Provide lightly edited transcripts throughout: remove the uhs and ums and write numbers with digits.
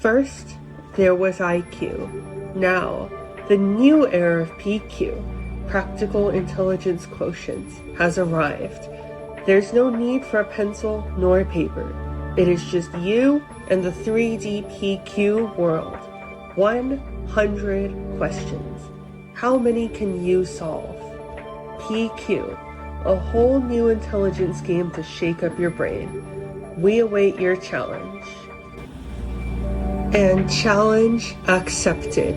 First, there was IQ. Now, the new era of PQ, Practical Intelligence Quotient, has arrived. There's no need for a pencil nor paper. It is just you and the 3D PQ world. 100 questions. How many can you solve? PQ, a whole new intelligence game to shake up your brain. We await your challenge. And challenge accepted.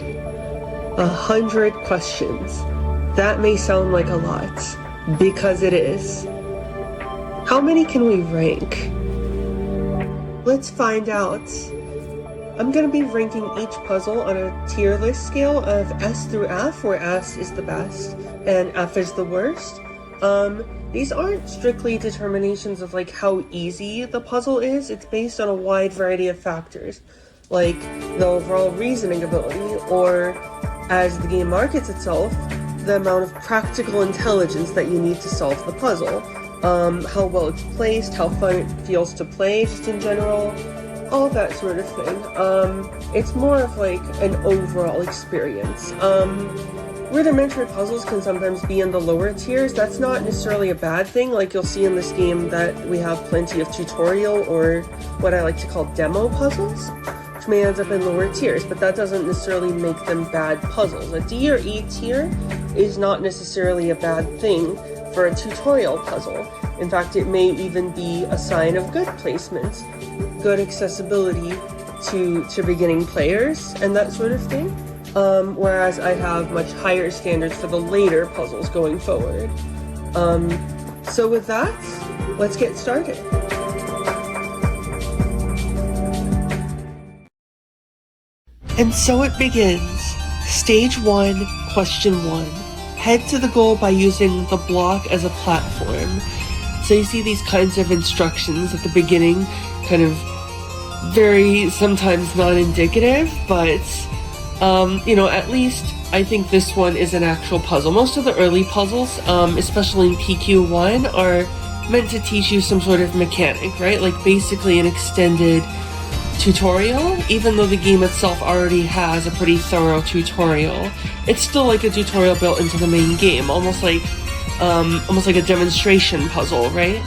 100 questions. That may sound like a lot, because it is. How many can we rank? Let's find out. I'm going to be ranking each puzzle on a tier list scale of S through F, where S is the best and F is the worst. These aren't strictly determinations of like how easy the puzzle is. It's based on a wide variety of factors, like the overall reasoning ability, or as the game markets itself, the amount of practical intelligence that you need to solve the puzzle, how well it's placed, how fun it feels to play just in general, all that sort of thing. It's more of like an overall experience. Rudimentary puzzles can sometimes be in the lower tiers. That's not necessarily a bad thing. Like you'll see in this game that we have plenty of tutorial, or what I like to call demo puzzles, which may end up in lower tiers, but that doesn't necessarily make them bad puzzles. A D or E tier is not necessarily a bad thing for a tutorial puzzle. In fact, it may even be a sign of good placement, good accessibility to beginning players, and that sort of thing. Whereas I have much higher standards for the later puzzles going forward. So with that, let's get started. And so it begins. Stage 1, question 1. Head to the goal by using the block as a platform. So you see these kinds of instructions at the beginning, kind of very sometimes non-indicative, but at least I think this one is an actual puzzle. Most of the early puzzles, especially in PQ1, are meant to teach you some sort of mechanic, right? Like basically an extended tutorial. Even though the game itself already has a pretty thorough tutorial, it's still like a tutorial built into the main game, almost like a demonstration puzzle, right?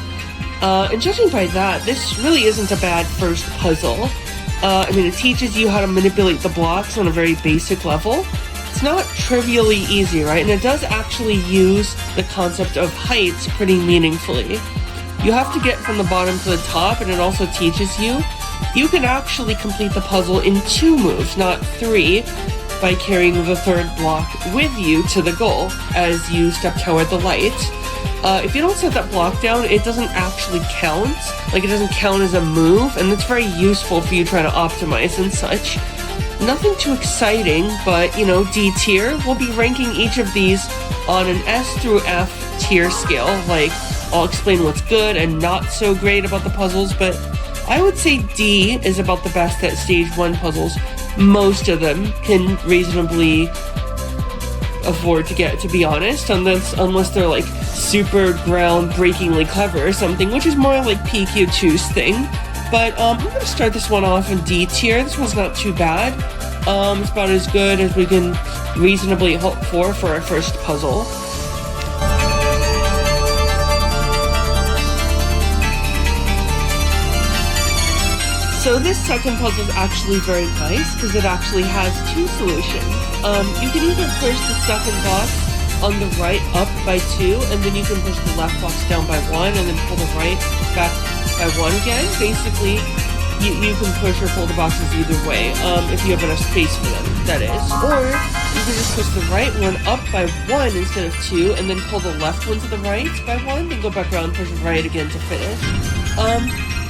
And judging by that, this really isn't a bad first puzzle. It teaches you how to manipulate the blocks on a very basic level. It's not trivially easy, right? And it does actually use the concept of heights pretty meaningfully. You have to get from the bottom to the top, and it also teaches you can actually complete the puzzle in 2 moves, not 3, by carrying the third block with you to the goal as you step toward the light. If you don't set that block down, it doesn't actually count. Like, it doesn't count as a move, and it's very useful for you trying to optimize and such. Nothing too exciting, but, D tier. We'll be ranking each of these on an S through F tier scale. Like, I'll explain what's good and not so great about the puzzles, but I would say D is about the best at stage 1 puzzles. Most of them can reasonably afford to get, to be honest, unless they're like super groundbreakingly clever or something, which is more like PQ2's thing. But I'm going to start this one off in D tier. This one's not too bad. It's about as good as we can reasonably hope for our first puzzle. So this second puzzle is actually very nice because it actually has 2 solutions. You can either push the second box on the right up by 2, and then you can push the left box down by 1, and then pull the right back by 1 again. Basically, you can push or pull the boxes either way, if you have enough space for them, that is. Or you can just push the right one up by 1 instead of 2, and then pull the left one to the right by 1, then go back around and push it right again to finish.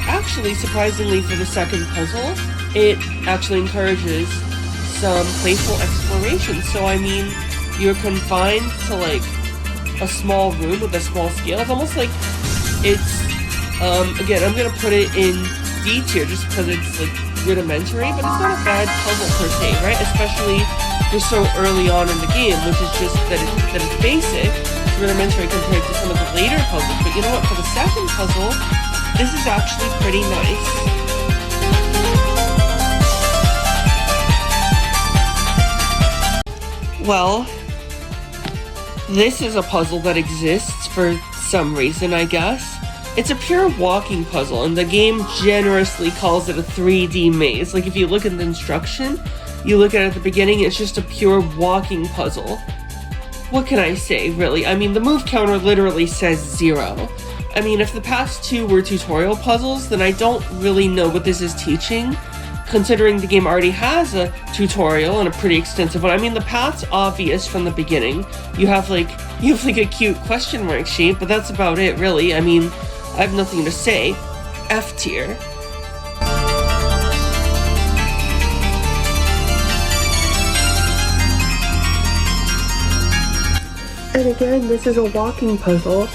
Actually, surprisingly for the second puzzle, it actually encourages some playful exploration. So, you're confined to, like, a small room with a small scale. It's almost like it's, again, I'm gonna put it in D tier just because it's, like, rudimentary, but it's not a bad puzzle per se, right? Especially for so early on in the game, which is just that it's basic, it's rudimentary compared to some of the later puzzles. But you know what, for the second puzzle, this is actually pretty nice. Well, this is a puzzle that exists for some reason, I guess. It's a pure walking puzzle, and the game generously calls it a 3D maze. Like, if you look at the instruction, you look at it at the beginning, it's just a pure walking puzzle. What can I say, really? I mean, the move counter literally says 0. I mean, if the past two were tutorial puzzles, then I don't really know what this is teaching, considering the game already has a tutorial and a pretty extensive one. I mean, the path's obvious from the beginning. You have like a cute question mark shape, but that's about it, really. I mean, I have nothing to say. F tier. And again, this is a walking puzzle.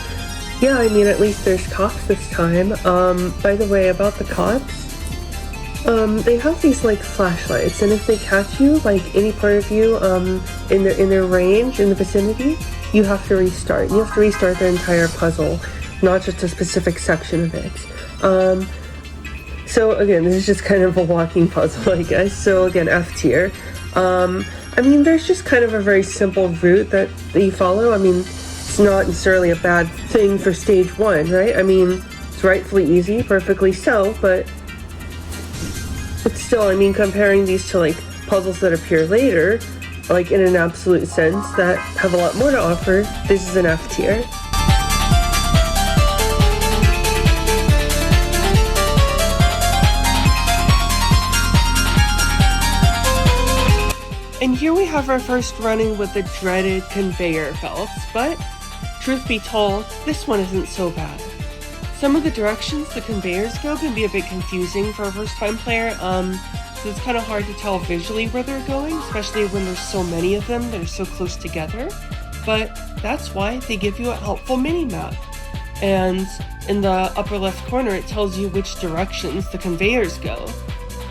Yeah, I mean, at least there's cops this time. By the way, about the cops, they have these, like, flashlights, and if they catch you, like, any part of you, in their range, in the vicinity, you have to restart. You have to restart the entire puzzle, not just a specific section of it. So again, this is just kind of a walking puzzle, I guess. So again, F tier. I mean, there's just kind of a very simple route that you follow. I mean, it's not necessarily a bad thing for stage 1, right? I mean, it's rightfully easy, perfectly so, but still, I mean, comparing these to, like, puzzles that appear later, like, in an absolute sense, that have a lot more to offer, this is an F tier. And here we have our first run-in with the dreaded conveyor belts, but truth be told, this one isn't so bad. Some of the directions the conveyors go can be a bit confusing for a first-time player, so it's kind of hard to tell visually where they're going, especially when there's so many of them that are so close together, but that's why they give you a helpful mini-map. And in the upper left corner, it tells you which directions the conveyors go.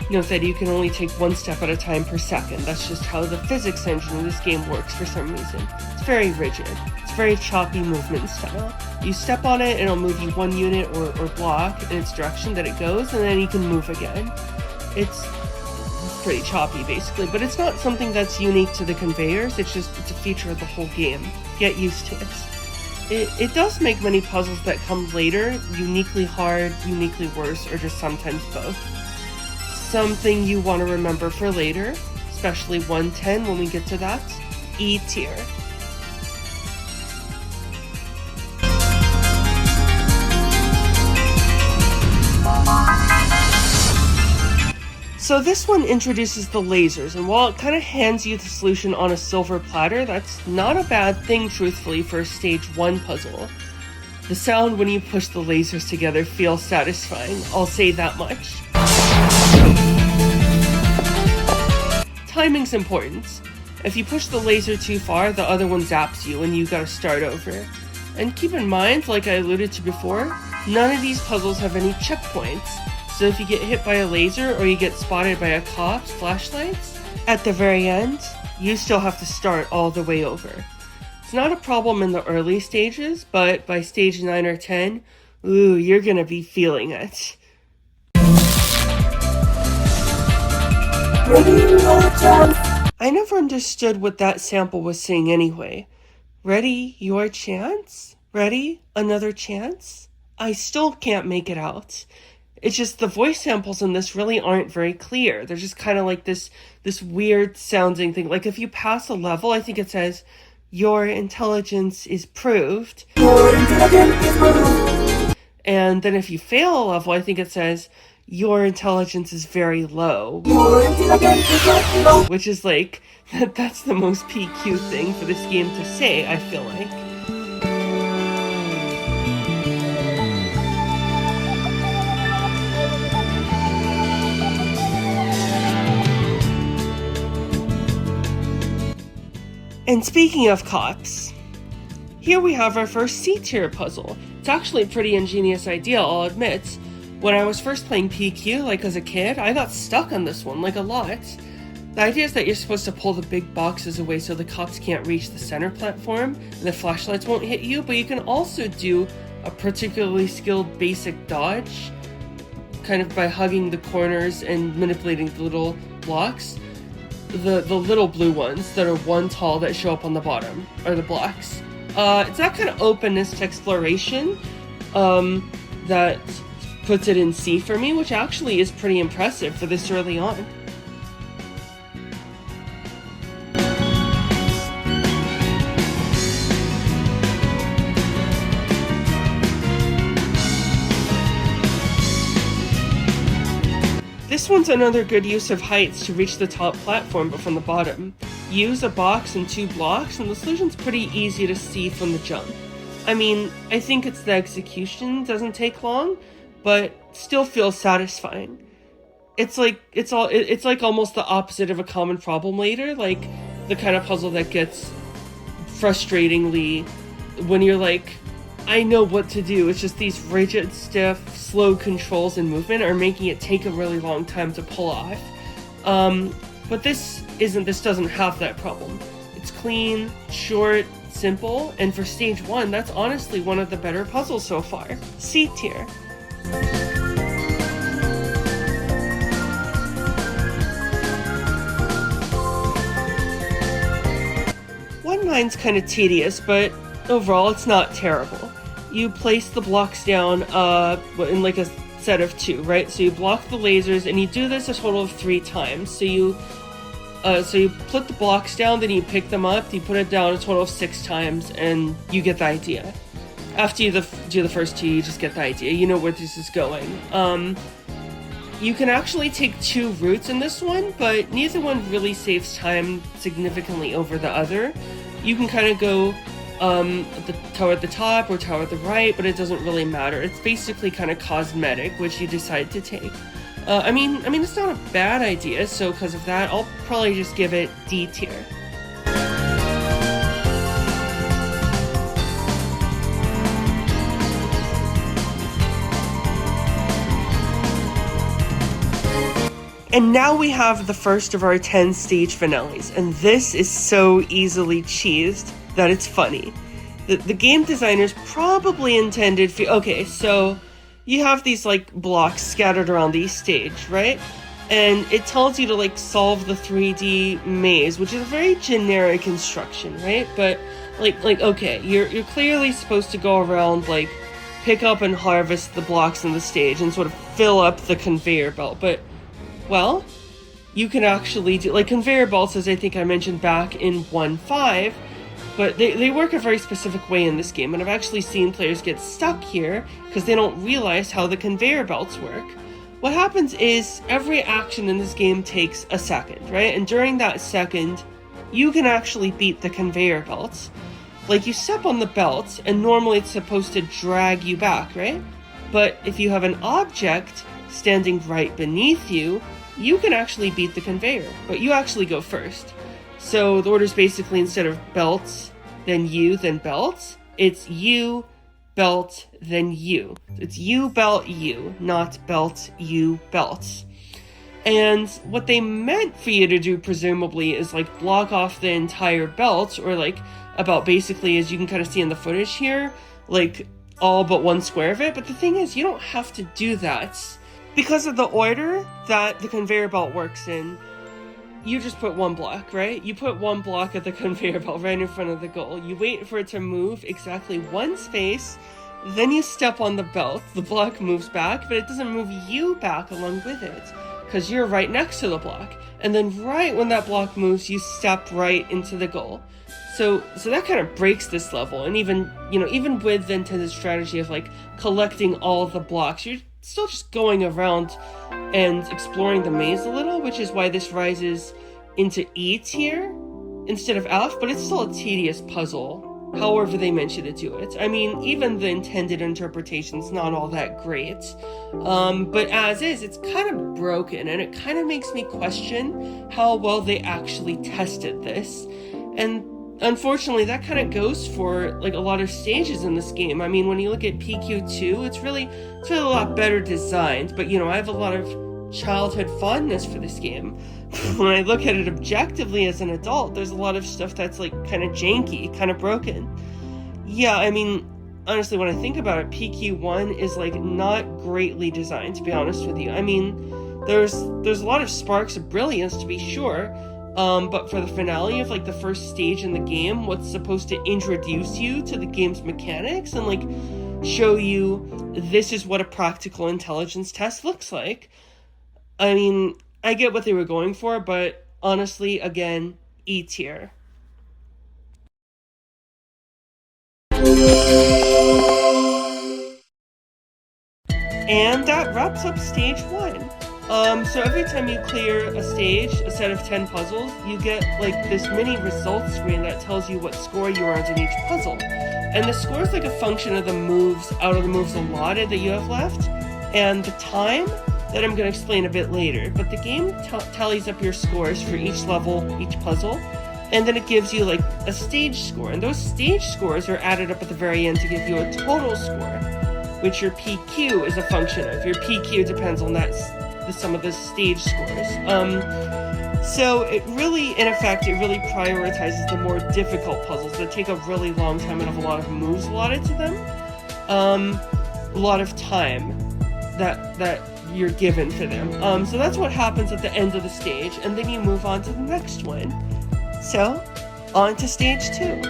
Note that you can only take one step at a time per second. That's just how the physics engine in this game works for some reason. It's very rigid. It's very choppy movement style. You step on it and it'll move you one unit or block in its direction that it goes, and then you can move again. It's pretty choppy basically, but it's not something that's unique to the conveyors. It's a feature of the whole game. Get used to it. It does make many puzzles that come later uniquely hard, uniquely worse, or just sometimes both. Something you want to remember for later, especially 110 when we get to that, E tier. So this one introduces the lasers, and while it kind of hands you the solution on a silver platter, that's not a bad thing, truthfully, for a stage 1 puzzle. The sound when you push the lasers together feels satisfying, I'll say that much. Timing's important. If you push the laser too far, the other one zaps you and you gotta start over. And keep in mind, like I alluded to before, none of these puzzles have any checkpoints. So if you get hit by a laser or you get spotted by a cop's flashlights, at the very end, you still have to start all the way over. It's not a problem in the early stages, but by stage 9 or 10, ooh, you're gonna be feeling it. I never understood what that sample was saying anyway. Ready, your chance? Ready, another chance? I still can't make it out. It's just the voice samples in this really aren't very clear. They're just kind of like this weird sounding thing. Like if you pass a level, I think it says, your intelligence is proved. Your intelligence is proved. And then if you fail a level, I think it says, your intelligence is very low. Your intelligence is very low. Which is like, that's the most PQ thing for this game to say, I feel like. And speaking of cops, here we have our first C-tier puzzle. It's actually a pretty ingenious idea, I'll admit. When I was first playing PQ, like as a kid, I got stuck on this one, like a lot. The idea is that you're supposed to pull the big boxes away so the cops can't reach the center platform, and the flashlights won't hit you, but you can also do a particularly skilled basic dodge, kind of by hugging the corners and manipulating the little blocks. the little blue ones that are 1 tall that show up on the bottom are the blocks. It's that kind of openness to exploration that puts it in C for me, which actually is pretty impressive for this early on. This one's another good use of heights to reach the top platform, but from the bottom. Use a box and 2 blocks, and the solution's pretty easy to see from the jump. I mean, I think it's the execution doesn't take long, but still feels satisfying. It's like almost the opposite of a common problem later, like the kind of puzzle that gets frustratingly when you're like, I know what to do. It's just these rigid, stiff, slow controls and movement are making it take a really long time to pull off. But this doesn't have that problem. It's clean, short, simple, and for stage 1, that's honestly one of the better puzzles so far. C tier. Mine's kind of tedious, but overall it's not terrible. You place the blocks down in like a set of 2, right? So you block the lasers, and you do this a total of 3 times. So you put the blocks down, then you pick them up, you put it down a total of 6 times, and you get the idea. After you do the first 2, you just get the idea. You know where this is going. You can actually take 2 routes in this one, but neither one really saves time significantly over the other. You can kind of go the tower at the top or tower at the right, but it doesn't really matter. It's basically kind of cosmetic, which you decide to take. I mean, it's not a bad idea, so because of that, I'll probably just give it D tier. And now we have the first of our 10 stage finales, and this is so easily cheesed that it's funny. The game designers probably intended for... Okay, so you have these, like, blocks scattered around the stage, right? And it tells you to, like, solve the 3D maze, which is a very generic instruction, right? But, like okay, you're clearly supposed to go around, like, pick up and harvest the blocks on the stage and sort of fill up the conveyor belt, but... Well, you can actually do, like, conveyor belts, as I think I mentioned back in 1.5, but they work a very specific way in this game, and I've actually seen players get stuck here because they don't realize how the conveyor belts work. What happens is every action in this game takes a second, right? And during that second, you can actually beat the conveyor belts. Like, you step on the belt, and normally it's supposed to drag you back, right? But if you have an object standing right beneath you, you can actually beat the conveyor, but you actually go first. So the order's basically, instead of belts, then you, then belts, it's you, belt, then you. It's you, belt, you, not belt, you, belts. And what they meant for you to do, presumably, is like block off the entire belt, or like about basically, as you can kind of see in the footage here, like all but 1 square of it. But the thing is, you don't have to do that. Because of the order that the conveyor belt works in, you just put 1 block, right? You put 1 block at the conveyor belt right in front of the goal. You wait for it to move exactly 1 space, then you step on the belt. The block moves back, but it doesn't move you back along with it, because you're right next to the block. And then right when that block moves, you step right into the goal. So that kind of breaks this level, and even with the intended strategy of like collecting all of the blocks, you're still just going around and exploring the maze a little, which is why this rises into E tier instead of F, but it's still a tedious puzzle, however they meant you to do it. I mean, even the intended interpretation's not all that great, but as is, it's kind of broken, and it kind of makes me question how well they actually tested this. And unfortunately, that kind of goes for like a lot of stages in this game. I mean, when you look at PQ2, it's really a lot better designed, but I have a lot of childhood fondness for this game. When I look at it objectively as an adult, there's a lot of stuff that's like kind of janky, kind of broken. Yeah, I mean, honestly, when I think about it, PQ1 is like not greatly designed, to be honest with you. I mean, there's a lot of sparks of brilliance, to be sure, But for the finale of like the first stage in the game, what's supposed to introduce you to the game's mechanics and like show you this is what a practical intelligence test looks like. I mean, I get what they were going for, but honestly, again, E tier. And that wraps up stage 1. So every time you clear a stage, a set of 10 puzzles, you get like this mini results screen that tells you what score you earned in each puzzle. And the score is like a function of the moves, out of the moves allotted that you have left, and the time that I'm going to explain a bit later. But the game tallies up your scores for each level, each puzzle, and then it gives you like a stage score. And those stage scores are added up at the very end to give you a total score, which your PQ is a function of. Your PQ depends on the sum of the stage scores. So it really, in effect, it really prioritizes the more difficult puzzles that take a really long time and have a lot of moves allotted to them. A lot of time that you're given for them. So that's what happens at the end of the stage, and then you move on to the next one. So, on to stage 2.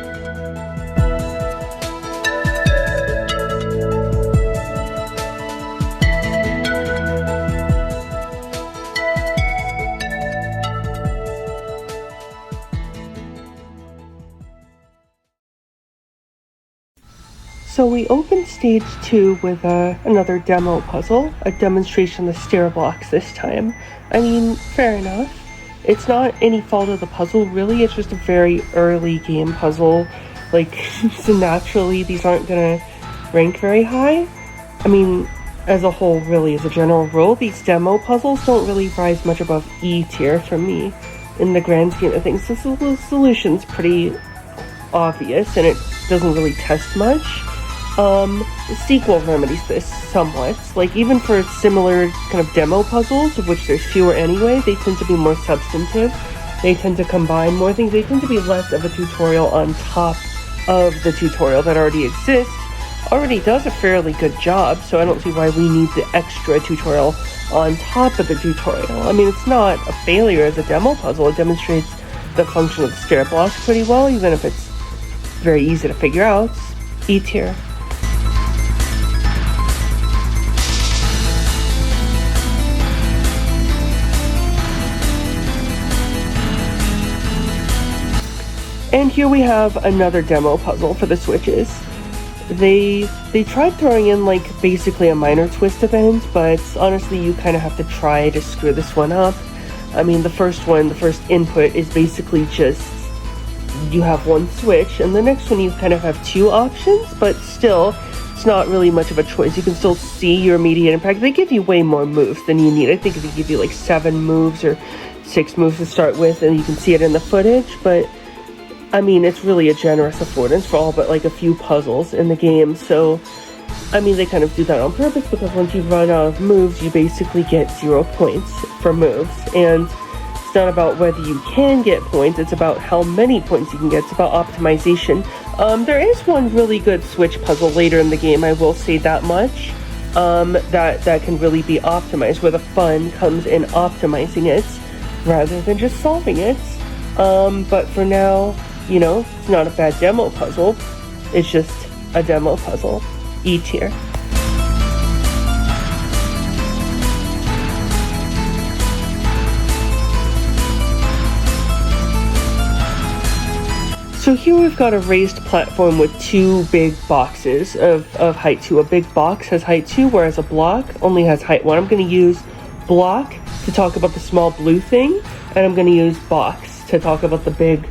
So we open stage 2 with another demo puzzle, a demonstration of stair blocks this time. I mean, fair enough. It's not any fault of the puzzle, really. It's just a very early game puzzle. Like, so naturally, these aren't gonna rank very high. I mean, as a whole, really, as a general rule, these demo puzzles don't really rise much above E tier for me in the grand scheme of things. So the solution's pretty obvious, and it doesn't really test much. The sequel remedies this somewhat. Like, even for similar kind of demo puzzles, of which there's fewer anyway, they tend to be more substantive. They tend to combine more things. They tend to be less of a tutorial on top of the tutorial that already exists. Already does a fairly good job, so I don't see why we need the extra tutorial on top of the tutorial. I mean, it's not a failure as a demo puzzle. It demonstrates the function of the stair blocks pretty well, even if it's very easy to figure out. E tier. And here we have another demo puzzle for the Switches. They tried throwing in like basically a minor twist event, but honestly you kind of have to try to screw this one up. I mean, the first input is basically just you have one switch, and the next one you kind of have two options, but still it's not really much of a choice. You can still see your immediate impact. They give you way more moves than you need. I think they give you like 7 moves or 6 moves to start with, and you can see it in the footage, but I mean, it's really a generous affordance for all but like a few puzzles in the game. So, I mean, they kind of do that on purpose, because once you run out of moves, you basically get 0 points for moves. And it's not about whether you can get points, it's about how many points you can get. It's about optimization. There is one really good Switch puzzle later in the game, I will say that much, that can really be optimized, where the fun comes in optimizing it rather than just solving it. But for now, you know, it's not a bad demo puzzle. It's just a demo puzzle. E tier. So here we've got a raised platform with 2 big boxes of height 2. A big box has height 2, whereas a block only has height 1. I'm going to use block to talk about the small blue thing, and I'm going to use box to talk about the big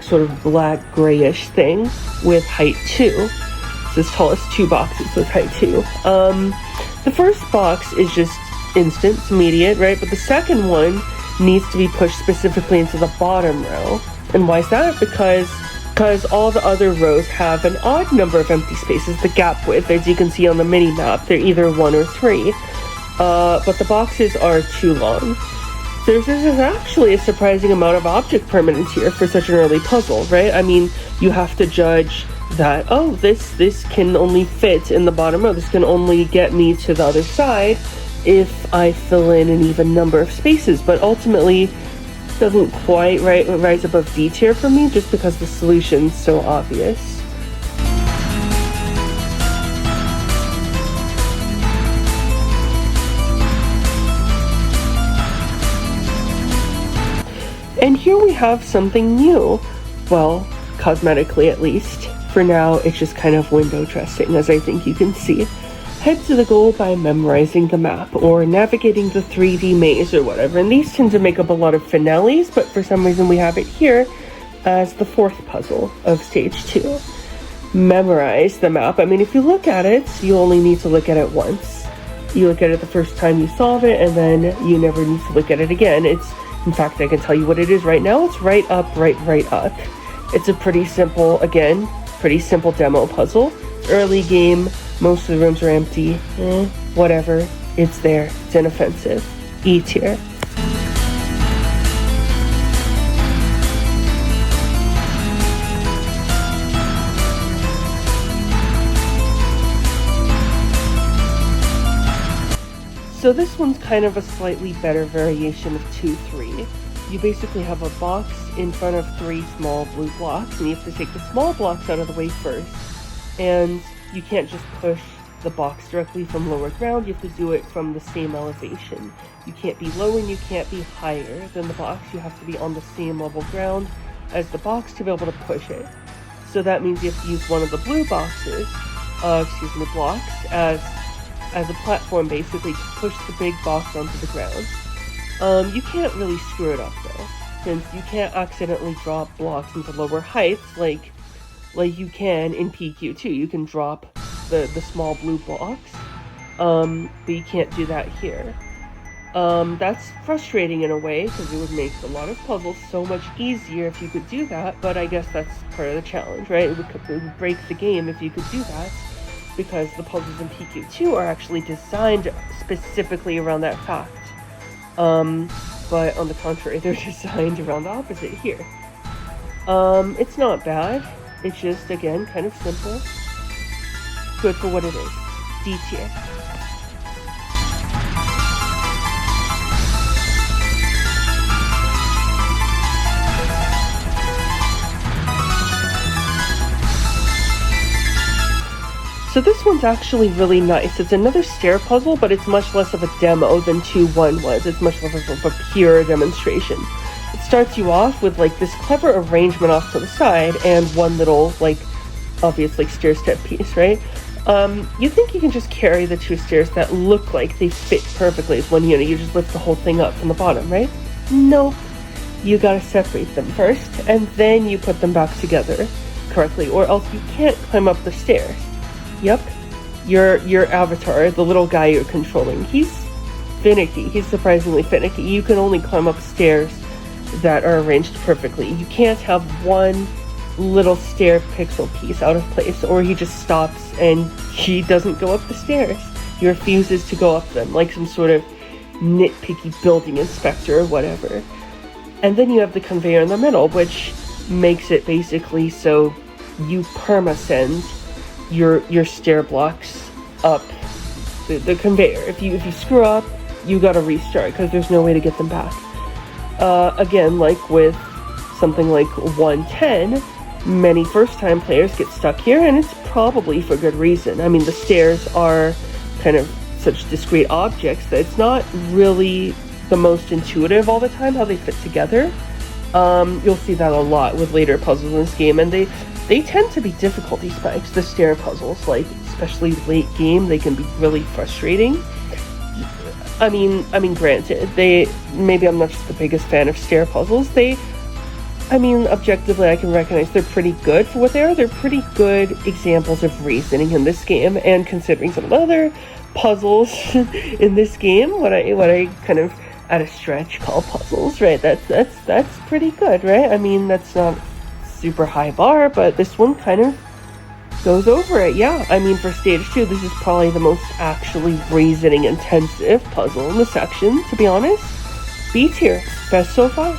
sort of black grayish thing with height 2. So as tall as 2 boxes with height 2. The first box is just instant, it's immediate, right? But the second one needs to be pushed specifically into the bottom row. And why is that? Because all the other rows have an odd number of empty spaces. The gap width, as you can see on the mini map, they're either 1 or 3. But the boxes are too long. There's actually a surprising amount of object permanence here for such an early puzzle, right? I mean, you have to judge that, oh, this can only fit in the bottom row. This can only get me to the other side if I fill in an even number of spaces. But ultimately, doesn't quite rise above D tier for me, just because the solution's so obvious. And here we have something new. Well, cosmetically at least. For now, it's just kind of window dressing, as I think you can see. Head to the goal by memorizing the map, or navigating the 3D maze, or whatever. And these tend to make up a lot of finales, but for some reason we have it here as the fourth puzzle of stage 2. Memorize the map. I mean, if you look at it, you only need to look at it once. You look at it the first time you solve it, and then you never need to look at it again. In fact, I can tell you what it is right now. It's right up. It's a pretty simple demo puzzle. Early game, most of the rooms are empty. Whatever. It's there. It's inoffensive. E tier. So this one's kind of a slightly better variation of 2-3. You basically have a box in front of 3 small blue blocks, and you have to take the small blocks out of the way first. And you can't just push the box directly from lower ground, you have to do it from the same elevation. You can't be lower and you can't be higher than the box, you have to be on the same level ground as the box to be able to push it. So that means you have to use one of the blue boxes, blocks, as a platform basically to push the big box onto the ground. You can't really screw it up though, since you can't accidentally drop blocks into lower heights like you can in PQ2. You can drop the small blue blocks, but you can't do that here. That's frustrating in a way, because it would make a lot of puzzles so much easier if you could do that, but I guess that's part of the challenge, right? It would break the game if you could do that, because the puzzles in PQ2 are actually designed specifically around that fact. But on the contrary, they're designed around the opposite here. It's not bad. It's just, again, kind of simple. Good for what it is. D tier. So this one's actually really nice. It's another stair puzzle, but it's much less of a demo than 2-1 was. It's much less of a pure demonstration. It starts you off with like this clever arrangement off to the side and one little, like, obvious like stair step piece, right? You think you can just carry the 2 stairs that look like they fit perfectly as one unit. You just lift the whole thing up from the bottom, right? Nope. You gotta separate them first, and then you put them back together correctly, or else you can't climb up the stairs. Yep, your avatar, the little guy you're controlling, he's finicky. He's surprisingly finicky. You can only climb up stairs that are arranged perfectly. You can't have one little stair pixel piece out of place, or he just stops and he doesn't go up the stairs. He refuses to go up them, like some sort of nitpicky building inspector or whatever. And then you have the conveyor in the middle, which makes it basically so you perma-send your stair blocks up the conveyor. If you screw up, you gotta restart, because there's no way to get them back. Again, like with something like 110, many first-time players get stuck here, and it's probably for good reason. I mean, the stairs are kind of such discrete objects that it's not really the most intuitive all the time how they fit together. You'll see that a lot with later puzzles in this game, and they tend to be difficulty spikes, the stair puzzles, like, especially late game, they can be really frustrating. I mean, granted, maybe I'm not just the biggest fan of stair puzzles, objectively I can recognize they're pretty good for what they are. They're pretty good examples of reasoning in this game, and considering some of the other puzzles in this game, what I kind of, at a stretch, call puzzles, right? That's pretty good, right? I mean, that's not super high bar, but this one kind of goes over it. Yeah, I mean, for stage 2, this is probably the most actually reasoning intensive puzzle in the section, to be honest. B tier, best so far.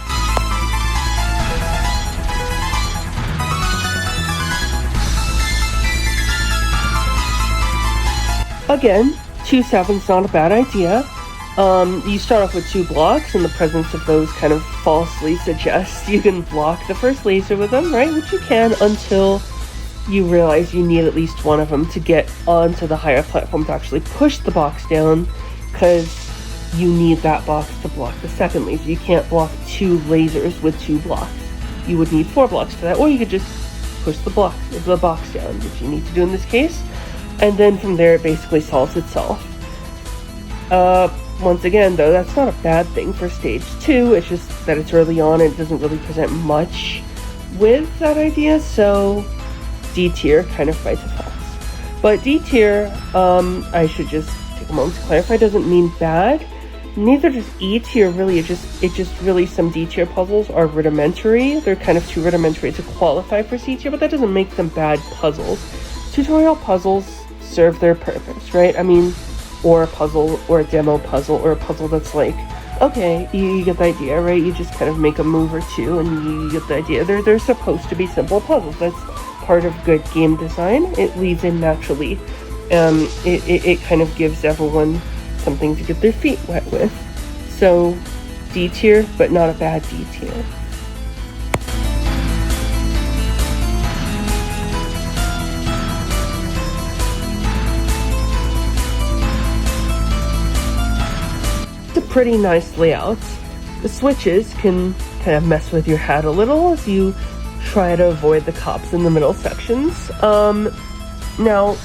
Again, 2-7's not a bad idea. You start off with 2 blocks, and the presence of those kind of falsely suggests you can block the first laser with them, right? Which you can until you realize you need at least one of them to get onto the higher platform to actually push the box down, because you need that box to block the second laser. You can't block 2 lasers with 2 blocks. You would need 4 blocks for that, or you could just push the box down, which you need to do in this case, and then from there it basically solves itself. Once again, though, that's not a bad thing for stage 2. It's just that it's early on and it doesn't really present much with that idea, so D tier kind of fights the facts. But D tier, I should just take a moment to clarify, doesn't mean bad. Neither does E tier, really. It just really, some D tier puzzles are rudimentary. They're kind of too rudimentary to qualify for C tier, but that doesn't make them bad puzzles. Tutorial puzzles serve their purpose, right? I mean, or a puzzle, or a demo puzzle, or a puzzle that's like, okay, you get the idea, right? You just kind of make a move or two and you get the idea. They're supposed to be simple puzzles. That's part of good game design. It leads in naturally. It kind of gives everyone something to get their feet wet with. So D tier, but not a bad D tier. It's a pretty nice layout. The switches can kind of mess with your head a little as you try to avoid the cops in the middle sections. Now,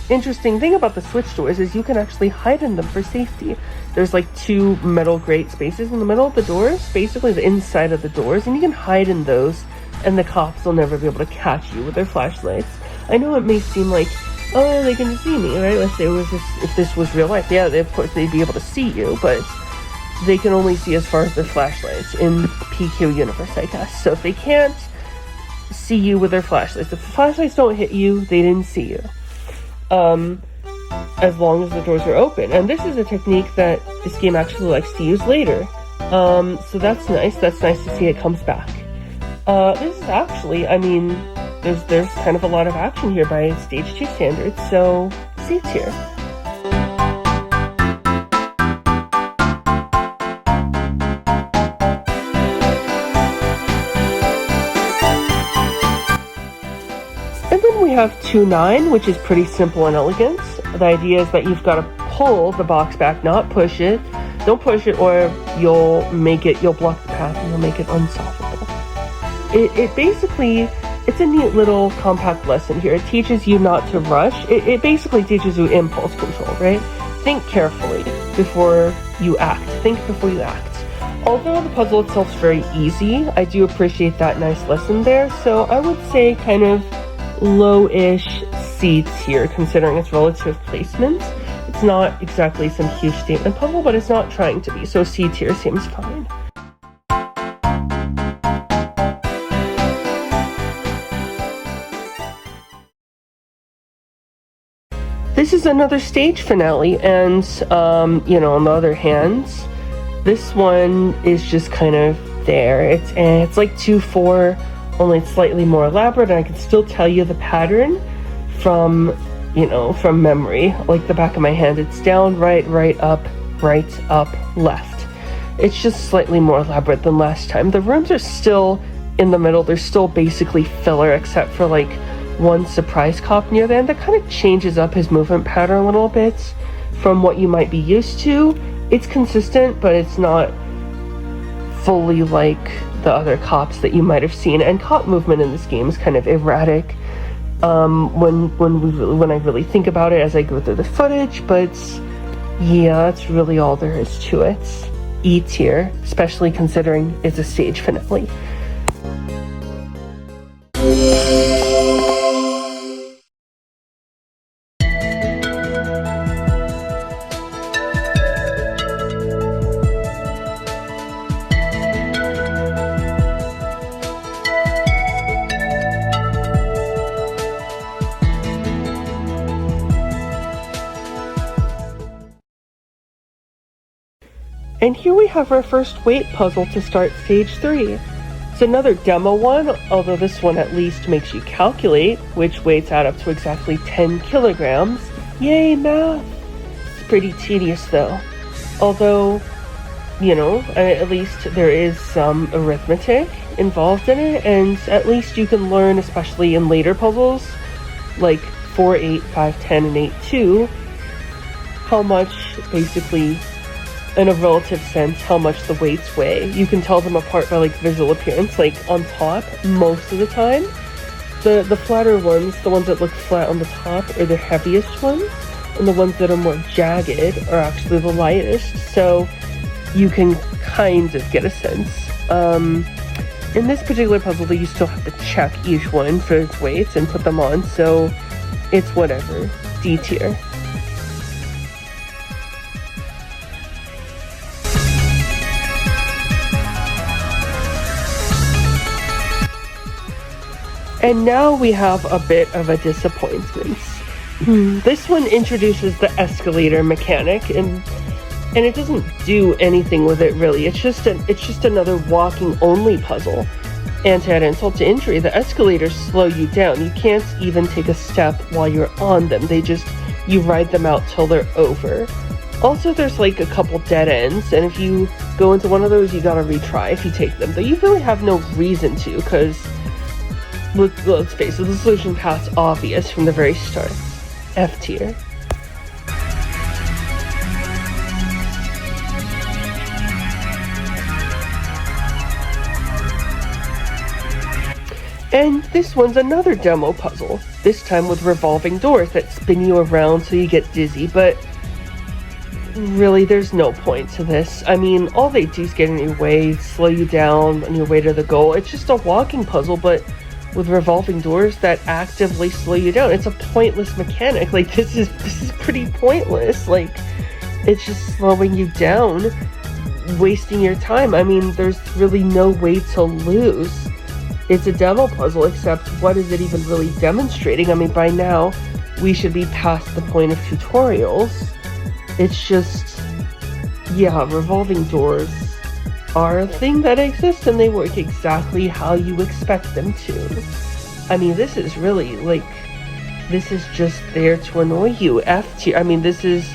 interesting thing about the switch doors is you can actually hide in them for safety. There's like 2 metal grate spaces in the middle of the doors, basically the inside of the doors, and you can hide in those and the cops will never be able to catch you with their flashlights. I know it may seem like, oh, they can see me, right? If this was real life, yeah, of course they'd be able to see you, but they can only see as far as their flashlights in PQ universe, I guess. So if they can't see you with their flashlights, if the flashlights don't hit you, they didn't see you. As long as the doors are open. And this is a technique that this game actually likes to use later. So that's nice. That's nice to see it comes back. This is actually, I mean, there's kind of a lot of action here by stage 2 standards, so C tier. And then we have 2-9, which is pretty simple and elegant. The idea is that you've got to pull the box back, not push it. Don't push it or you'll block the path and you'll make it unsolvable. It basically, it's a neat little compact lesson here. It teaches you not to rush. It basically teaches you impulse control, right? Think carefully before you act. Think before you act. Although the puzzle itself is very easy, I do appreciate that nice lesson there. So I would say kind of low-ish C tier considering its relative placement. It's not exactly some huge statement puzzle, but it's not trying to be, so C tier seems fine. This is another stage finale, and on the other hand, this one is just kind of there. It's like 2-4, only it's slightly more elaborate, and I can still tell you the pattern from memory, like the back of my hand. It's down, right, up, left. It's just slightly more elaborate than last time. The rooms are still in the middle. They're still basically filler, except for like one surprise cop near the end that kind of changes up his movement pattern a little bit from what you might be used to. It's consistent, but it's not fully like the other cops that you might have seen. And cop movement in this game is kind of erratic when I really think about it as I go through the footage, but yeah, that's really all there is to it. E tier, especially considering it's a stage finale. And here we have our first weight puzzle to start stage 3. It's another demo one, although this one at least makes you calculate which weights add up to exactly 10 kilograms. Yay, math! It's pretty tedious though. Although, you know, at least there is some arithmetic involved in it, and at least you can learn, especially in later puzzles, like 4, 8, 5, 10, and 8, 2, how much, basically, in a relative sense, how much the weights weigh. You can tell them apart by, like, visual appearance. Like, on top, most of the time, the flatter ones, the ones that look flat on the top, are the heaviest ones, and the ones that are more jagged are actually the lightest, so you can kind of get a sense. In this particular puzzle, you still have to check each one for its weights and put them on, so it's whatever. D tier. And now we have a bit of a disappointment. This one introduces the escalator mechanic, and it doesn't do anything with it really. It's just another walking only puzzle. And to add insult to injury, the escalators slow you down. You can't even take a step while you're on them. You ride them out till they're over. Also, there's like a couple dead ends, and if you go into one of those, you gotta retry if you take them. But you really have no reason to, because let's face it, the solution path's obvious from the very start. F tier. And this one's another demo puzzle, this time with revolving doors that spin you around so you get dizzy, but really there's no point to this. I mean, all they do is get in your way, slow you down on your way to the goal. It's just a walking puzzle, but with revolving doors that actively slow you down. It's a pointless mechanic. Like, this is pretty pointless. Like, it's just slowing you down, wasting your time. I mean, there's really no way to lose. It's a demo puzzle, except what is it even really demonstrating? I mean, by now, we should be past the point of tutorials. It's just, yeah, revolving doors are a thing that exists, and they work exactly how you expect them to. I mean, this is really, like, this is just there to annoy you. F tier. I mean, this is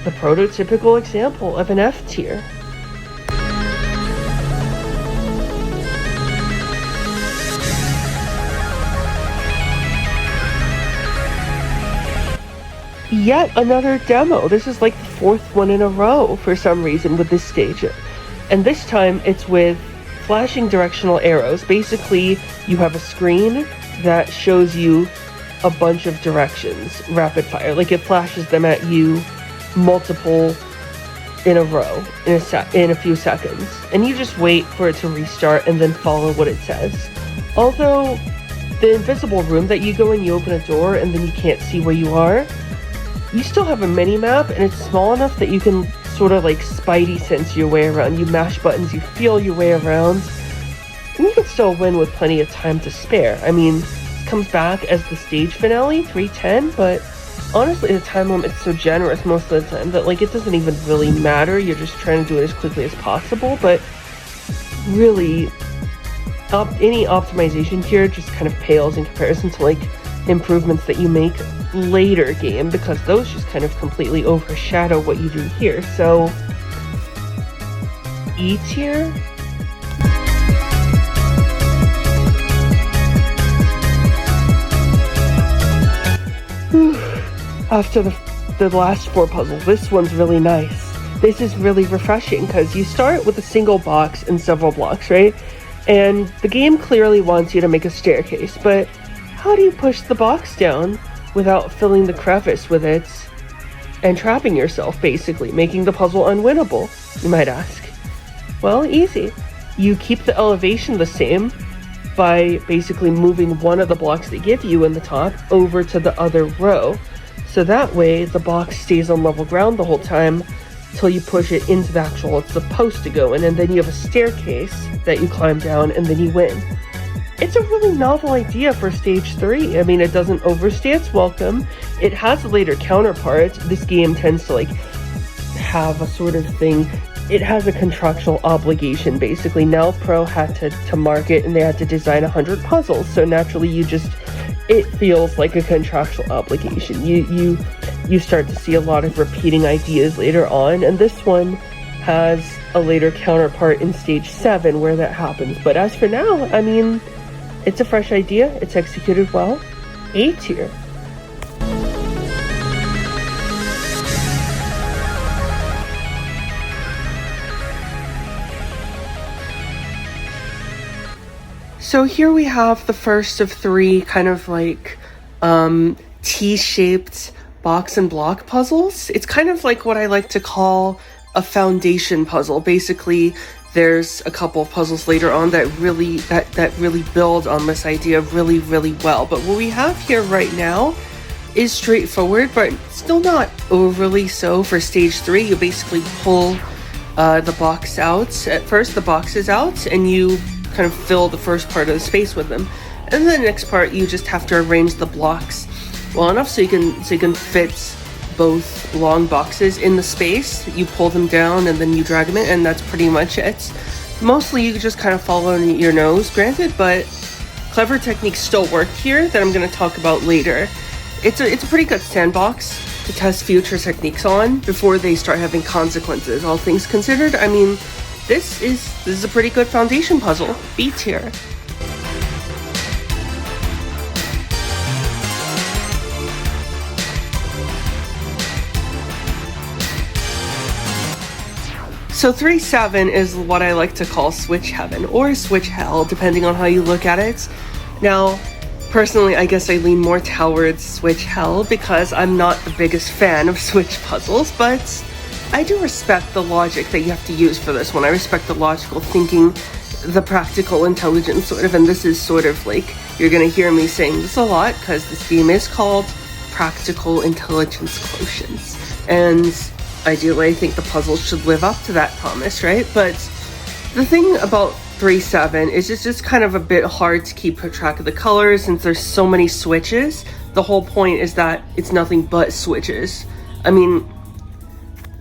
the prototypical example of an F tier. Yet another demo. This is like the fourth one in a row for some reason with this stage. And this time it's with flashing directional arrows. Basically, you have a screen that shows you a bunch of directions, rapid fire. Like, it flashes them at you multiple in a row, in a few seconds. And you just wait for it to restart and then follow what it says. Although, the invisible room that you go in, you open a door and then you can't see where you are. You still have a mini-map, and it's small enough that you can sort of like spidey sense your way around. You mash buttons, you feel your way around, and you can still win with plenty of time to spare. I mean, it comes back as the stage finale, 3:10, but honestly, the time limit's so generous most of the time that, like, it doesn't even really matter. You're just trying to do it as quickly as possible, but really, any optimization here just kind of pales in comparison to, like, improvements that you make later game, because those just kind of completely overshadow what you do here. So, E tier? After the last four puzzles, this one's really nice. This is really refreshing, because you start with a single box and several blocks, right? And the game clearly wants you to make a staircase, but how do you push the box down without filling the crevice with it and trapping yourself, basically, making the puzzle unwinnable, you might ask? Well, easy. You keep the elevation the same by basically moving one of the blocks they give you in the top over to the other row. So that way, the box stays on level ground the whole time till you push it into the actual it's supposed to go in, and then you have a staircase that you climb down, and then you win. It's a really novel idea for stage 3. I mean, it doesn't overstay its welcome. It has a later counterpart. This game tends to, like, have a sort of thing. It has a contractual obligation, basically. Now Pro had to market, and they had to design 100 puzzles, so naturally it feels like a contractual obligation. You you start to see a lot of repeating ideas later on, and this one has a later counterpart in stage 7 where that happens. But as for now, I mean, it's a fresh idea, it's executed well. A tier. So here we have the first of 3 kind of like T-shaped box and block puzzles. It's kind of like what I like to call a foundation puzzle. Basically, there's a couple of puzzles later on that really build on this idea really well. But what we have here right now is straightforward, but still not overly so. For stage 3, you basically pull the box out. At first, the box is out, and you kind of fill the first part of the space with them, and then the next part you just have to arrange the blocks well enough so you can fit both long boxes in the space. You pull them down and then you drag them in, and that's pretty much it. Mostly you just kind of follow your nose, granted, but clever techniques still work here that I'm going to talk about later. It's a pretty good sandbox to test future techniques on before they start having consequences, all things considered. I mean, this is a pretty good foundation puzzle. B tier. So 3-7 is what I like to call switch heaven or switch hell, depending on how you look at it. Now, personally, I guess I lean more towards switch hell because I'm not the biggest fan of switch puzzles, but I do respect the logic that you have to use for this one. I respect the logical thinking, the practical intelligence sort of, and this is sort of like, you're gonna hear me saying this a lot because this game is called Practical Intelligence Quotient. And ideally, I think the puzzle should live up to that promise, right? But the thing about 3-7 is it's just kind of a bit hard to keep track of the colors since there's so many switches. The whole point is that it's nothing but switches. I mean,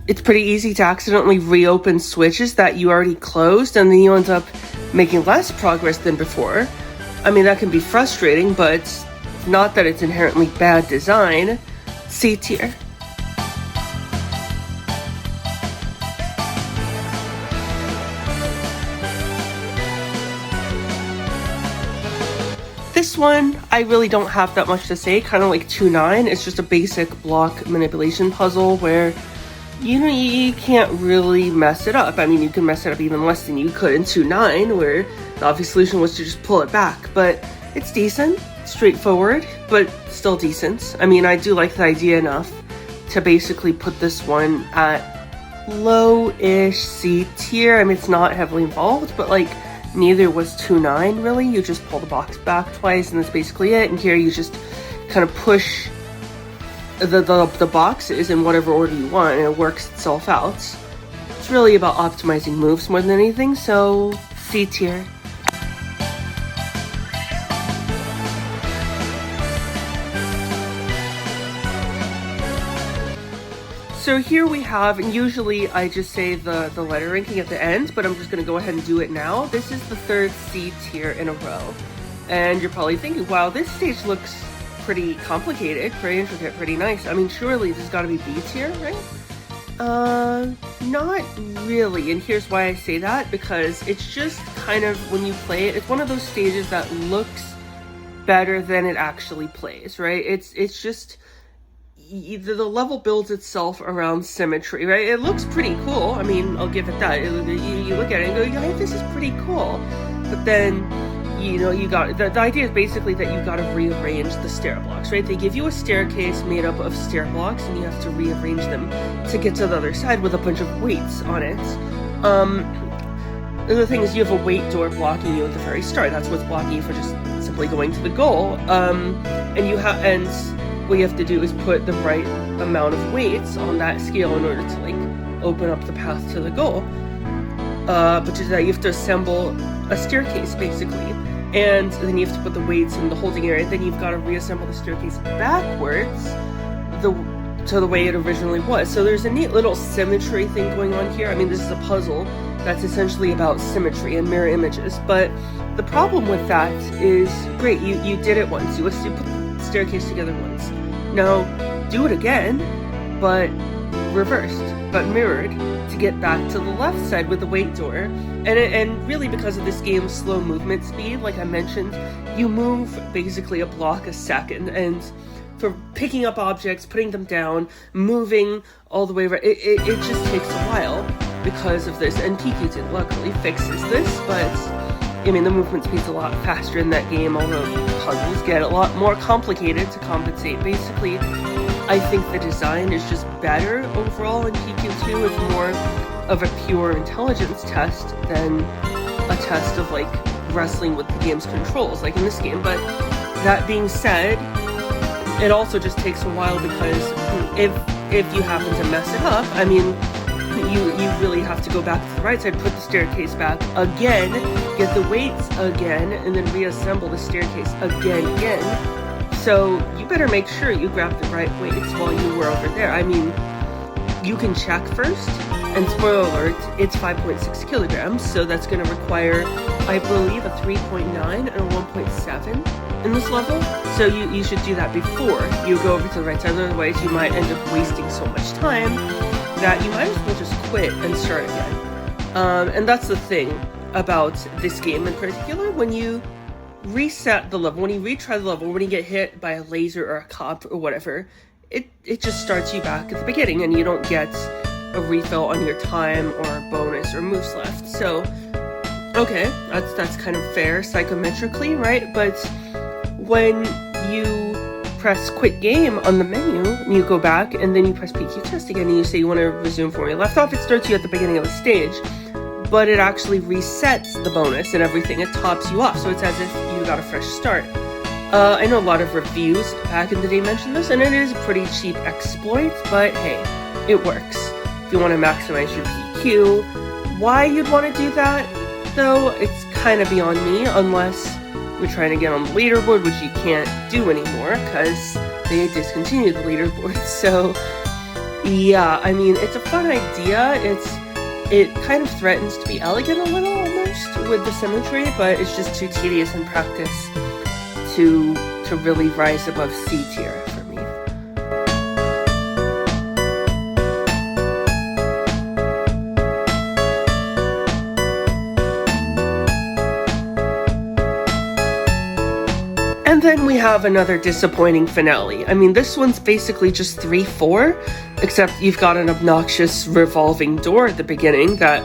it's pretty easy to accidentally reopen switches that you already closed, and then you end up making less progress than before. I mean, that can be frustrating, but not that it's inherently bad design. C tier. This one, I really don't have that much to say, kind of like 2-9. It's just a basic block manipulation puzzle where you can't really mess it up. I mean, you can mess it up even less than you could in 2-9, where the obvious solution was to just pull it back. But it's decent, straightforward, but still decent. I mean, I do like the idea enough to basically put this one at low-ish C tier. I mean, it's not heavily involved, but like, neither was 2-9 really. You just pull the box back twice, and that's basically it. And here you just kind of push the boxes in whatever order you want, and it works itself out. It's really about optimizing moves more than anything, so C tier. So here we have, and usually I just say the letter ranking at the end, but I'm just going to go ahead and do it now. This is the 3rd C tier in a row. And you're probably thinking, wow, this stage looks pretty complicated, pretty intricate, pretty nice. I mean, surely this has got to be B tier, right? Not really, and here's why I say that, because it's just kind of, when you play it, it's one of those stages that looks better than it actually plays, right? It's just, the level builds itself around symmetry, right? It looks pretty cool. I mean, I'll give it that. You look at it and go, yeah, this is pretty cool. But then, you know, the idea is basically that you got to rearrange the stair blocks, right? They give you a staircase made up of stair blocks, and you have to rearrange them to get to the other side with a bunch of weights on it. The thing is, you have a weight door blocking you at the very start. That's what's blocking you for just simply going to the goal. And what you have to do is put the right amount of weights on that scale in order to like open up the path to the goal. But to do that, you have to assemble a staircase basically, and then you have to put the weights in the holding area. Then you've got to reassemble the staircase backwards to the way it originally was. So there's a neat little symmetry thing going on here. I mean, this is a puzzle that's essentially about symmetry and mirror images. But the problem with that is, great, you did it once. You put the staircase together once. Now do it again, but reversed, but mirrored, to get back to the left side with the weight door. And really, because of this game's slow movement speed, like I mentioned, you move basically a block a second, and for picking up objects, putting them down, moving all the way around, it just takes a while because of this. And Qube luckily fixes this, but I mean, the movement speed's a lot faster in that game, although puzzles get a lot more complicated to compensate. Basically, I think the design is just better overall in Qube 2. It's more of a pure intelligence test than a test of like wrestling with the game's controls, like in this game. But that being said, it also just takes a while, because if you happen to mess it up, I mean, you really have to go back to the right side, put the staircase back again, get the weights again, and then reassemble the staircase again. So you better make sure you grab the right weights while you were over there. I mean, you can check first, and spoiler alert, it's 5.6 kilograms, so that's going to require, I believe, a 3.9 and a 1.7 in this level. So you should do that before you go over to the right side, otherwise you might end up wasting so much time that you might as well just quit and start again. And that's the thing about this game in particular. When you reset the level, when you retry the level, when you get hit by a laser or a cop or whatever, it just starts you back at the beginning, and you don't get a refill on your time or bonus or moves left. So, okay, that's kind of fair psychometrically, right? But when you press quit game on the menu, and you go back, and then you press PQ test again, and you say you want to resume from where you left off, it starts you at the beginning of the stage, but it actually resets the bonus and everything. It tops you off, so it's as if you got a fresh start. I know a lot of reviews back in the day mentioned this, and it is a pretty cheap exploit, but hey, it works. If you want to maximize your PQ, why you'd want to do that, though, it's kind of beyond me, unless you're trying to get on the leaderboard, which you can't do anymore, because they discontinued the leaderboard. So, yeah, I mean, it's a fun idea. It kind of threatens to be elegant a little, almost, with the symmetry, but it's just too tedious in practice to really rise above C tier for me. And then we have another disappointing finale. I mean, this one's basically just 3-4, except you've got an obnoxious revolving door at the beginning that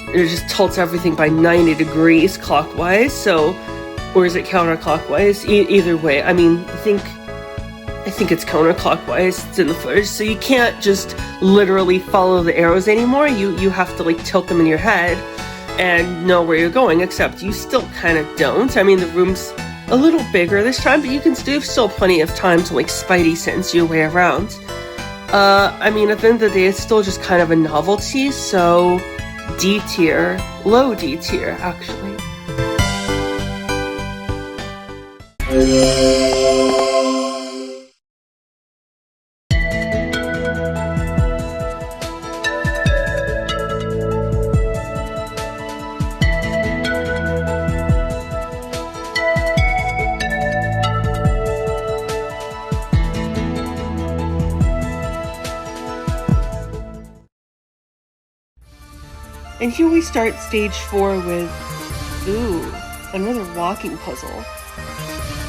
it just tilts everything by 90 degrees clockwise, so, or is it counterclockwise? Either way, I mean, I think it's counterclockwise, it's in the footage, so you can't just literally follow the arrows anymore. You have to like tilt them in your head and know where you're going, except you still kind of don't. I mean, the room's a little bigger this time, but you can still plenty of time to like spidey sense your way around. I mean, at the end of the day, it's still just kind of a novelty, so D tier, low D tier, actually. And here we start stage 4 with, ooh, another walking puzzle.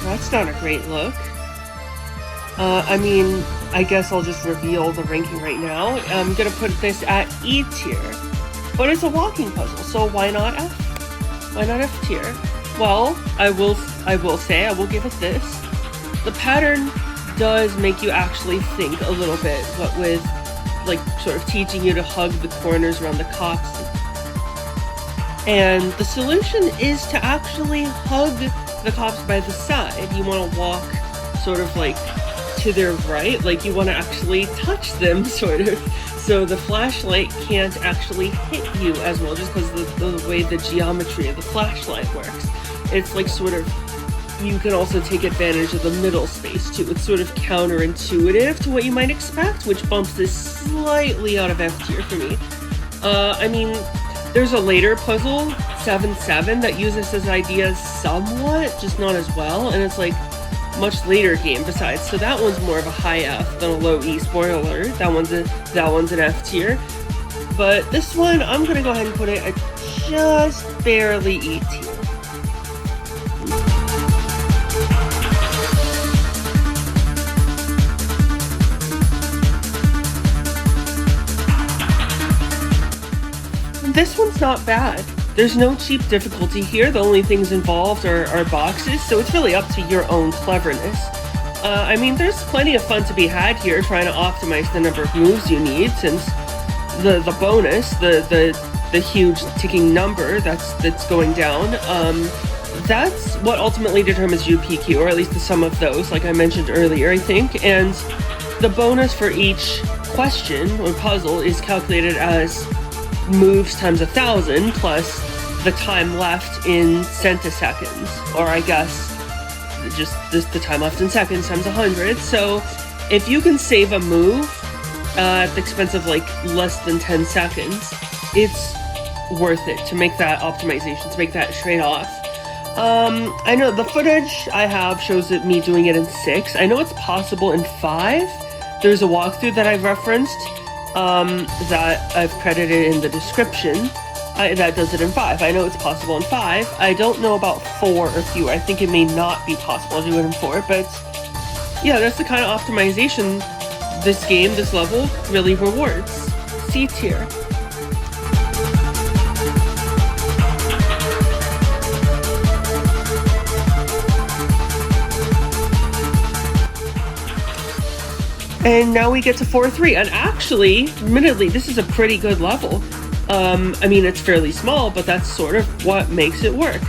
That's not a great look. I mean, I guess I'll just reveal the ranking right now. I'm gonna put this at E tier, but it's a walking puzzle, so why not F? Why not F tier? Well, I will say, I will give it this. The pattern does make you actually think a little bit, what with, like, sort of teaching you to hug the corners around the cops. And the solution is to actually hug the cops by the side. You want to walk sort of like to their right, like you want to actually touch them, sort of, so the flashlight can't actually hit you as well, just because the way the geometry of the flashlight works. It's like sort of, you can also take advantage of the middle space too. It's sort of counterintuitive to what you might expect, which bumps this slightly out of F tier for me. I mean, there's a later puzzle, 7-7, that uses this idea somewhat, just not as well, and it's like, much later game besides. So that one's more of a high F than a low E. Spoiler alert, that one's an F tier. But this one, I'm gonna go ahead and put it at just barely E tier. This one's not bad. There's no cheap difficulty here. The only things involved are boxes, so it's really up to your own cleverness. I mean, there's plenty of fun to be had here trying to optimize the number of moves you need, since the bonus, the huge ticking number that's going down, that's what ultimately determines UPQ, or at least the sum of those, like I mentioned earlier, I think. And the bonus for each question or puzzle is calculated as moves times 1,000 plus the time left in centiseconds, or I guess just the time left in seconds times 100. So if you can save a move at the expense of like less than 10 seconds, it's worth it to make that optimization, to make that trade-off. I know the footage I have shows me doing it in 6. I know it's possible in 5. There's a walkthrough that I've referenced that I've credited in the description that does it in 5. I know it's possible in 5. I don't know about 4 or fewer. I think it may not be possible to do it in 4, but yeah, that's the kind of optimization this game, this level, really rewards. C tier. And now we get to 4-3, and actually, admittedly, this is a pretty good level. I mean, it's fairly small, but that's sort of what makes it work.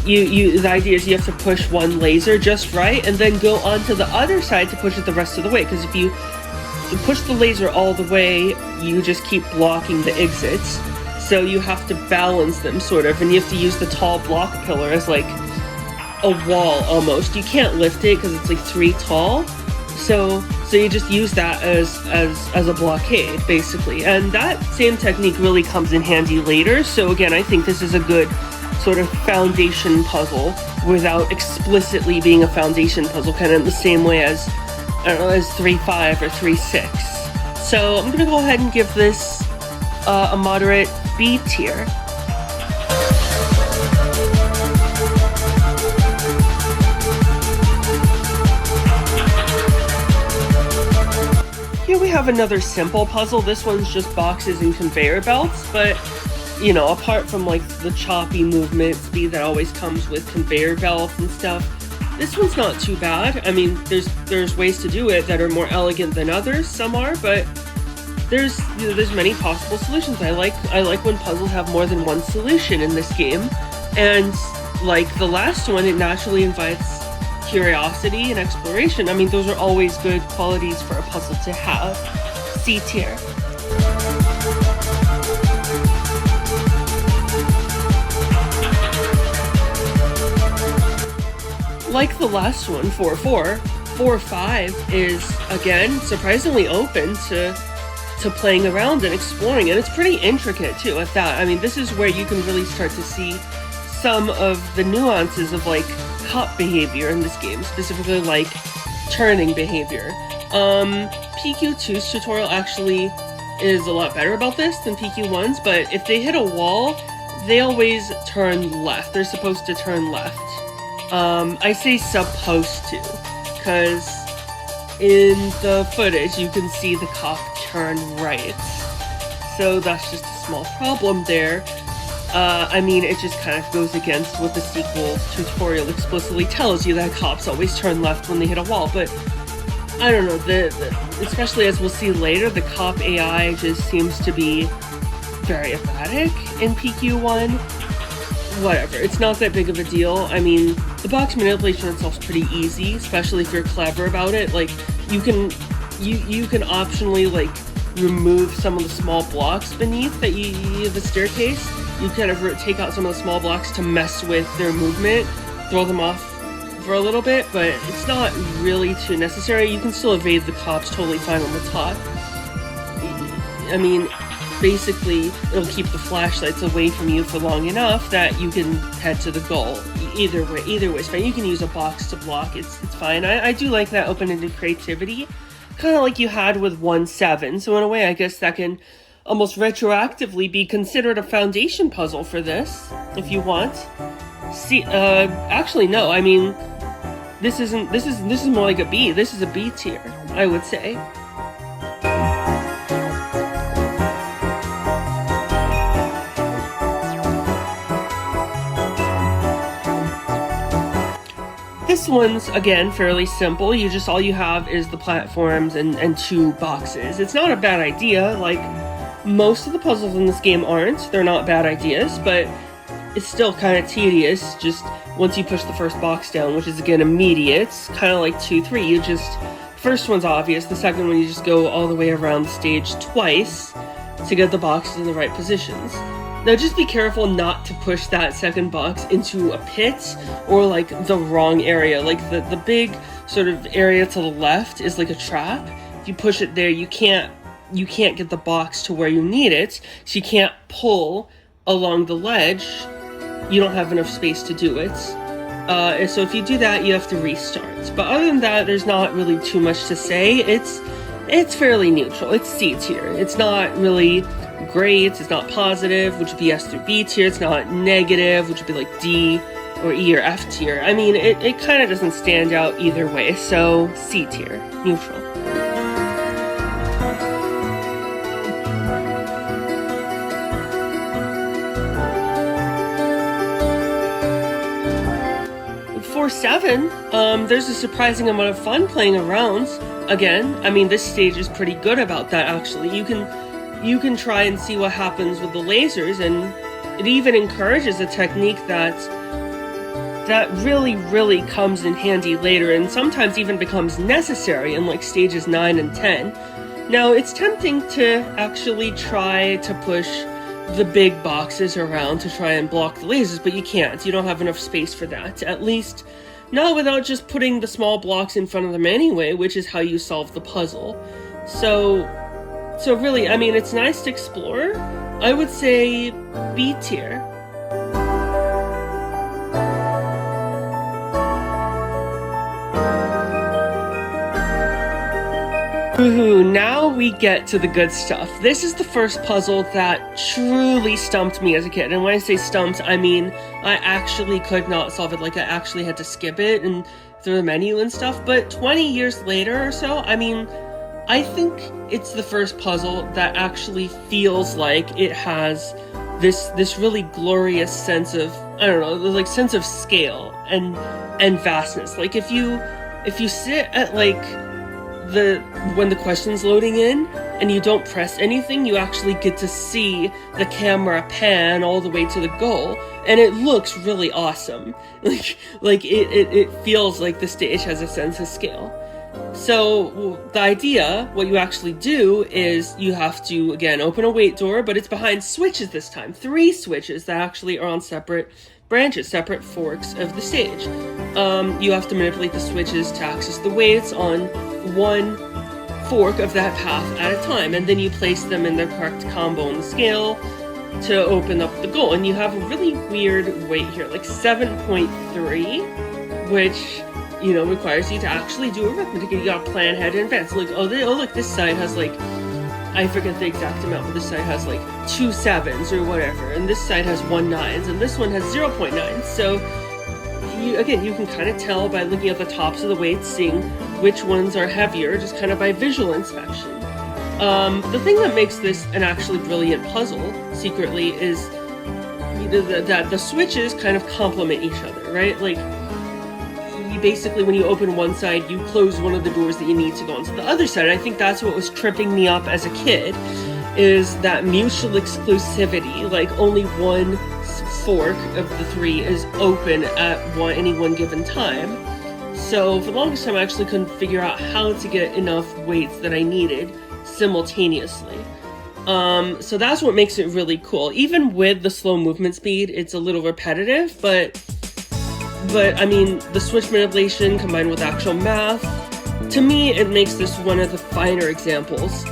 The idea is you have to push one laser just right, and then go onto the other side to push it the rest of the way, because if you push the laser all the way, you just keep blocking the exits. So you have to balance them, sort of, and you have to use the tall block pillar as like a wall, almost. You can't lift it, because it's like 3 tall. So you just use that as a blockade, basically. And that same technique really comes in handy later. So again, I think this is a good sort of foundation puzzle without explicitly being a foundation puzzle, kind of in the same way as, I don't know, as 3-5 or 3-6. So I'm gonna go ahead and give this a moderate B tier. Here we have another simple puzzle. This one's just boxes and conveyor belts, but you know, apart from like the choppy movement speed that always comes with conveyor belts and stuff, this one's not too bad. I mean, there's ways to do it that are more elegant than others. Some are, but there's many possible solutions. I like when puzzles have more than one solution in this game, and like the last one, it naturally invites curiosity and exploration. I mean, those are always good qualities for a puzzle to have. C tier. Like the last one, 4-4, 4-5 is, again, surprisingly open to playing around and exploring, and it's pretty intricate too at that. I mean, this is where you can really start to see some of the nuances of like cop behavior in this game, specifically like turning behavior. PQ2's tutorial actually is a lot better about this than PQ1's, but if they hit a wall, they always turn left. They're supposed to turn left. I say supposed to, because in the footage you can see the cop turn right. So that's just a small problem there. I mean, it just kind of goes against what the sequel tutorial explicitly tells you, that cops always turn left when they hit a wall, but I don't know, especially as we'll see later, the cop AI just seems to be very erratic in PQ1. Whatever, it's not that big of a deal. I mean, the box manipulation itself is pretty easy, especially if you're clever about it. Like, you can optionally, like, remove some of the small blocks beneath that the staircase. You kind of take out some of the small blocks to mess with their movement, throw them off for a little bit, but it's not really too necessary. You can still evade the cops totally fine on the top. I mean, basically, it'll keep the flashlights away from you for long enough that you can head to the goal either way is fine. You can use a box to block, it's fine. I do like that open-ended creativity, kind of like you had with 1-7. So in a way, I guess that can almost retroactively be considered a foundation puzzle for this, if you want. See, actually no, I mean, this is more like a B. This is a B tier, I would say. This one's, again, fairly simple. All you have is the platforms and 2 boxes. It's not a bad idea, like most of the puzzles in this game aren't. They're not bad ideas, but it's still kind of tedious just once you push the first box down, which is, again, immediate. It's kind of like 2-3. First one's obvious, the second one you just go all the way around the stage twice to get the boxes in the right positions. Now just be careful not to push that second box into a pit or like the wrong area. Like the big sort of area to the left is like a trap. If you push it there, you can't get the box to where you need it, so you can't pull along the ledge. You don't have enough space to do it. So if you do that, you have to restart. But other than that, there's not really too much to say. It's fairly neutral. It's C tier. It's not really great, it's not positive, which would be S through B tier, it's not negative, which would be like D or E or F tier. I mean, it kind of doesn't stand out either way, so C tier, neutral. For 7, there's a surprising amount of fun playing around. Again, I mean, this stage is pretty good about that, actually. You can try and see what happens with the lasers, and it even encourages a technique that really comes in handy later, and sometimes even becomes necessary in like stages 9 and 10. Now, it's tempting to actually try to push the big boxes around to try and block the lasers, but you can't. You don't have enough space for that. At least not without just putting the small blocks in front of them anyway, which is how you solve the puzzle. So really, I mean, it's nice to explore. I would say B tier. Woohoo, now we get to the good stuff. This is the first puzzle that truly stumped me as a kid. And when I say stumped, I mean I actually could not solve it. Like, I actually had to skip it and through the menu and stuff. But 20 years later or so, I mean, I think it's the first puzzle that actually feels like it has this really glorious sense of, I don't know, like sense of scale and vastness. Like if you sit at like when the question's loading in and you don't press anything, you actually get to see the camera pan all the way to the goal, and it looks really awesome. Like it feels like the stage has a sense of scale. So the idea, what you actually do is you have to, again, open a wait door, but it's behind switches this time. 3 switches that actually are on separate branches, separate forks of the stage. You have to manipulate the switches to access the weights on one fork of that path at a time, and then you place them in their correct combo on the scale to open up the goal. And you have a really weird weight here, like 7.3, which, you know, requires you to actually do arithmetic. You gotta plan ahead in advance. Like, oh look, this side has like, I forget the exact amount, but this side has like 2 7s or whatever, and this side has 1 9s, and this one has 0.9. So you can kind of tell by looking at the tops of the weights, seeing which ones are heavier, just kind of by visual inspection. The thing that makes this an actually brilliant puzzle, secretly, is that the switches kind of complement each other, right? Like, basically, when you open one side, you close one of the doors that you need to go onto the other side. And I think that's what was tripping me up as a kid, is that mutual exclusivity. Like, only one fork of the 3 is open at any one given time. So for the longest time, I actually couldn't figure out how to get enough weights that I needed simultaneously. So that's what makes it really cool. Even with the slow movement speed, it's a little repetitive, but I mean, the switch manipulation combined with actual math, to me, it makes this one of the finer examples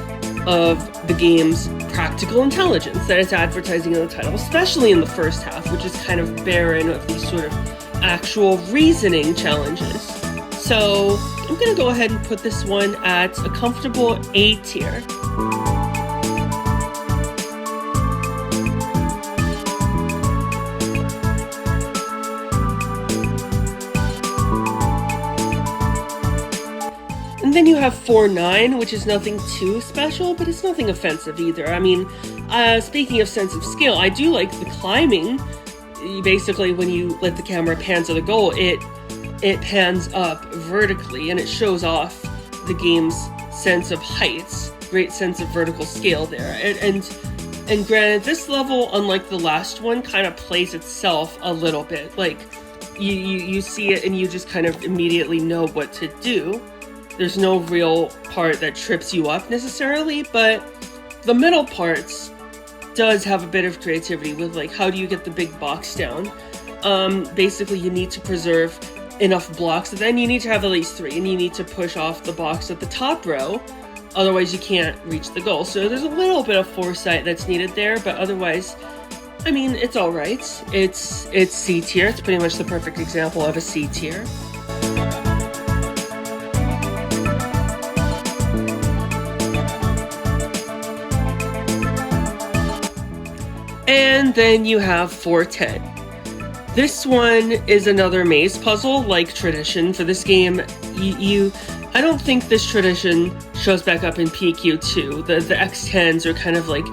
of the game's practical intelligence that it's advertising in the title, especially in the first half, which is kind of barren of these sort of actual reasoning challenges. So I'm gonna go ahead and put this one at a comfortable A tier. And then you have 4-9, which is nothing too special, but it's nothing offensive either. I mean, speaking of sense of scale, I do like the climbing. Basically, when you let the camera pan to the goal, it pans up vertically, and it shows off the game's sense of heights. Great sense of vertical scale there. And granted, this level, unlike the last one, kind of plays itself a little bit. Like, you see it and you just kind of immediately know what to do. There's no real part that trips you up necessarily, but the middle parts does have a bit of creativity with, like, how do you get the big box down? Basically, you need to preserve enough blocks, and then you need to have at least 3, and you need to push off the box at the top row, otherwise you can't reach the goal. So there's a little bit of foresight that's needed there, but otherwise, I mean, it's alright. It's C tier. It's pretty much the perfect example of a C tier. And then you have 4-10. This one is another maze puzzle, like Tradition. For this game, I don't think this Tradition shows back up in PQ2. The X10s are kind of like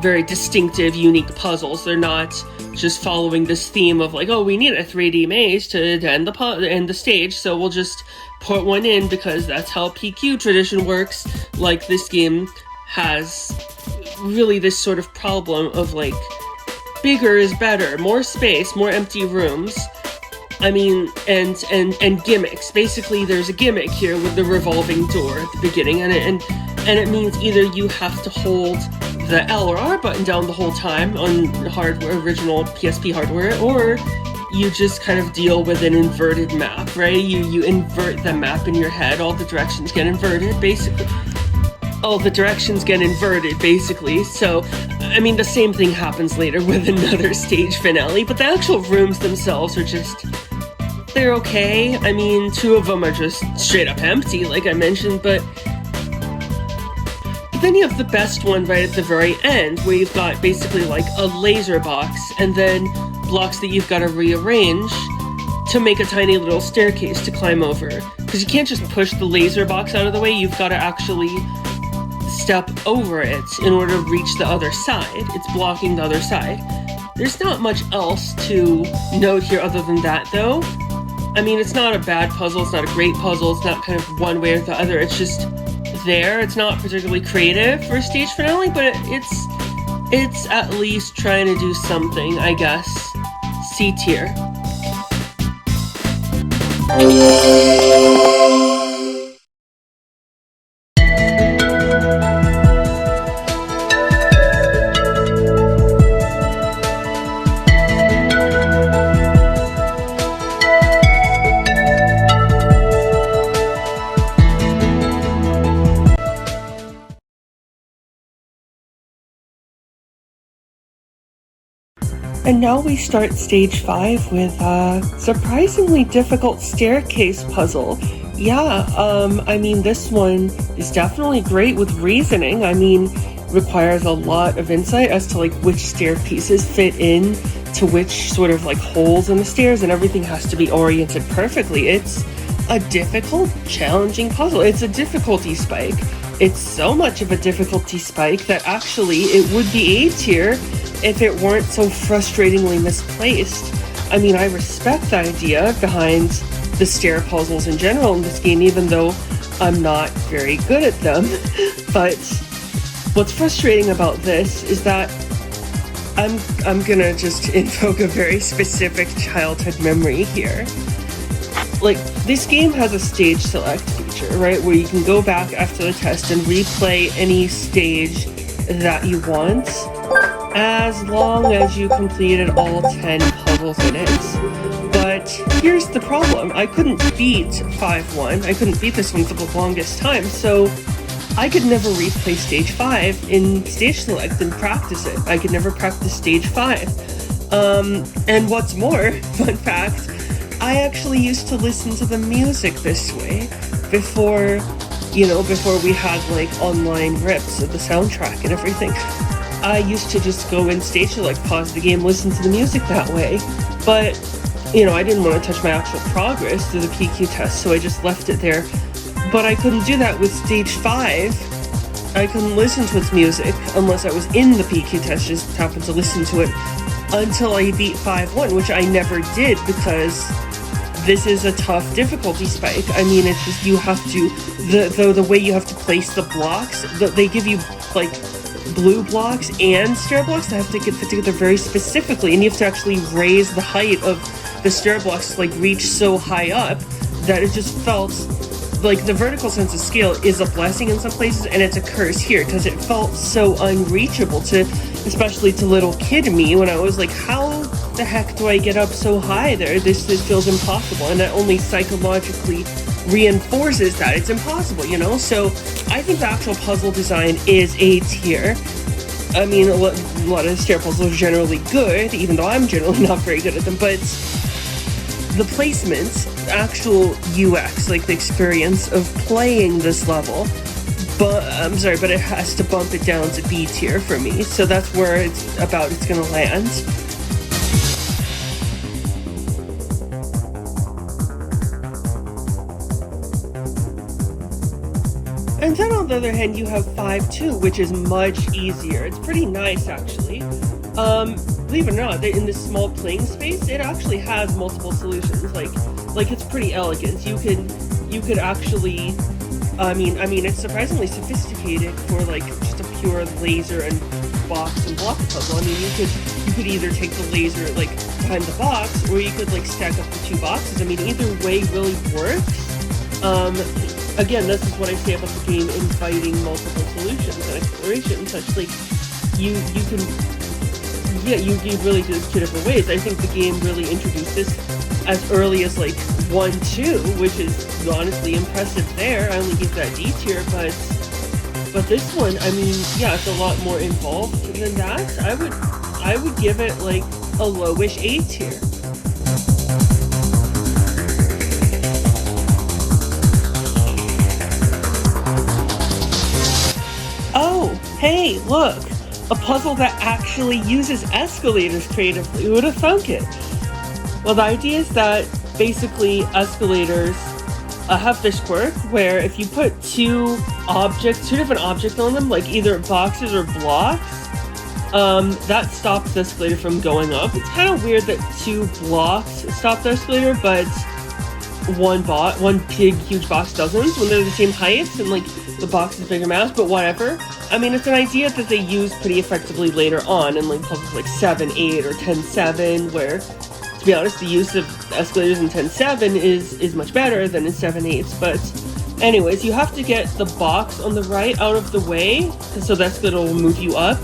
very distinctive, unique puzzles. They're not just following this theme of like, oh, we need a 3D maze to end the stage, so we'll just put one in because that's how PQ Tradition works. Like, this game has really this sort of problem of like, bigger is better, more space, more empty rooms. I mean, and gimmicks. Basically, there's a gimmick here with the revolving door at the beginning, and it means either you have to hold the L or R button down the whole time on hardware, original PSP hardware, or you just kind of deal with an inverted map, right? You invert the map in your head, all the directions get inverted, basically. All the directions get inverted, basically. So, I mean, the same thing happens later with another stage finale, but the actual rooms themselves are just, they're okay. I mean, 2 of them are just straight up empty, like I mentioned, but then you have the best one right at the very end, where you've got basically like a laser box, and then blocks that you've got to rearrange to make a tiny little staircase to climb over. Because you can't just push the laser box out of the way, you've got to actually step over it in order to reach the other side. It's blocking the other side. There's not much else to note here other than that, though. I mean, it's not a bad puzzle, it's not a great puzzle, it's not kind of one way or the other, it's just there. It's not particularly creative for a stage finale, but it's at least trying to do something, I guess. C tier. And now we start stage 5 with a surprisingly difficult staircase puzzle. Yeah, I mean, this one is definitely great with reasoning. I mean, requires a lot of insight as to like which stair pieces fit in to which sort of like holes in the stairs, and everything has to be oriented perfectly. It's a difficult, challenging puzzle. It's a difficulty spike. It's so much of a difficulty spike that actually it would be A tier if it weren't so frustratingly misplaced. I mean, I respect the idea behind the stair puzzles in general in this game, even though I'm not very good at them. But what's frustrating about this is that I'm gonna just invoke a very specific childhood memory here. Like, this game has a stage select feature, right, where you can go back after the test and replay any stage that you want, as long as you completed all 10 puzzles in it. But here's the problem. I couldn't beat 5-1. I couldn't beat this one for the longest time, so I could never replay stage 5 in stage select and practice it. I could never practice stage 5. And what's more, fun fact, I actually used to listen to the music this way before, before we had like online rips of the soundtrack and everything. I used to just go in stage to like pause the game, listen to the music that way. But, I didn't want to touch my actual progress through the PQ test, so I just left it there. But I couldn't do that with stage 5. I couldn't listen to its music unless I was in the PQ test, just happened to listen to it until I beat 5-1, which I never did because this is a tough difficulty spike. I mean, it's just you have to, the way you have to place the blocks, they give you like blue blocks and stair blocks that have to get put together very specifically, and you have to actually raise the height of the stair blocks to like reach so high up that it just felt like the vertical sense of scale is a blessing in some places and it's a curse here because it felt so unreachable especially to little kid me when I was like, how the heck do I get up so high there? This feels impossible, and that only psychologically reinforces that it's impossible, So I think the actual puzzle design is A tier. I mean, a lot of stair puzzles are generally good, even though I'm generally not very good at them, but the placement, actual UX, like the experience of playing this level, but it has to bump it down to B tier for me. So that's where it's gonna land. And then on the other hand, you have 5-2, which is much easier. It's pretty nice, actually. Believe it or not, in this small playing space, it actually has multiple solutions. Like it's pretty elegant. You could actually, I mean, it's surprisingly sophisticated for like just a pure laser and box and block puzzle. I mean, you could either take the laser like behind the box, or you could like stack up the two boxes. I mean, either way really works. Again, this is what I say about the game inviting multiple solutions and exploration, such like you really do this two different ways. I think the game really introduced this as early as like 1-2, which is honestly impressive there. I only give that D tier, but this one, I mean, yeah, it's a lot more involved than that. I would give it like a lowish A tier. Hey, look! A puzzle that actually uses escalators creatively. Who would have thunk it? Well, the idea is that basically escalators have this quirk where if you put two different objects on them, like either boxes or blocks, that stops the escalator from going up. It's kind of weird that two blocks stop the escalator, but one big, huge box doesn't when they're the same heights and like the box is bigger mass, but whatever. I mean, it's an idea that they use pretty effectively later on in like puzzles like 7-8 or 10-7, where, to be honest, the use of escalators in 10-7 is much better than in 7-8. But anyways, you have to get the box on the right out of the way, so that's going to move you up,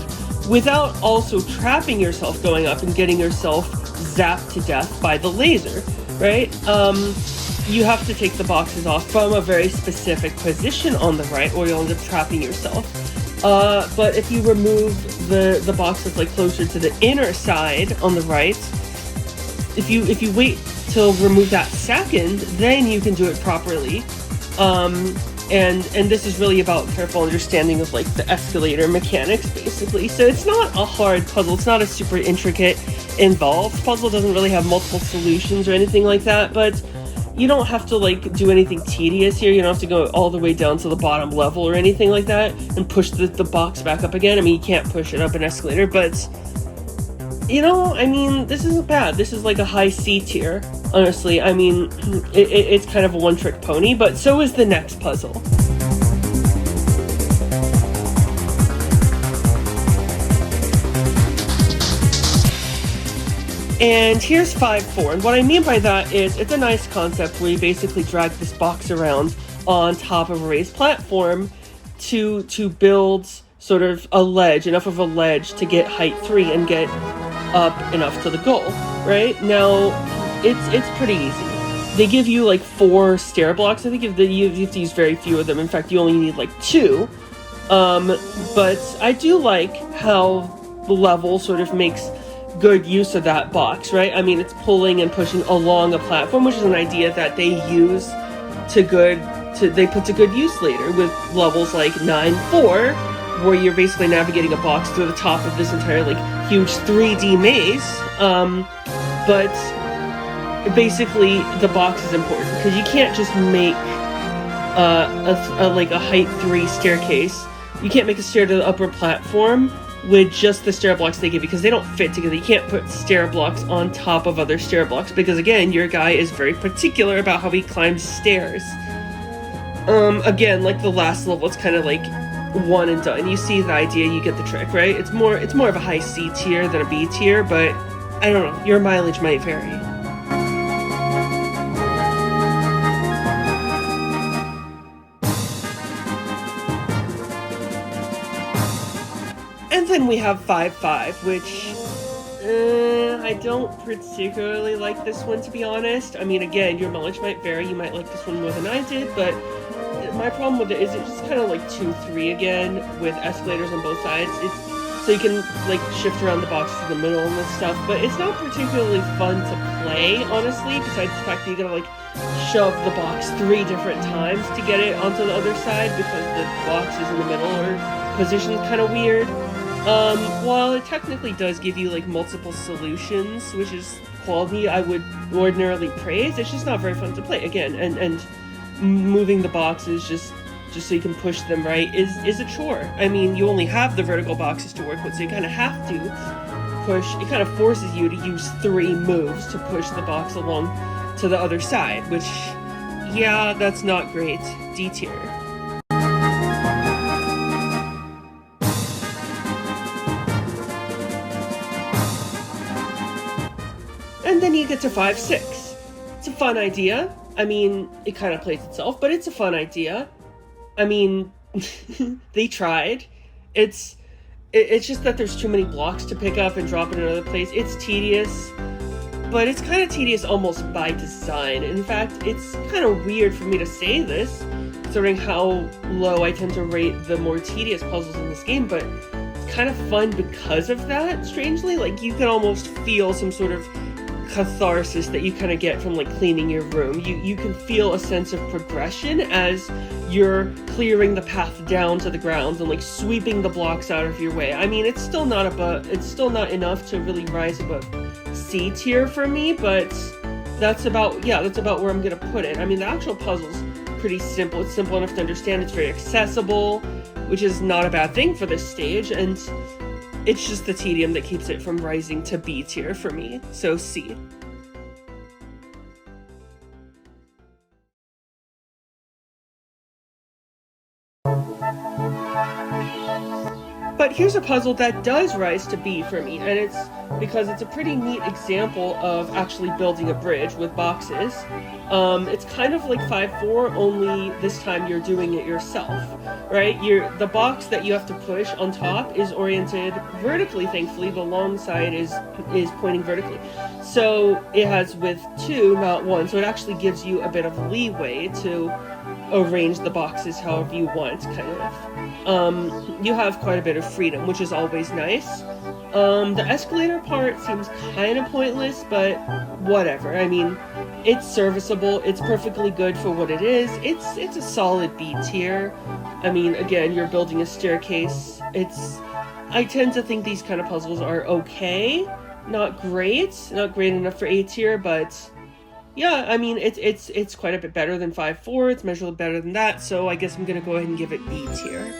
without also trapping yourself going up and getting yourself zapped to death by the laser, right? You have to take the boxes off from a very specific position on the right, or you'll end up trapping yourself. But if you remove the box that's like closer to the inner side on the right, if you wait till remove that second, then you can do it properly. And this is really about careful understanding of like the escalator mechanics, basically. So it's not a hard puzzle. It's not a super intricate, involved puzzle. It doesn't really have multiple solutions or anything like that, but you don't have to like do anything tedious here. You don't have to go all the way down to the bottom level or anything like that and push the box back up again. I mean, you can't push it up an escalator, but I mean, this isn't bad. This is like a high C tier, honestly. I mean, it's kind of a one-trick pony, but so is the next puzzle. And here's 5-4, and what I mean by that is it's a nice concept where you basically drag this box around on top of a raised platform to build sort of a ledge, enough of a ledge to get height 3 and get up enough to the goal, right? Now, it's pretty easy. They give you like 4 stair blocks. I think you have to use very few of them. In fact, you only need like 2. But I do like how the level sort of makes good use of that box, right? I mean, it's pulling and pushing along a platform, which is an idea that they use they put to good use later with levels like 9-4, where you're basically navigating a box through the top of this entire like huge 3D maze. But basically the box is important because you can't just make like a height 3 staircase. You can't make a stair to the upper platform with just the stair blocks they give you because they don't fit together. You can't put stair blocks on top of other stair blocks because, again, your guy is very particular about how he climbs stairs. Again, like the last level, it's kind of like one and done. You see the idea, you get the trick, right? It's more of a high C tier than a B tier, but I don't know, your mileage might vary. And then we have 5-5, which I don't particularly like this one, to be honest. I mean, again, your mileage might vary. You might like this one more than I did, but my problem with it is it's just kind of like 2-3 again with escalators on both sides. So you can like shift around the box to the middle and this stuff, but it's not particularly fun to play, honestly, besides the fact that you gotta like shove the box 3 different times to get it onto the other side because the box is in the middle or positioned kind of weird. While it technically does give you like multiple solutions, which is quality I would ordinarily praise, it's just not very fun to play again, and moving the boxes just so you can push them right is a chore. I mean, you only have the vertical boxes to work with, so you kind of have to push. It kind of forces you to use 3 moves to push the box along to the other side, which, yeah, that's not great. D tier. And then you get to 5-6. It's a fun idea. I mean, it kind of plays itself, but it's a fun idea. I mean, they tried. It's just that there's too many blocks to pick up and drop in another place. It's tedious, but it's kind of tedious almost by design. In fact, it's kind of weird for me to say this, considering how low I tend to rate the more tedious puzzles in this game, but it's kind of fun because of that, strangely. Like, you can almost feel some sort of catharsis that you kind of get from like cleaning your room. You can feel a sense of progression as you're clearing the path down to the ground and like sweeping the blocks out of your way. I mean, it's still not enough to really rise above C tier for me, but that's about where I'm gonna put it. I mean, the actual puzzle's pretty simple. It's simple enough to understand. It's very accessible, which is not a bad thing for this stage, and it's just the tedium that keeps it from rising to B tier for me, so C. But here's a puzzle that does rise to B for me, and it's because it's a pretty neat example of actually building a bridge with boxes. It's kind of like 5-4, only this time you're doing it yourself, right? The box that you have to push on top is oriented vertically, thankfully. The long side is pointing vertically. So it has width 2, not 1, so it actually gives you a bit of leeway to arrange the boxes however you want, kind of. You have quite a bit of freedom, which is always nice. The escalator part seems kind of pointless, but whatever. I mean, it's serviceable. It's perfectly good for what it is. It's a solid B tier. I mean, again, you're building a staircase. I tend to think these kind of puzzles are okay. Not great enough for A tier, but yeah, I mean, it's quite a bit better than 5-4. It's measurably better than that, so I guess I'm gonna go ahead and give it B tier.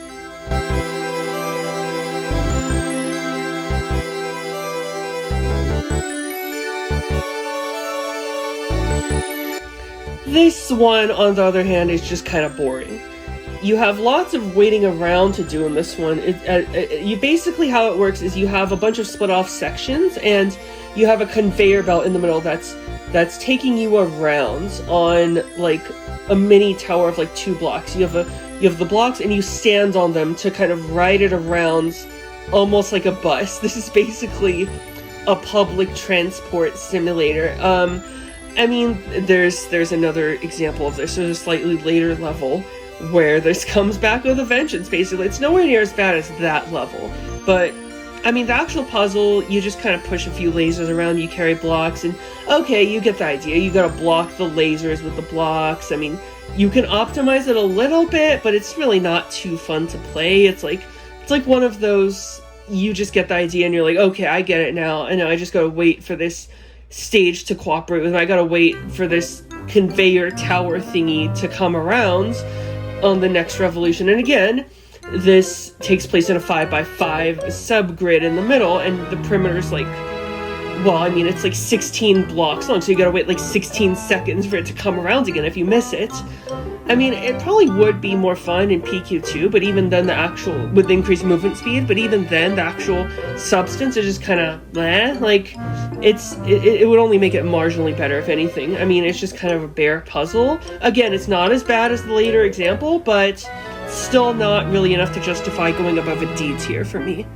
This one, on the other hand, is just kind of boring. You have lots of waiting around to do in this one. You basically, how it works is you have a bunch of split off sections, and you have a conveyor belt in the middle that's taking you around on like a mini tower of like 2 blocks. You have the blocks, and you stand on them to kind of ride it around, almost like a bus. This is basically a public transport simulator. I mean, there's another example of this. There's a slightly later level where this comes back with a vengeance, basically. It's nowhere near as bad as that level, but I mean, the actual puzzle, you just kind of push a few lasers around, you carry blocks, and okay, you get the idea. You gotta block the lasers with the blocks. I mean, you can optimize it a little bit, but it's really not too fun to play. It's like one of those, you just get the idea and you're like, okay, I get it now, and now I just gotta wait for this stage to cooperate with me. I gotta wait for this conveyor tower thingy to come around on the next revolution. And again, this takes place in a 5x5 subgrid in the middle, and the perimeter's like, well, I mean, it's like 16 blocks long, so you gotta wait like 16 seconds for it to come around again if you miss it. I mean, it probably would be more fun in PQ2, but even then with increased movement speed, but even then the actual substance is just kind of like, it would only make it marginally better, if anything. I mean, it's just kind of a bare puzzle. Again, it's not as bad as the later example, but still not really enough to justify going above a D tier for me.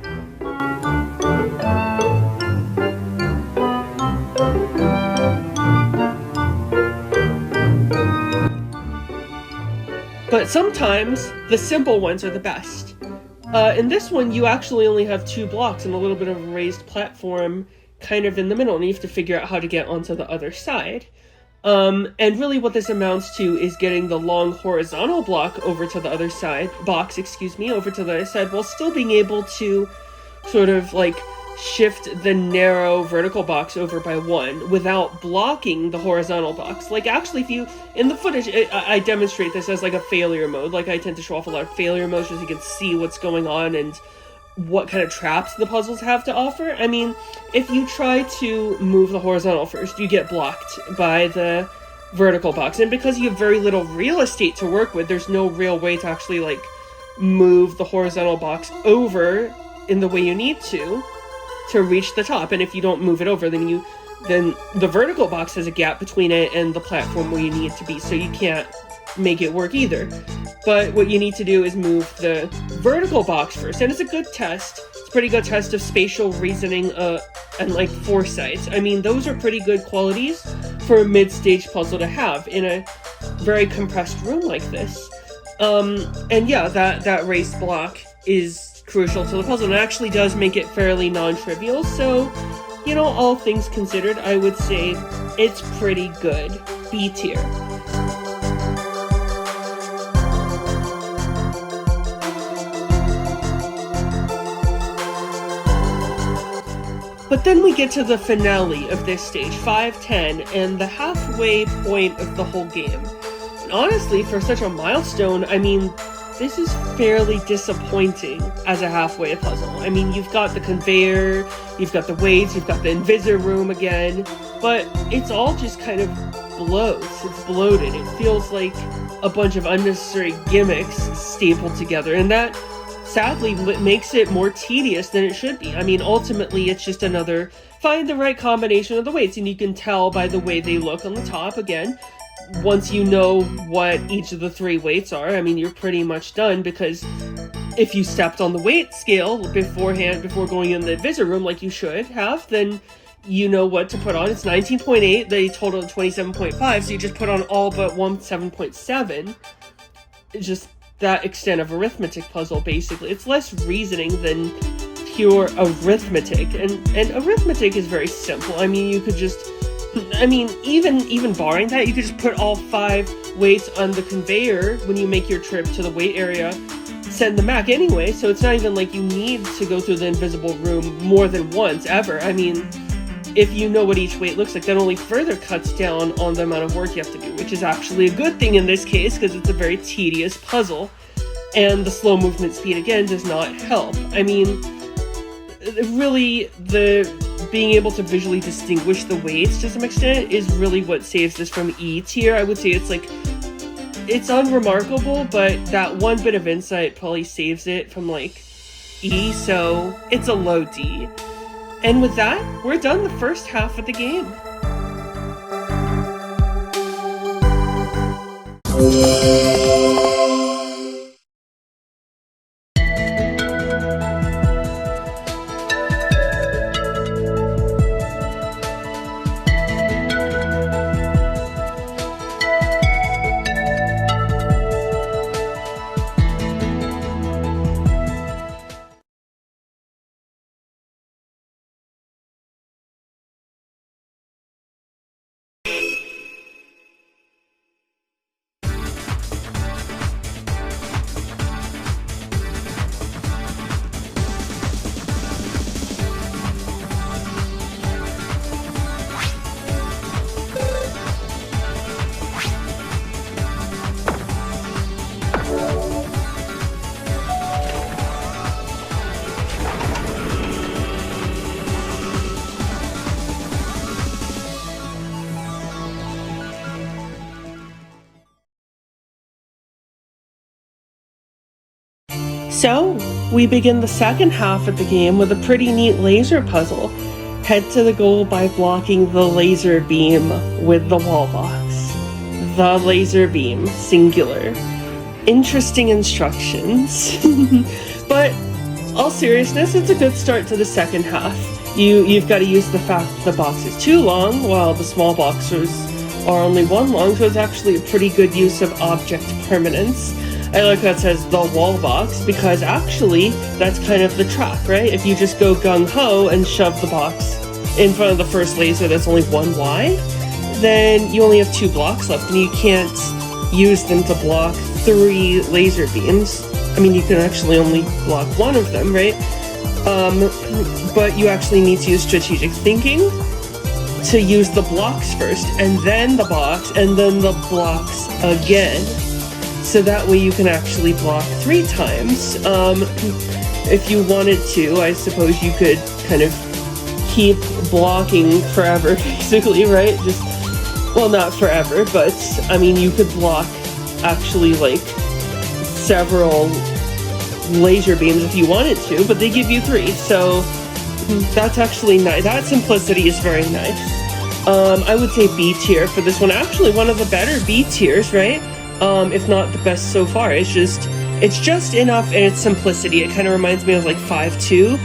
But sometimes the simple ones are the best. In this one, you actually only have 2 blocks and a little bit of a raised platform kind of in the middle, and you have to figure out how to get onto the other side. And really what this amounts to is getting the long horizontal block over to the other side, over to the other side, while still being able to sort of like shift the narrow vertical box over by 1 without blocking the horizontal box. Like, actually, if you, in the footage, I demonstrate this as like a failure mode. Like, I tend to show off a lot of failure modes so you can see what's going on and what kind of traps the puzzles have to offer. I mean, if you try to move the horizontal first, you get blocked by the vertical box. And because you have very little real estate to work with, there's no real way to actually, like, move the horizontal box over in the way you need to reach the top. And if you don't move it over, then the vertical box has a gap between it and the platform where you need to be, so you can't make it work either. But what you need to do is move the vertical box first, and it's a good test. It's a pretty good test of spatial reasoning and like foresight. I mean, those are pretty good qualities for a mid-stage puzzle to have in a very compressed room like this. And yeah, that raised block is crucial to the puzzle, and it actually does make it fairly non-trivial. So, you know, all things considered, I would say it's pretty good. B tier. But then we get to the finale of this stage, 5-10, and the halfway point of the whole game. And honestly, for such a milestone, I mean, this is fairly disappointing as a halfway puzzle. I mean, you've got the conveyor, you've got the weights, you've got the Invisor room again, but it's all just kind of bloats. It's bloated. It feels like a bunch of unnecessary gimmicks stapled together, and that sadly makes it more tedious than it should be. I mean, ultimately, it's just another find the right combination of the weights, and you can tell by the way they look on the top. Again, once you know what each of the 3 weights are, I mean, you're pretty much done, because if you stepped on the weight scale beforehand, before going in the Visor room like you should have, then you know what to put on. It's 19.8, they total 27.5, so you just put on all but 7.7. It's just that extent of arithmetic puzzle, basically. It's less reasoning than pure arithmetic, and arithmetic is very simple. I mean, you could just, I mean, even barring that, you could just put all 5 weights on the conveyor when you make your trip to the weight area, send them back anyway, so it's not even like you need to go through the invisible room more than once, ever. I mean, if you know what each weight looks like, that only further cuts down on the amount of work you have to do, which is actually a good thing in this case, because it's a very tedious puzzle, and the slow movement speed, again, does not help. I mean, really, being able to visually distinguish the weights to some extent is really what saves this from E tier. I would say it's unremarkable, but that one bit of insight probably saves it from like E, so it's a low D. And with that, we're done the first half of the game. So, we begin the second half of the game with a pretty neat laser puzzle. Head to the goal by blocking the laser beam with the wall box. The laser beam, singular. Interesting instructions. But, all seriousness, it's a good start to the second half. You've got to use the fact that the box is 2 long, while the small boxes are only 1 long, so it's actually a pretty good use of object permanence. I like how it says the wall box, because actually, that's kind of the trap, right? If you just go gung-ho and shove the box in front of the first laser that's only 1 wide, then you only have 2 blocks left, and you can't use them to block 3 laser beams. I mean, you can actually only block 1 of them, right? But you actually need to use strategic thinking to use the blocks first, and then the box, and then the blocks again. So that way you can actually block 3 times. If you wanted to, I suppose you could kind of keep blocking forever, basically, right? Just, well, not forever, but, I mean, you could block actually, like, several laser beams if you wanted to, but they give you 3, so that's actually nice. That simplicity is very nice. I would say B tier for this one. Actually, one of the better B tiers, right? If not the best so far. It's just enough in its simplicity. It kind of reminds me of like 5-2,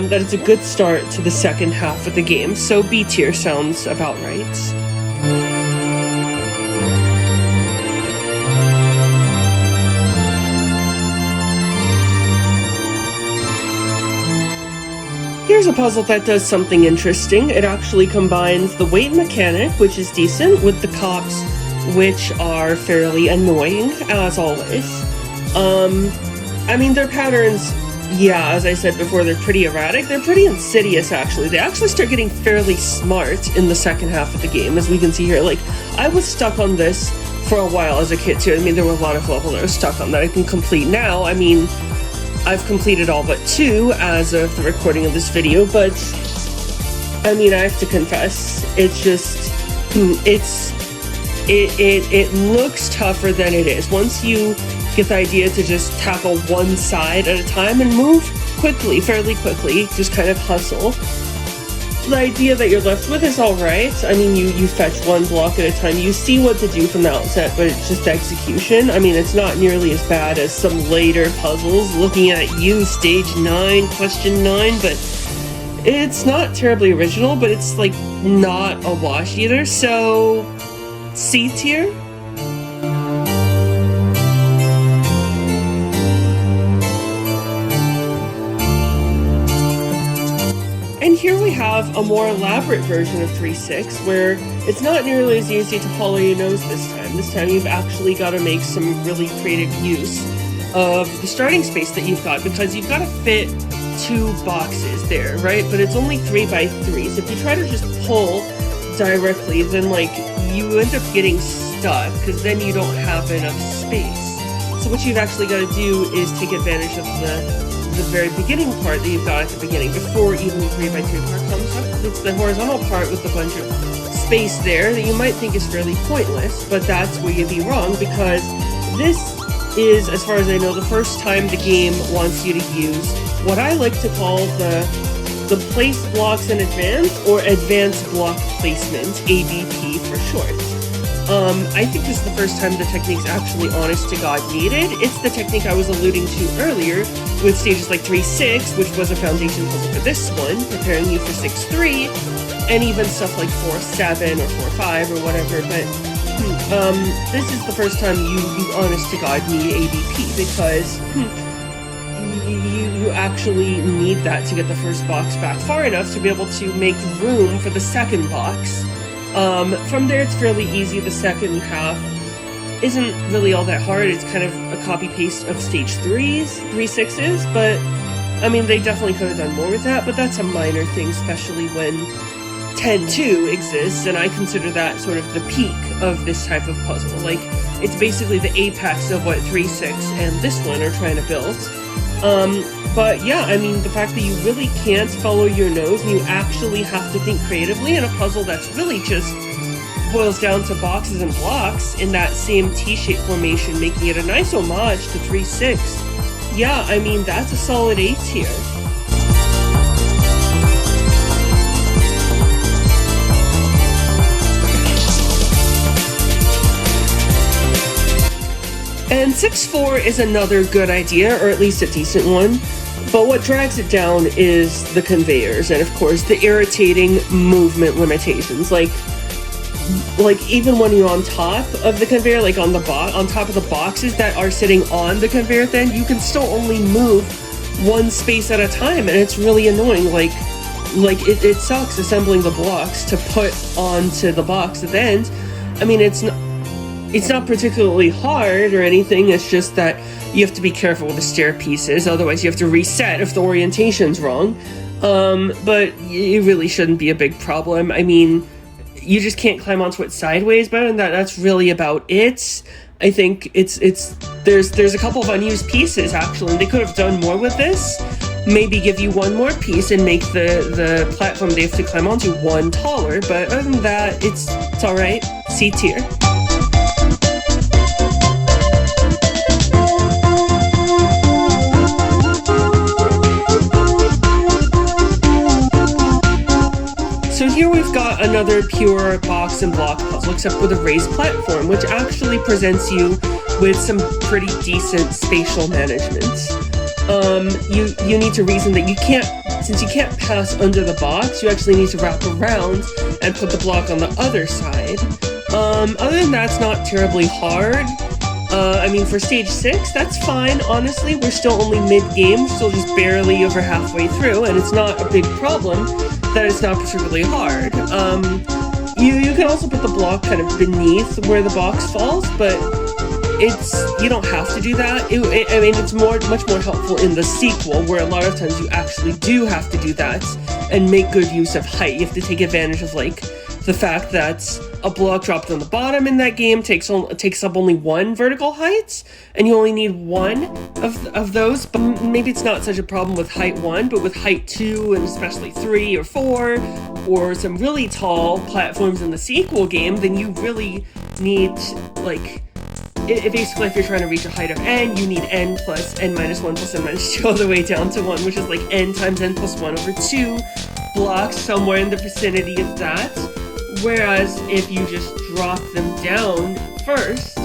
that it's a good start to the second half of the game. So B tier sounds about right. Here's a puzzle that does something interesting. It actually combines the weight mechanic, which is decent, with the cops, which are fairly annoying, as always. I mean, their patterns, yeah, as I said before, they're pretty erratic. They're pretty insidious, actually. They actually start getting fairly smart in the second half of the game, as we can see here. Like, I was stuck on this for a while as a kid, too. I mean, there were a lot of levels I was stuck on that I can complete now. I mean, I've completed all but 2 as of the recording of this video, but, I mean, I have to confess, it's just, it looks tougher than it is. Once you get the idea to just tackle one side at a time and move quickly, fairly quickly, just kind of hustle, the idea that you're left with is alright. I mean, you fetch 1 block at a time, you see what to do from the outset, but it's just execution. I mean, it's not nearly as bad as some later puzzles. Looking at you, stage 9, question 9, but it's not terribly original, but it's like not a wash either, so C tier? And here we have a more elaborate version of 3-6, where it's not nearly as easy to follow your nose this time. This time you've actually got to make some really creative use of the starting space that you've got, because you've got to fit 2 boxes there, right? But it's only 3 by 3, so if you try to just pull directly, then like you end up getting stuck, because then you don't have enough space. So what you've actually got to do is take advantage of the very beginning part that you've got at the beginning, before even the 3 by 3 part comes up. It's the horizontal part with a bunch of space there that you might think is fairly pointless, but that's where you'd be wrong, because this is, as far as I know, the first time the game wants you to use what I like to call the place blocks in advance, or advanced block placement, ABP for short. I think this is the first time the technique's actually honest to God needed. It's the technique I was alluding to earlier with stages like 3-6, which was a foundation puzzle for this one, preparing you for 6-3, and even stuff like 4-7 or 4-5 or whatever, but this is the first time you honest to God need ABP, because you actually need that to get the first box back far enough to be able to make room for the second box. From there it's fairly easy. The second half isn't really all that hard. It's kind of a copy-paste of stage 3-6s, but I mean, they definitely could have done more with that, but that's a minor thing, especially when 10-2 exists, and I consider that sort of the peak of this type of puzzle. Like, it's basically the apex of what 3-6 and this one are trying to build. But yeah, I mean, the fact that you really can't follow your nose and you actually have to think creatively in a puzzle that's really just boils down to boxes and blocks in that same T-shaped formation, making it a nice homage to 3-6. Yeah, I mean, that's a solid A tier. And 6-4 is another good idea, or at least a decent one. But what drags it down is the conveyors, and of course the irritating movement limitations. Like even when you're on top of the conveyor, like on top of the boxes that are sitting on the conveyor, then you can still only move one space at a time, and it's really annoying. Like it sucks assembling the blocks to put onto the box at the end. I mean, it's not particularly hard or anything. It's just that you have to be careful with the stair pieces, otherwise you have to reset if the orientation's wrong. But it really shouldn't be a big problem. I mean, you just can't climb onto it sideways, but that's really about it. I think there's a couple of unused pieces, actually. They could have done more with this. Maybe give you one more piece and make the platform they have to climb onto one taller, but other than that, it's alright. C tier. So here we've got another pure box and block puzzle, except with a raised platform, which actually presents you with some pretty decent spatial management. You need to reason that since you can't pass under the box, you actually need to wrap around and put the block on the other side. Other than that, it's not terribly hard. I mean, for stage 6, that's fine, honestly. We're still only mid-game, still just barely over halfway through, and it's not a big problem that it's not particularly hard. You can also put the block kind of beneath where the box falls, but you don't have to do that. I mean, it's much more helpful in the sequel, where a lot of times you actually do have to do that and make good use of height. You have to take advantage of, like, the fact that a block dropped on the bottom in that game takes up only one vertical height, and you only need one of those. But maybe it's not such a problem with height 1, but with height 2 and especially 3 or 4 or some really tall platforms in the sequel game, then you really need, like, basically if you're trying to reach a height of n, you need n plus n minus 1 plus n minus 2 all the way down to 1, which is like n times n plus 1 over 2 blocks, somewhere in the vicinity of that. Whereas if you just drop them down first,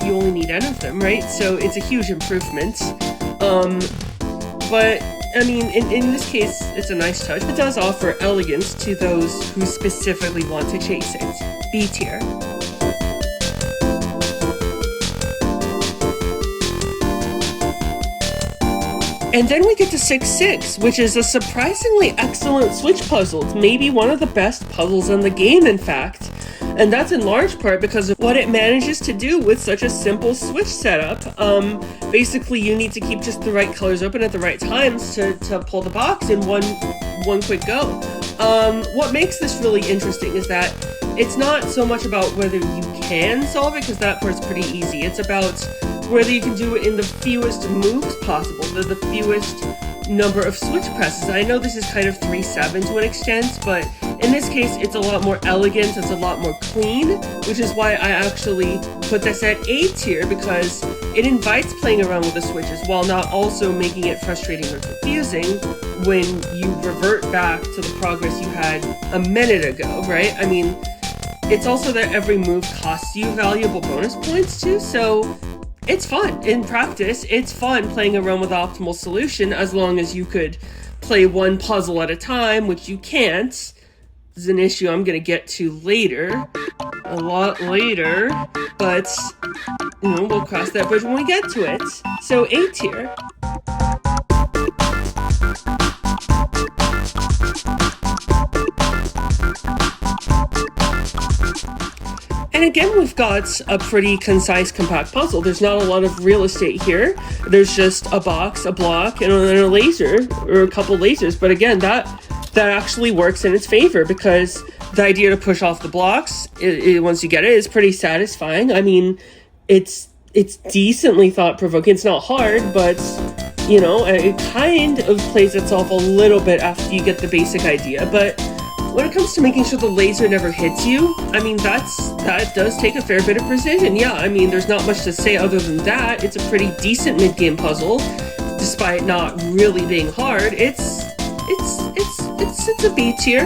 you only need n of them, right? So it's a huge improvement. But I mean, in this case, it's a nice touch. It does offer elegance to those who specifically want to chase it. B tier. And then we get to 6-6, which is a surprisingly excellent switch puzzle. It's maybe one of the best puzzles in the game, in fact. And that's in large part because of what it manages to do with such a simple switch setup. Basically, you need to keep just the right colors open at the right times to pull the box in one quick go. What makes this really interesting is that it's not so much about whether you can solve it, because that part's pretty easy. It's about whether you can do it in the fewest moves possible, the fewest number of switch presses. I know this is kind of 3-7 to an extent, but in this case, it's a lot more elegant, it's a lot more clean, which is why I actually put this at A tier, because it invites playing around with the switches while not also making it frustrating or confusing when you revert back to the progress you had a minute ago, right? I mean, it's also that every move costs you valuable bonus points too, so it's fun. In practice, it's fun playing around with the optimal solution, as long as you could play one puzzle at a time, which you can't. This is an issue I'm going to get to later, a lot later, but, you know, we'll cross that bridge when we get to it. So, A tier. And again, we've got a pretty concise, compact puzzle. There's not a lot of real estate here. There's just a box, a block, and a laser, or a couple lasers. But again, that actually works in its favor, because the idea to push off the blocks, once you get it, is pretty satisfying. I mean, it's decently thought-provoking. It's not hard, but, you know, it kind of plays itself a little bit after you get the basic idea. But when it comes to making sure the laser never hits you, I mean, that does take a fair bit of precision. Yeah, I mean, there's not much to say other than that. It's a pretty decent mid-game puzzle. despite not really being hard, it's a B tier.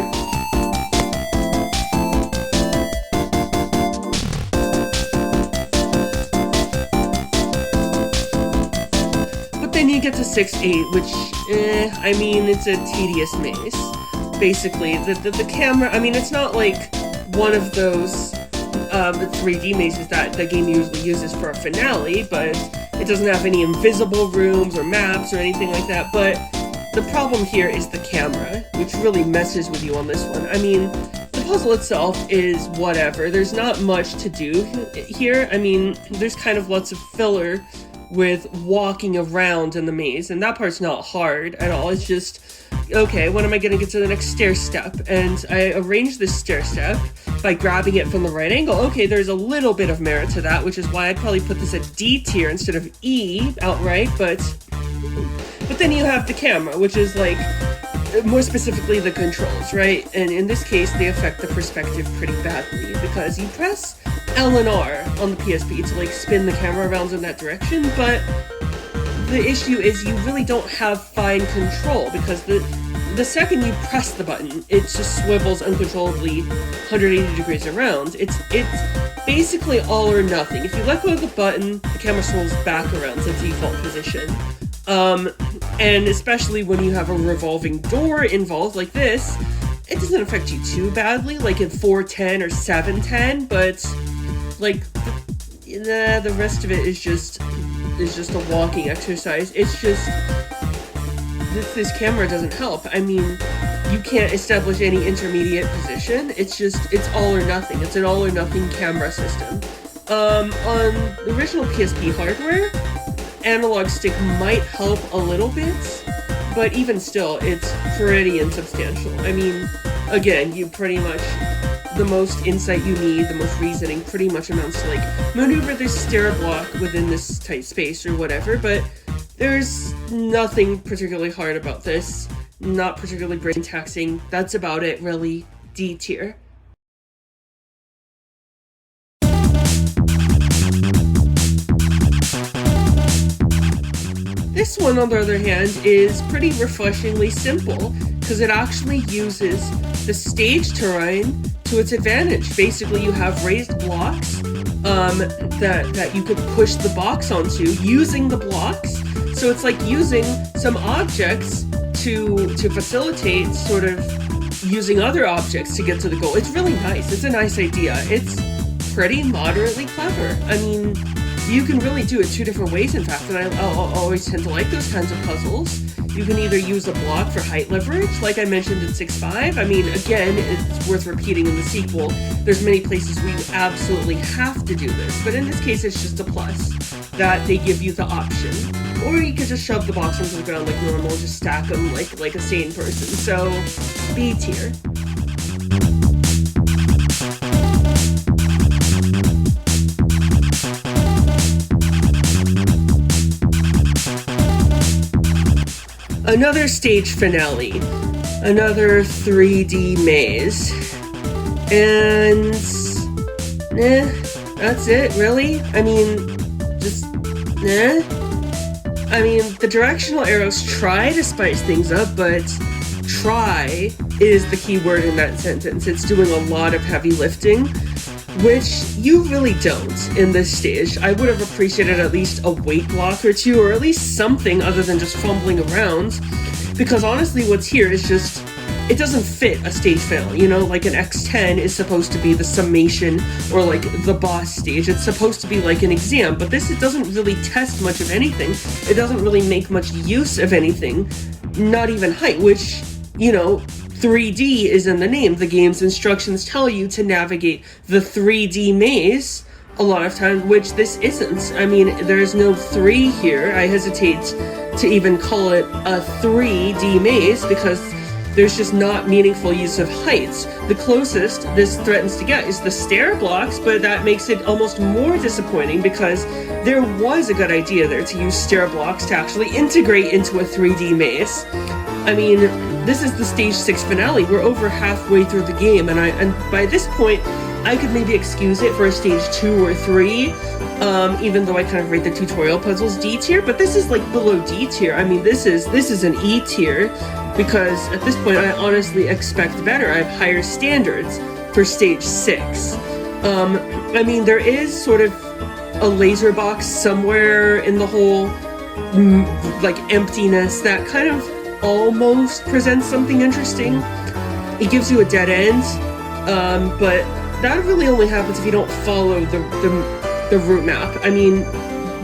But then you get to 6-8, which, I mean, it's a tedious maze. Basically, the camera, I mean, it's not like one of those 3D mazes that the game usually uses for a finale, but it doesn't have any invisible rooms or maps or anything like that. But the problem here is the camera, which really messes with you on this one. I mean, the puzzle itself is whatever. There's not much to do here. I mean, there's kind of lots of filler with walking around in the maze, and that part's not hard at all. It's just, okay, when am I going to get to the next stair step? And I arrange this stair step by grabbing it from the right angle. Okay, there's a little bit of merit to that, which is why I'd probably put this at D tier instead of E outright, but then you have the camera, which is like, more specifically the controls, right? And in this case, they affect the perspective pretty badly, because you press L and R on the PSP to like spin the camera around in that direction, but the issue is you really don't have fine control, because the second you press the button, it just swivels uncontrollably 180 degrees around. It's basically all or nothing. If you let go of the button, the camera swivels back around to default position. And especially when you have a revolving door involved like this, it doesn't affect you too badly, like in 410 or 710, but like the rest of it is just a walking exercise. It's just this camera doesn't help. I mean, you can't establish any intermediate position. It's all or nothing. It's an all or nothing camera system. On the original PSP hardware, analog stick might help a little bit, but even still, it's pretty insubstantial. I mean, again, you pretty much, the most insight you need, the most reasoning pretty much amounts to like, maneuver this stair block within this tight space or whatever, but there's nothing particularly hard about this, not particularly brain taxing. That's about it, really. D tier. This one, on the other hand, is pretty refreshingly simple, because it actually uses the stage terrain to its advantage. Basically, you have raised blocks that you could push the box onto using the blocks. So it's like using some objects to facilitate sort of using other objects to get to the goal. It's really nice. It's a nice idea. It's pretty moderately clever. I mean, you can really do it two different ways, in fact, and I'll always tend to like those kinds of puzzles. You can either use a block for height leverage, like I mentioned in 6.5. I mean, again, it's worth repeating in the sequel. There's many places where you absolutely have to do this, but in this case, it's just a plus that they give you the option. Or you could just shove the box into the ground like normal, just stack them like a sane person. So, B tier. Another stage finale, another 3D maze, and that's it, really? I mean, just, I mean, the directional arrows try to spice things up, but try is the key word in that sentence. It's doing a lot of heavy lifting, which you really don't in this stage. I would have appreciated at least a weight block or two, or at least something other than just fumbling around, because honestly what's here is just, it doesn't fit a stage finale, you know, like an X10 is supposed to be the summation, or like the boss stage. It's supposed to be like an exam, but this, it doesn't really test much of anything. It doesn't really make much use of anything, not even height, which, you know, 3D is in the name. The game's instructions tell you to navigate the 3D maze a lot of times, which this isn't. I mean, there's no 3 here. I hesitate to even call it a 3D maze because there's just not meaningful use of heights. The closest this threatens to get is the stair blocks, but that makes it almost more disappointing because there was a good idea there to use stair blocks to actually integrate into a 3D maze. I mean, this is the stage 6 finale. We're over halfway through the game, and by this point, I could maybe excuse it for a stage 2 or 3, even though I kind of rate the tutorial puzzles D tier, but this is like below D tier. I mean, this is an E tier, because at this point I honestly expect better. I have higher standards for stage 6. I mean, there is sort of a laser box somewhere in the whole like emptiness that kind of almost presents something interesting. It gives you a dead end, but that really only happens if you don't follow the route map. I mean,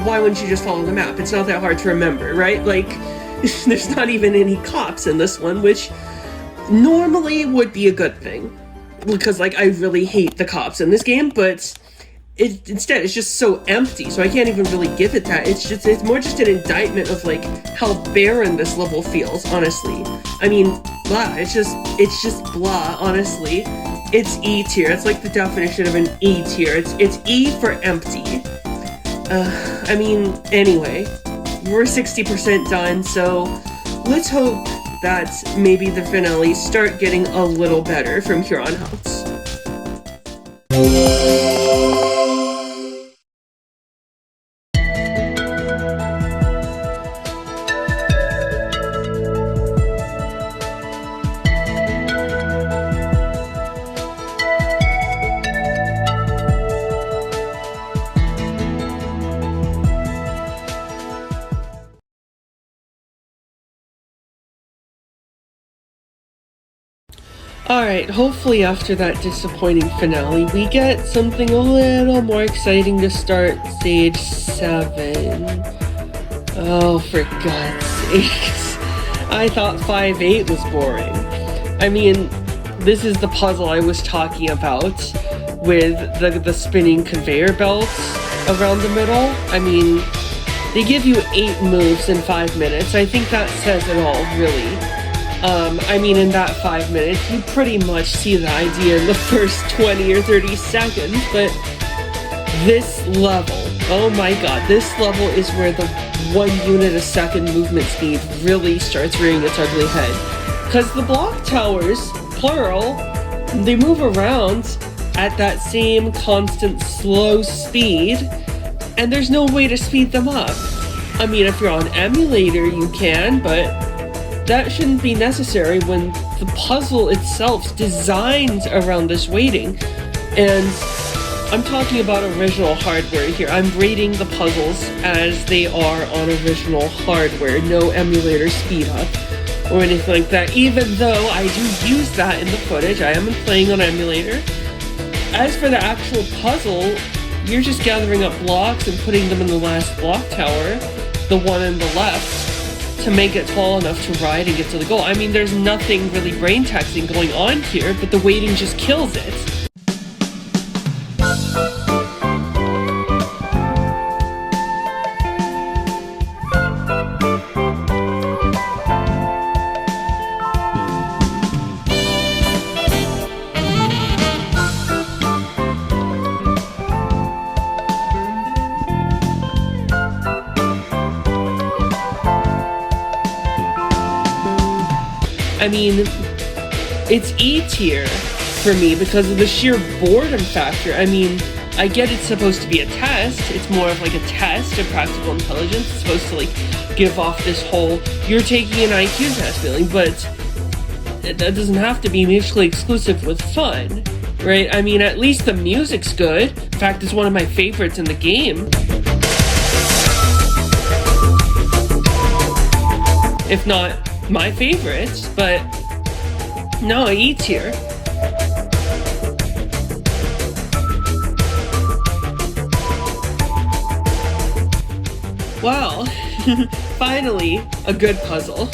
why wouldn't you just follow the map? It's not that hard to remember, right? Like, there's not even any cops in this one, which normally would be a good thing, because like I really hate the cops in this game, but instead it's just so empty, so I can't even really give it that. It's more just an indictment of like how barren this level feels, honestly. I mean, blah, it's just blah, honestly. It's E tier. It's like the definition of an E tier. It's E for empty. I mean, anyway, we're 60% done, so let's hope that maybe the finales start getting a little better from here on out. Alright, hopefully after that disappointing finale, we get something a little more exciting to start stage 7. Oh, for God's sakes. I thought 5-8 was boring. I mean, this is the puzzle I was talking about with the spinning conveyor belts around the middle. I mean, they give you 8 moves in 5 minutes. I think that says it all, really. I mean, in that 5 minutes, you pretty much see the idea in the first 20 or 30 seconds, but this level, oh my god, this level is where the 1 unit a second movement speed really starts rearing its ugly head. Because the block towers, plural, they move around at that same constant slow speed, and there's no way to speed them up. I mean, if you're on emulator, you can, but that shouldn't be necessary when the puzzle itself's designed around this waiting. And I'm talking about original hardware here. I'm rating the puzzles as they are on original hardware, no emulator speed up or anything like that, even though I do use that in the footage. I am playing on emulator. As for the actual puzzle, you're just gathering up blocks and putting them in the last block tower, the one on the left, to make it tall enough to ride and get to the goal. I mean, there's nothing really brain-taxing going on here, but the waiting just kills it. I mean, it's E tier for me because of the sheer boredom factor. I mean, I get it's supposed to be a test. It's more of like a test of practical intelligence. It's supposed to like give off this whole, you're taking an IQ test feeling, but that doesn't have to be mutually exclusive with fun, right? I mean, at least the music's good. In fact, it's one of my favorites in the game. If not my favorite, but no, E tier. Well, finally, a good puzzle.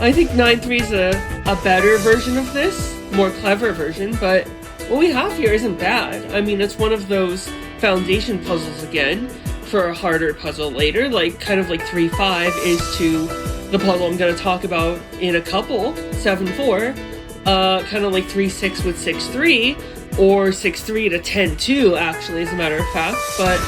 I think 9-3 is a better version of this, more clever version, but what we have here isn't bad. I mean, it's one of those foundation puzzles again for a harder puzzle later, like kind of like 3-5 is to the puzzle I'm going to talk about in a couple, 7-4, kind of like 3-6 with 6-3, or 6-3 to 10-2, actually, as a matter of fact. But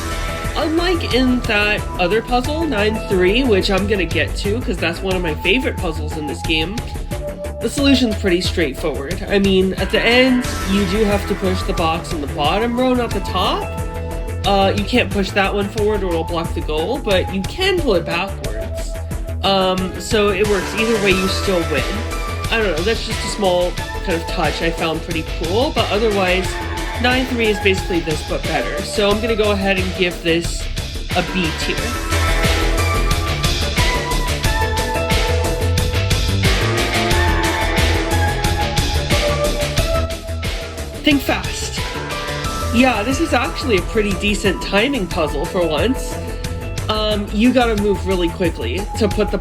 unlike in that other puzzle, 9-3, which I'm going to get to, because that's one of my favorite puzzles in this game, the solution's pretty straightforward. I mean, at the end, you do have to push the box in the bottom row, not the top, You can't push that one forward or it'll block the goal, but you can pull it backwards. So it works. Either way, you still win. I don't know, that's just a small kind of touch I found pretty cool, but otherwise, 9-3 is basically this, but better. So I'm gonna go ahead and give this a B tier. Think fast. Yeah, this is actually a pretty decent timing puzzle for once. You gotta move really quickly to put the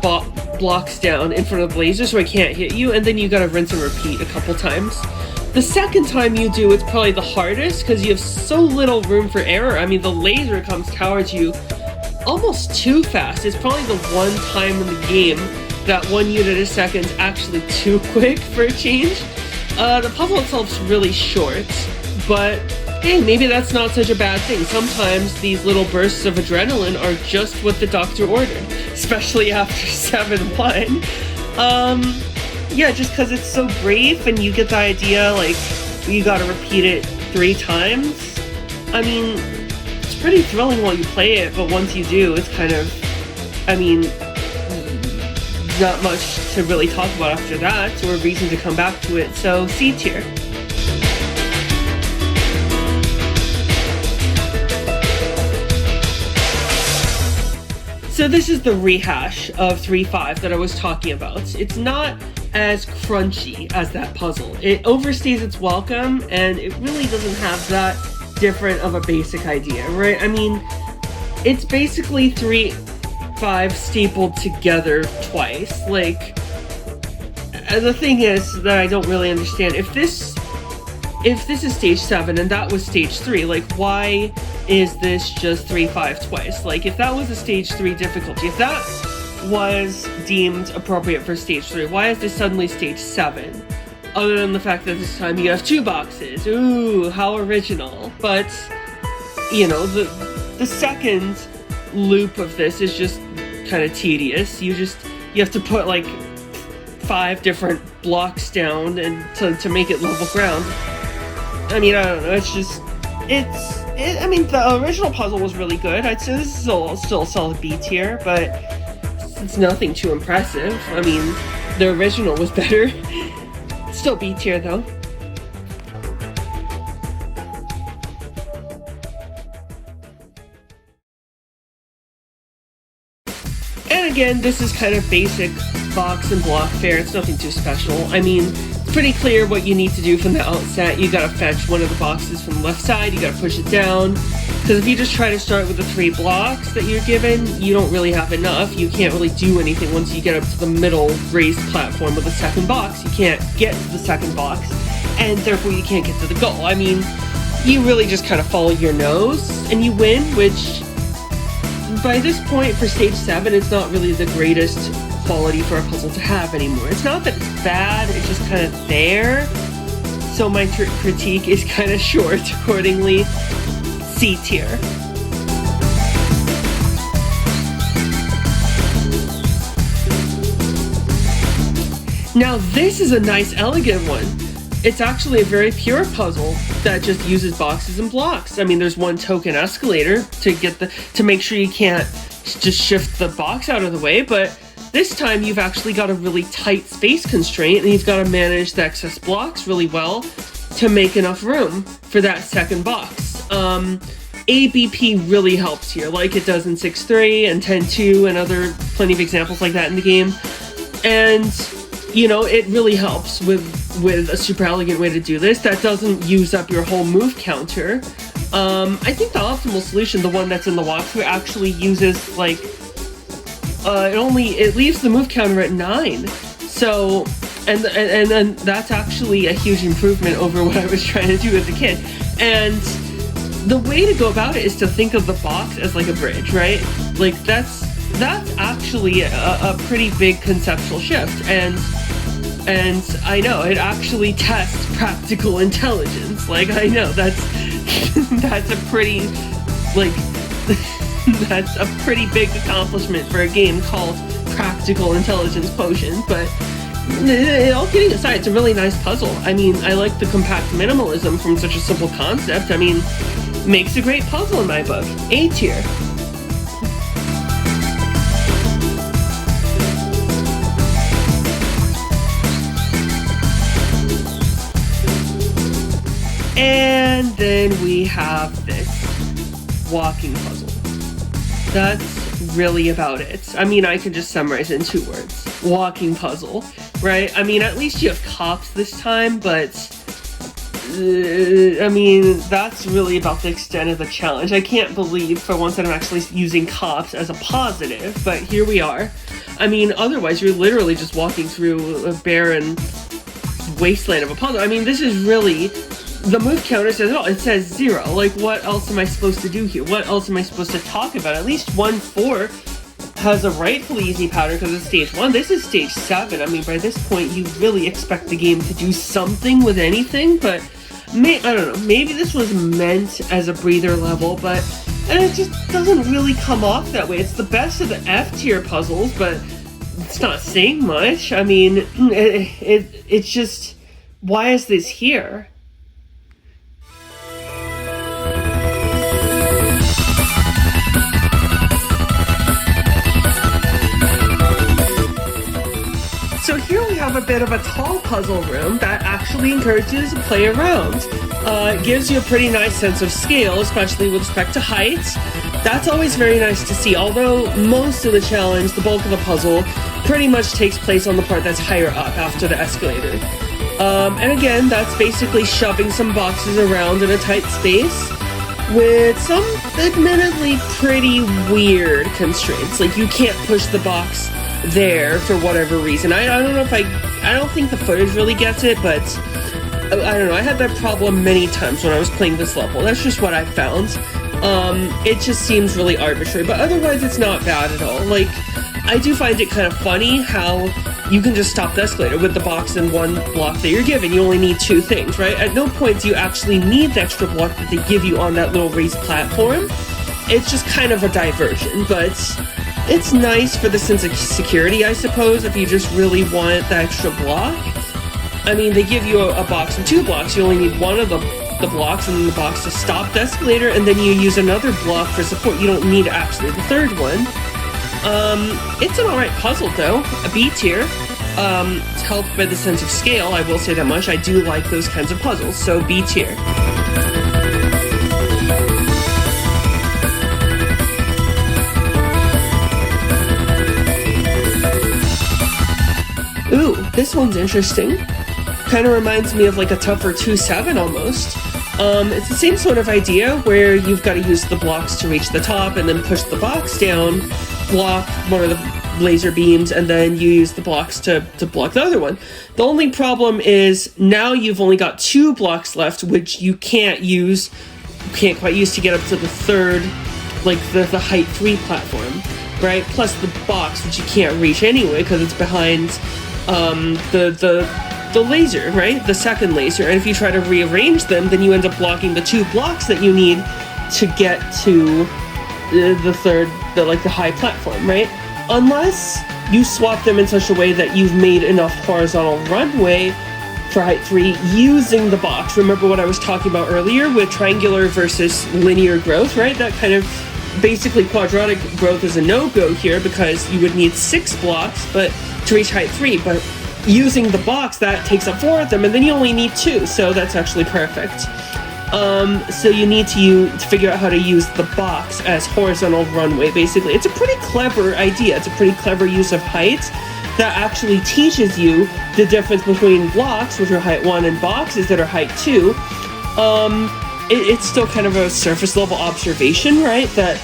blocks down in front of the laser so it can't hit you, and then you gotta rinse and repeat a couple times. The second time you do, it's probably the hardest because you have so little room for error. I mean, the laser comes towards you almost too fast. It's probably the one time in the game that 1 unit a second is actually too quick for a change. The puzzle itself's really short, but hey, maybe that's not such a bad thing. Sometimes these little bursts of adrenaline are just what the doctor ordered, especially after 7-1. Yeah, just because it's so brief and you get the idea, like, you gotta repeat it 3 times. I mean, it's pretty thrilling while you play it, but once you do, it's kind of, I mean, not much to really talk about after that, or a reason to come back to it, so C tier. So this is the rehash of 3-5 that I was talking about. It's not as crunchy as that puzzle. It overstays its welcome, and it really doesn't have that different of a basic idea, right? I mean, it's basically 3-5 stapled together twice. Like, the thing is that I don't really understand, if this is stage 7 and that was stage 3, like, why is this just 3-5 twice? Like, if that was a stage 3 difficulty, if that was deemed appropriate for stage 3, why is this suddenly stage 7? Other than the fact that this time you have 2 boxes. Ooh, how original. But, you know, the second loop of this is just kind of tedious. You have to put like 5 different blocks down and to make it level ground. I mean, I don't know, I mean, the original puzzle was really good. I'd say this is still a solid B tier, but it's nothing too impressive. I mean, the original was better. Still B tier, though. And again, this is kind of basic box and block fare. It's nothing too special. I mean, it's pretty clear what you need to do from the outset. You gotta fetch one of the boxes from the left side, you gotta push it down. Because if you just try to start with the 3 blocks that you're given, you don't really have enough. You can't really do anything once you get up to the middle raised platform with the second box. You can't get to the second box, and therefore you can't get to the goal. I mean, you really just kind of follow your nose, and you win, which by this point for stage 7, it's not really the greatest quality for a puzzle to have anymore. It's not that it's bad, it's just kind of there. So my critique is kind of short, accordingly. C tier. Now this is a nice, elegant one. It's actually a very pure puzzle that just uses boxes and blocks. I mean, there's one token escalator to make sure you can't just shift the box out of the way, but this time you've actually got a really tight space constraint, and you've got to manage the excess blocks really well to make enough room for that second box. ABP really helps here, like it does in 6-3 and 10-2 and other plenty of examples like that in the game. And, you know, it really helps with a super elegant way to do this that doesn't use up your whole move counter. I think the optimal solution, the one that's in the walkthrough, actually uses, like, it leaves the move counter at 9. So, and that's actually a huge improvement over what I was trying to do as a kid. And the way to go about it is to think of the box as like a bridge, right? Like that's actually a pretty big conceptual shift, and I know it actually tests practical intelligence. Like, I know that's a pretty, like, that's a pretty big accomplishment for a game called Practical Intelligence Quotient, but all kidding aside, it's a really nice puzzle. I mean, I like the compact minimalism from such a simple concept. I mean, Makes a great puzzle in my book. A tier. And then we have this walking puzzle. That's really about it. I mean, I can just summarize it in 2 words. Walking puzzle, right? I mean, at least you have cops this time, but I mean, that's really about the extent of the challenge. I can't believe for once that I'm actually using cops as a positive, but here we are. I mean, otherwise you're literally just walking through a barren wasteland of a puzzle. I mean, this is really, the move counter says, oh, it says 0. Like, what else am I supposed to do here? What else am I supposed to talk about? At least 1-4 has a rightfully easy pattern because it's stage 1. This is stage 7. I mean, by this point, you really expect the game to do something with anything, but I don't know, maybe this was meant as a breather level, but it just doesn't really come off that way. It's the best of the F tier puzzles, but it's not saying much. I mean, it's just, why is this here? So here we have a bit of a tall puzzle room that actually encourages to play around. It gives you a pretty nice sense of scale, especially with respect to height. That's always very nice to see, although most of the challenge, the bulk of the puzzle, pretty much takes place on the part that's higher up after the escalator. And again, that's basically shoving some boxes around in a tight space with some admittedly pretty weird constraints. Like, you can't push the box there for whatever reason. I don't know if I don't think the footage really gets it, but I don't know. I had that problem many times when I was playing this level. That's just what I found. It just seems really arbitrary, but otherwise it's not bad at all. Like, I do find it kind of funny how you can just stop the escalator with the box and 1 block that you're given. You only need 2 things, right? At no point do you actually need the extra block that they give you on that little raised platform. It's just kind of a diversion, but it's nice for the sense of security, I suppose, if you just really want the extra block. I mean, they give you a box and 2 blocks. You only need 1 of the blocks and then the box to stop the escalator, and then you use another block for support. You don't need actually the 3rd one. It's an alright puzzle, though. A B tier. It's helped by the sense of scale, I will say that much. I do like those kinds of puzzles, so B tier. Ooh, this one's interesting. Kind of reminds me of like a tougher 2-7 almost. It's the same sort of idea where you've got to use the blocks to reach the top and then push the box down, block one of the laser beams, and then you use the blocks to block the other one. The only problem is now you've only got 2 blocks left, which you can't quite use to get up to the 3rd, like the height 3 platform, right? Plus the box, which you can't reach anyway because it's behind the laser, right? The 2nd laser. And if you try to rearrange them, then you end up blocking the 2 blocks that you need to get to the 3rd, the high platform, right? Unless you swap them in such a way that you've made enough horizontal runway for height 3 using the box. Remember what I was talking about earlier with triangular versus linear growth, right? That kind of basically quadratic growth is a no-go here because you would need 6 blocks but to reach height 3, but using the box, that takes up 4 of them, and then you only need 2, so that's actually perfect. So you need to figure out how to use the box as horizontal runway, basically. It's a pretty clever idea. It's a pretty clever use of height that actually teaches you the difference between blocks, which are height 1, and boxes that are height 2. It's still kind of a surface level observation, right? That,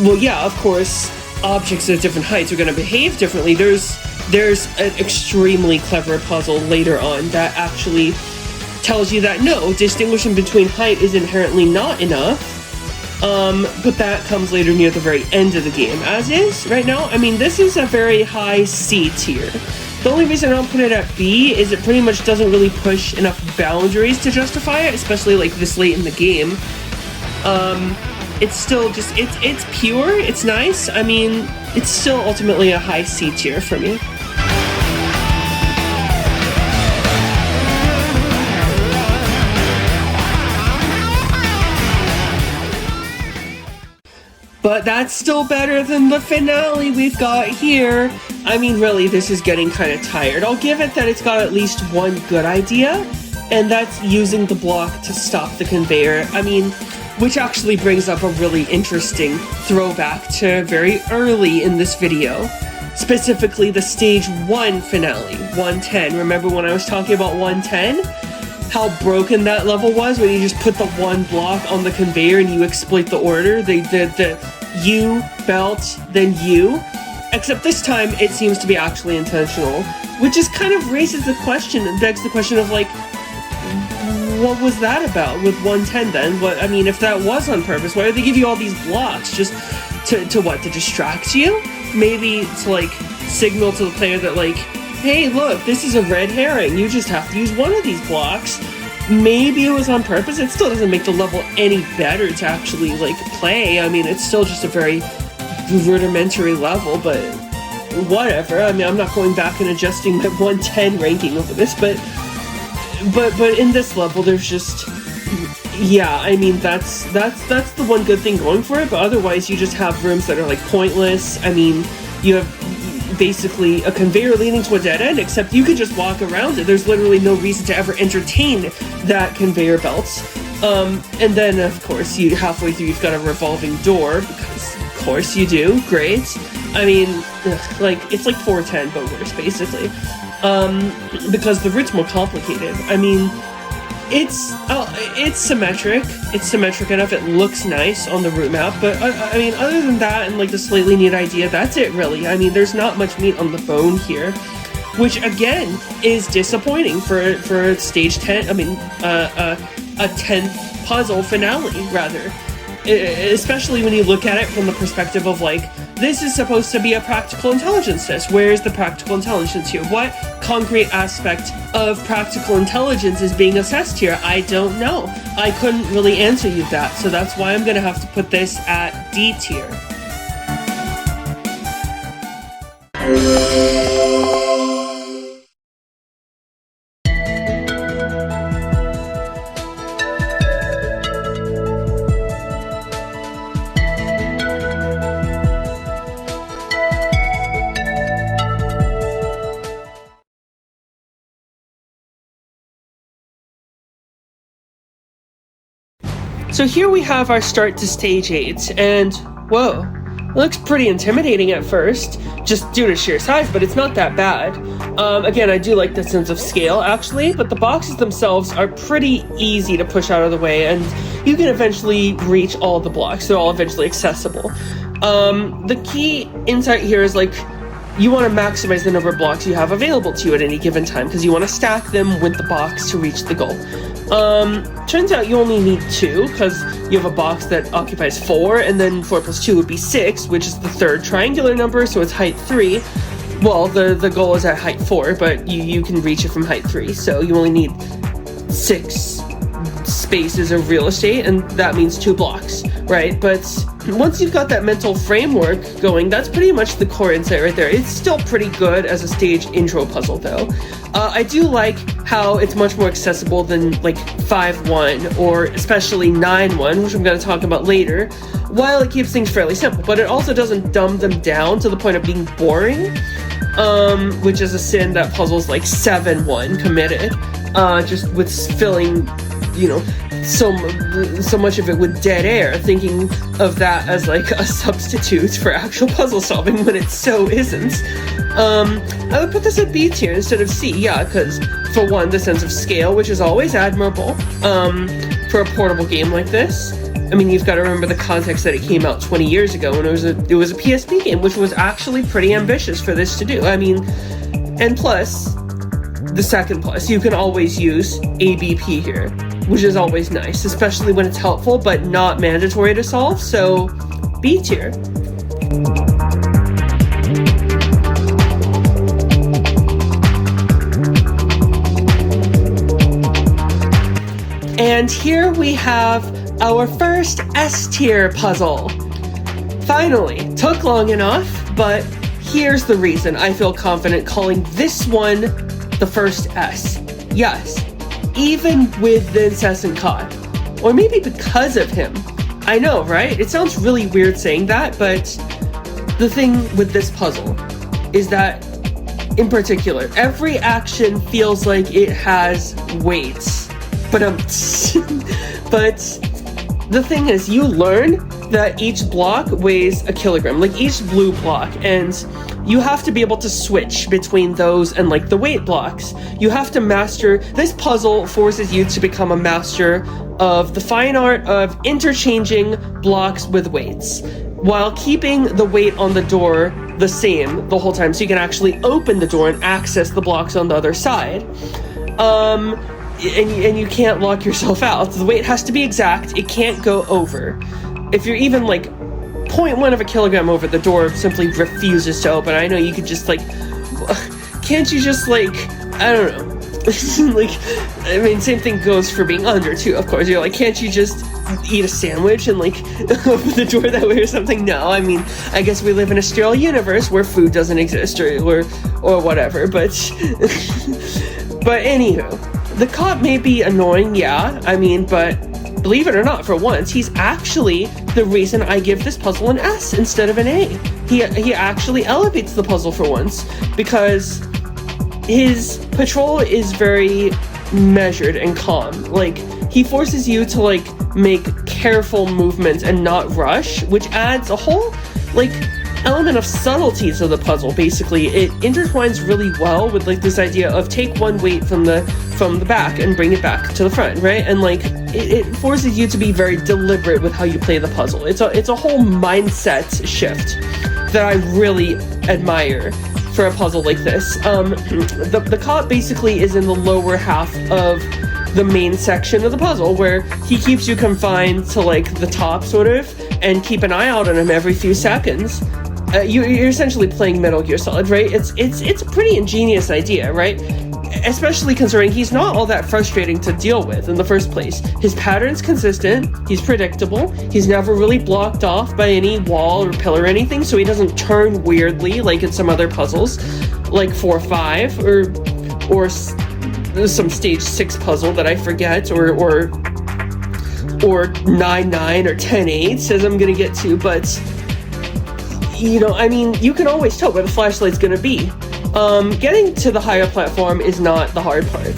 well, yeah, of course, objects at different heights are going to behave differently. There's an extremely clever puzzle later on that actually tells you that no, distinguishing between height is inherently not enough, but that comes later near the very end of the game. As is, right now, I mean, this is a very high C tier. The only reason I don't put it at B is it pretty much doesn't really push enough boundaries to justify it, especially like this late in the game. It's still just, it's pure, it's nice. I mean, it's still ultimately a high C tier for me. but that's still better than the finale we've got here. I mean, really, this is getting kind of tired. I'll give it that it's got at least one good idea, and that's using the block to stop the conveyor. I mean, which actually brings up a really interesting throwback to very early in this video. Specifically the stage 1 finale, 110. Remember when I was talking about 110? How broken that level was when you just put the one block on the conveyor and you exploit the order. They did the U, belt, then U. Except this time it seems to be actually intentional, which just kind of raises the question and begs the question of like, what was that about with 110 then? What, I mean, if that was on purpose, why did they give you all these blocks? Just to what, to distract you? Maybe to like signal to the player that like, hey, look, this is a red herring. You just have to use one of these blocks. Maybe it was on purpose. It still doesn't make the level any better to actually, like, play. I mean, it's still just a very rudimentary level, but whatever. I mean, I'm not going back and adjusting my 110 ranking over this, but in this level, there's just... Yeah, I mean, that's the one good thing going for it, but otherwise you just have rooms that are, like, pointless. I mean, you have basically a conveyor leading to a dead end, except you could just walk around it. There's literally no reason to ever entertain that conveyor belts. And then, of course, halfway through you've got a revolving door, because of course you do. Great. I mean, like, it's like 410, but worse, basically. Because the route's more complicated. I mean, it's symmetric. It's symmetric enough. It looks nice on the route map, but I mean, other than that and like the slightly neat idea, that's it really. I mean, there's not much meat on the bone here, which again is disappointing for stage 10. I mean, a 10th puzzle finale rather. Especially when you look at it from the perspective of like, this is supposed to be a practical intelligence test. Where is the practical intelligence here? What concrete aspect of practical intelligence is being assessed here? I don't know. I couldn't really answer you that, so that's why I'm gonna have to put this at D tier. So here we have our start to stage 8, and whoa, it looks pretty intimidating at first, just due to sheer size, but it's not that bad. Again, I do like the sense of scale, actually, but the boxes themselves are pretty easy to push out of the way, and you can eventually reach all the blocks. They're all eventually accessible. The key insight here is, like, you want to maximize the number of blocks you have available to you at any given time, because you want to stack them with the box to reach the goal. Turns out you only need 2, because you have a box that occupies 4, and then 4 plus 2 would be 6, which is the third triangular number, so it's height 3. Well, the goal is at height 4, but you can reach it from height 3, so you only need 6 spaces of real estate, and that means 2 blocks, right? But once you've got that mental framework going, that's pretty much the core insight right there. It's still pretty good as a stage intro puzzle, though. I do like how it's much more accessible than, like, 5-1, or especially 9-1, which I'm going to talk about later, while it keeps things fairly simple. But it also doesn't dumb them down to the point of being boring, which is a sin that puzzles like 7-1 committed, just with filling, you know, so much of it with dead air, thinking of that as like a substitute for actual puzzle solving when it so isn't. I would put this at B tier instead of C, yeah, because for one, the sense of scale, which is always admirable for a portable game like this. I mean, you've got to remember the context that it came out 20 years ago, and it was a PSP game, which was actually pretty ambitious for this to do. I mean, and plus, the second plus, you can always use ABP here, which is always nice, especially when it's helpful but not mandatory to solve, so B tier. And here we have our first S-tier puzzle. Finally, took long enough, but here's the reason I feel confident calling this one the first S. Yes, even with the incessant COD, or maybe because of him, I know, right? It sounds really weird saying that, but the thing with this puzzle is that, in particular, every action feels like it has weights. But the thing is, you learn that each block weighs a kilogram, like each blue block, and you have to be able to switch between those and like the weight blocks. You have to master, this puzzle forces you to become a master of the fine art of interchanging blocks with weights, while keeping the weight on the door the same the whole time, so you can actually open the door and access the blocks on the other side. And you can't lock yourself out. The weight has to be exact. It can't go over. If you're even like 0.1 of a kilogram over, the door simply refuses to open. I know you could just like, can't you just like, I don't know. Like, I mean, same thing goes for being under too, of course. You're like, can't you just eat a sandwich and like open the door that way or something? No, I mean, I guess we live in a sterile universe where food doesn't exist or whatever, but but anywho, the cop may be annoying, yeah, I mean, but believe it or not, for once, he's actually the reason I give this puzzle an S instead of an A. He actually elevates the puzzle for once, because his patrol is very measured and calm. Like, he forces you to like make careful movements and not rush, which adds a whole like element of subtlety to the puzzle. Basically, it intertwines really well with like this idea of take one weight from the back and bring it back to the front, right? And like it forces you to be very deliberate with how you play the puzzle. It's a whole mindset shift that I really admire for a puzzle like this. The cop basically is in the lower half of the main section of the puzzle, where he keeps you confined to like the top sort of, and keep an eye out on him every few seconds. You're essentially playing Metal Gear Solid, right? It's a pretty ingenious idea, right? Especially considering he's not all that frustrating to deal with in the first place. His pattern's consistent, he's predictable, he's never really blocked off by any wall or pillar or anything, so he doesn't turn weirdly like in some other puzzles, like 4-5 or some stage 6 puzzle that I forget, or 9-9 or 10-8, as I'm gonna get to, but you know, I mean, you can always tell where the flashlight's gonna be. Getting to the higher platform is not the hard part.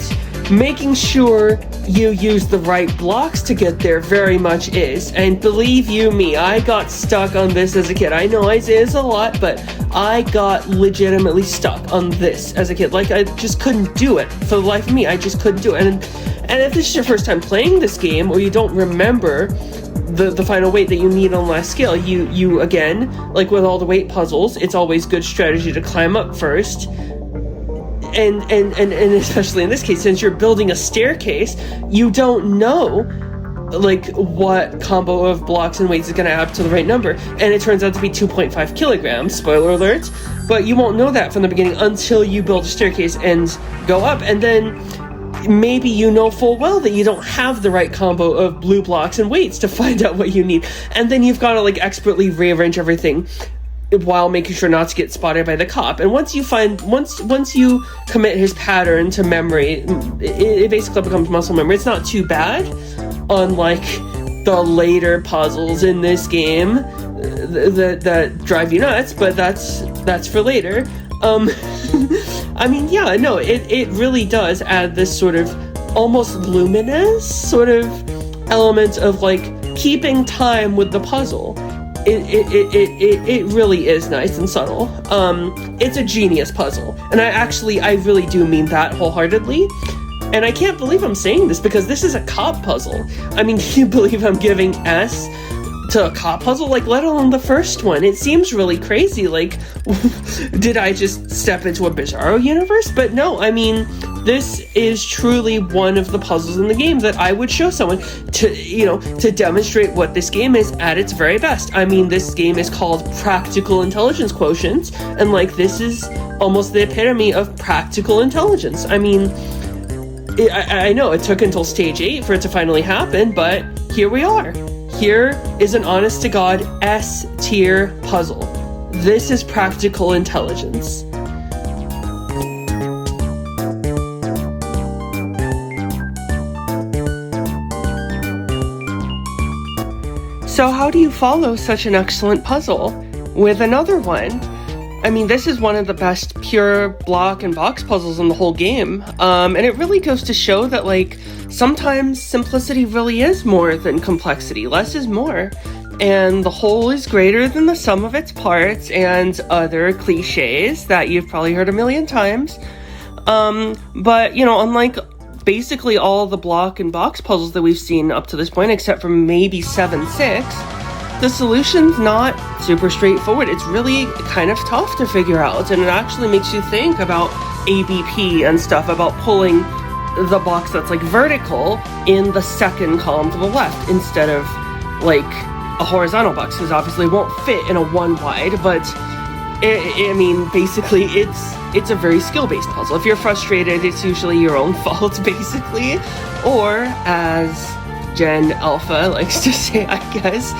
Making sure you use the right blocks to get there very much is. And believe you me, I got stuck on this as a kid. I know I say this a lot, but I got legitimately stuck on this as a kid. Like, I just couldn't do it. For the life of me, I just couldn't do it. And if this is your first time playing this game, or you don't remember the final weight that you need on the last skill, you again, like with all the weight puzzles, it's always good strategy to climb up first. And especially in this case, since you're building a staircase, you don't know like what combo of blocks and weights is going to add to the right number, and it turns out to be 2.5 kilograms, spoiler alert, but you won't know that from the beginning until you build a staircase and go up, and then maybe you know full well that you don't have the right combo of blue blocks and weights to find out what you need, and then you've got to like expertly rearrange everything while making sure not to get spotted by the cop. And once you commit his pattern to memory, it basically becomes muscle memory. It's not too bad, unlike the later puzzles in this game that drive you nuts, but that's for later. I mean, yeah, no, it really does add this sort of almost luminous sort of element of like keeping time with the puzzle. It really is nice and subtle. It's a genius puzzle, and I really do mean that wholeheartedly. And I can't believe I'm saying this, because this is a cop puzzle. I mean, can you believe I'm giving S to a cop puzzle? Like, let alone the first one. It seems really crazy. Like, did I just step into a bizarro universe? But no, I mean, this is truly one of the puzzles in the game that I would show someone to demonstrate what this game is at its very best. I mean, this game is called Practical Intelligence Quotient, and like, this is almost the epitome of practical intelligence. I mean, I know it took until stage 8 for it to finally happen, but here we are. Here is an honest-to-God S-tier puzzle. This is practical intelligence. So how do you follow such an excellent puzzle with another one? I mean, this is one of the best pure block and box puzzles in the whole game. And it really goes to show that, like, sometimes simplicity really is more than complexity. Less is more. And the whole is greater than the sum of its parts, and other cliches that you've probably heard a million times. But, you know, unlike basically all the block and box puzzles that we've seen up to this point, except for maybe 7-6, the solution's not super straightforward. It's really kind of tough to figure out, and it actually makes you think about ABP and stuff, about pulling the box that's like vertical in the second column to the left instead of like a horizontal box, because obviously it won't fit in a one wide, but I mean, basically it's a very skill-based puzzle. If you're frustrated, it's usually your own fault, basically, or as Gen Alpha likes to say, I guess,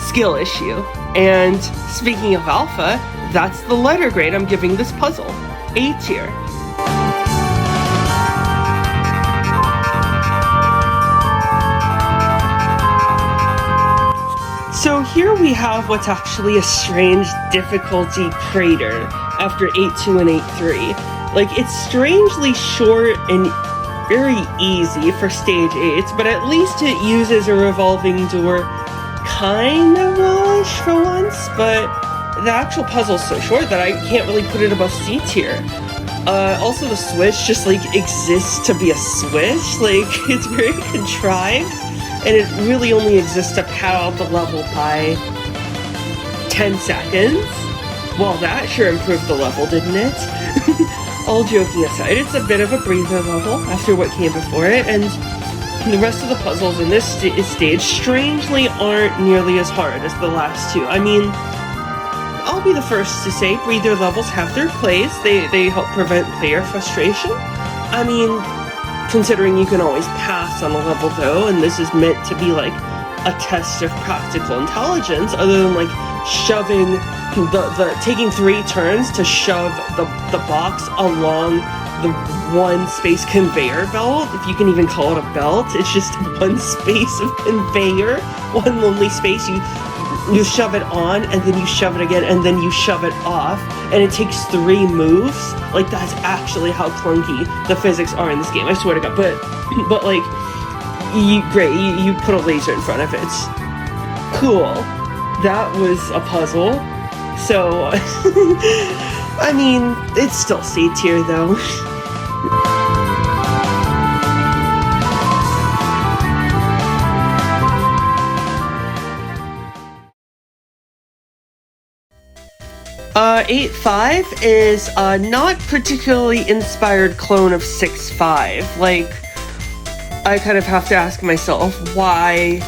skill issue. And speaking of alpha, that's the letter grade I'm giving this puzzle. A tier. So here we have what's actually a strange difficulty crater after 8-2 and 8-3. Like, it's strangely short and very easy for stage 8, but at least it uses a revolving door kind of well-ish for once, but the actual puzzle's so short that I can't really put it above C tier. Also the switch just like exists to be a switch, like it's very contrived, and it really only exists to pad out the level by 10 seconds. Well, that sure improved the level, didn't it? All joking aside, it's a bit of a breather level after what came before it, and the rest of the puzzles in this stage strangely aren't nearly as hard as the last two. I mean, I'll be the first to say breather levels have their place. They help prevent player frustration. I mean, considering you can always pass on a level though, and this is meant to be like a test of practical intelligence, other than like shoving taking 3 turns to shove the box along the one space conveyor belt, if you can even call it a belt. It's just one space of conveyor, one lonely space. You shove it on, and then you shove it again, and then you shove it off, and it takes 3 moves. Like, that's actually how clunky the physics are in this game, I swear to God. But like, you put a laser in front of it. Cool. That was a puzzle. So, I mean, it's still C tier though. Uh, 8-5 is a not particularly inspired clone of 6-5. Like, I kind of have to ask myself why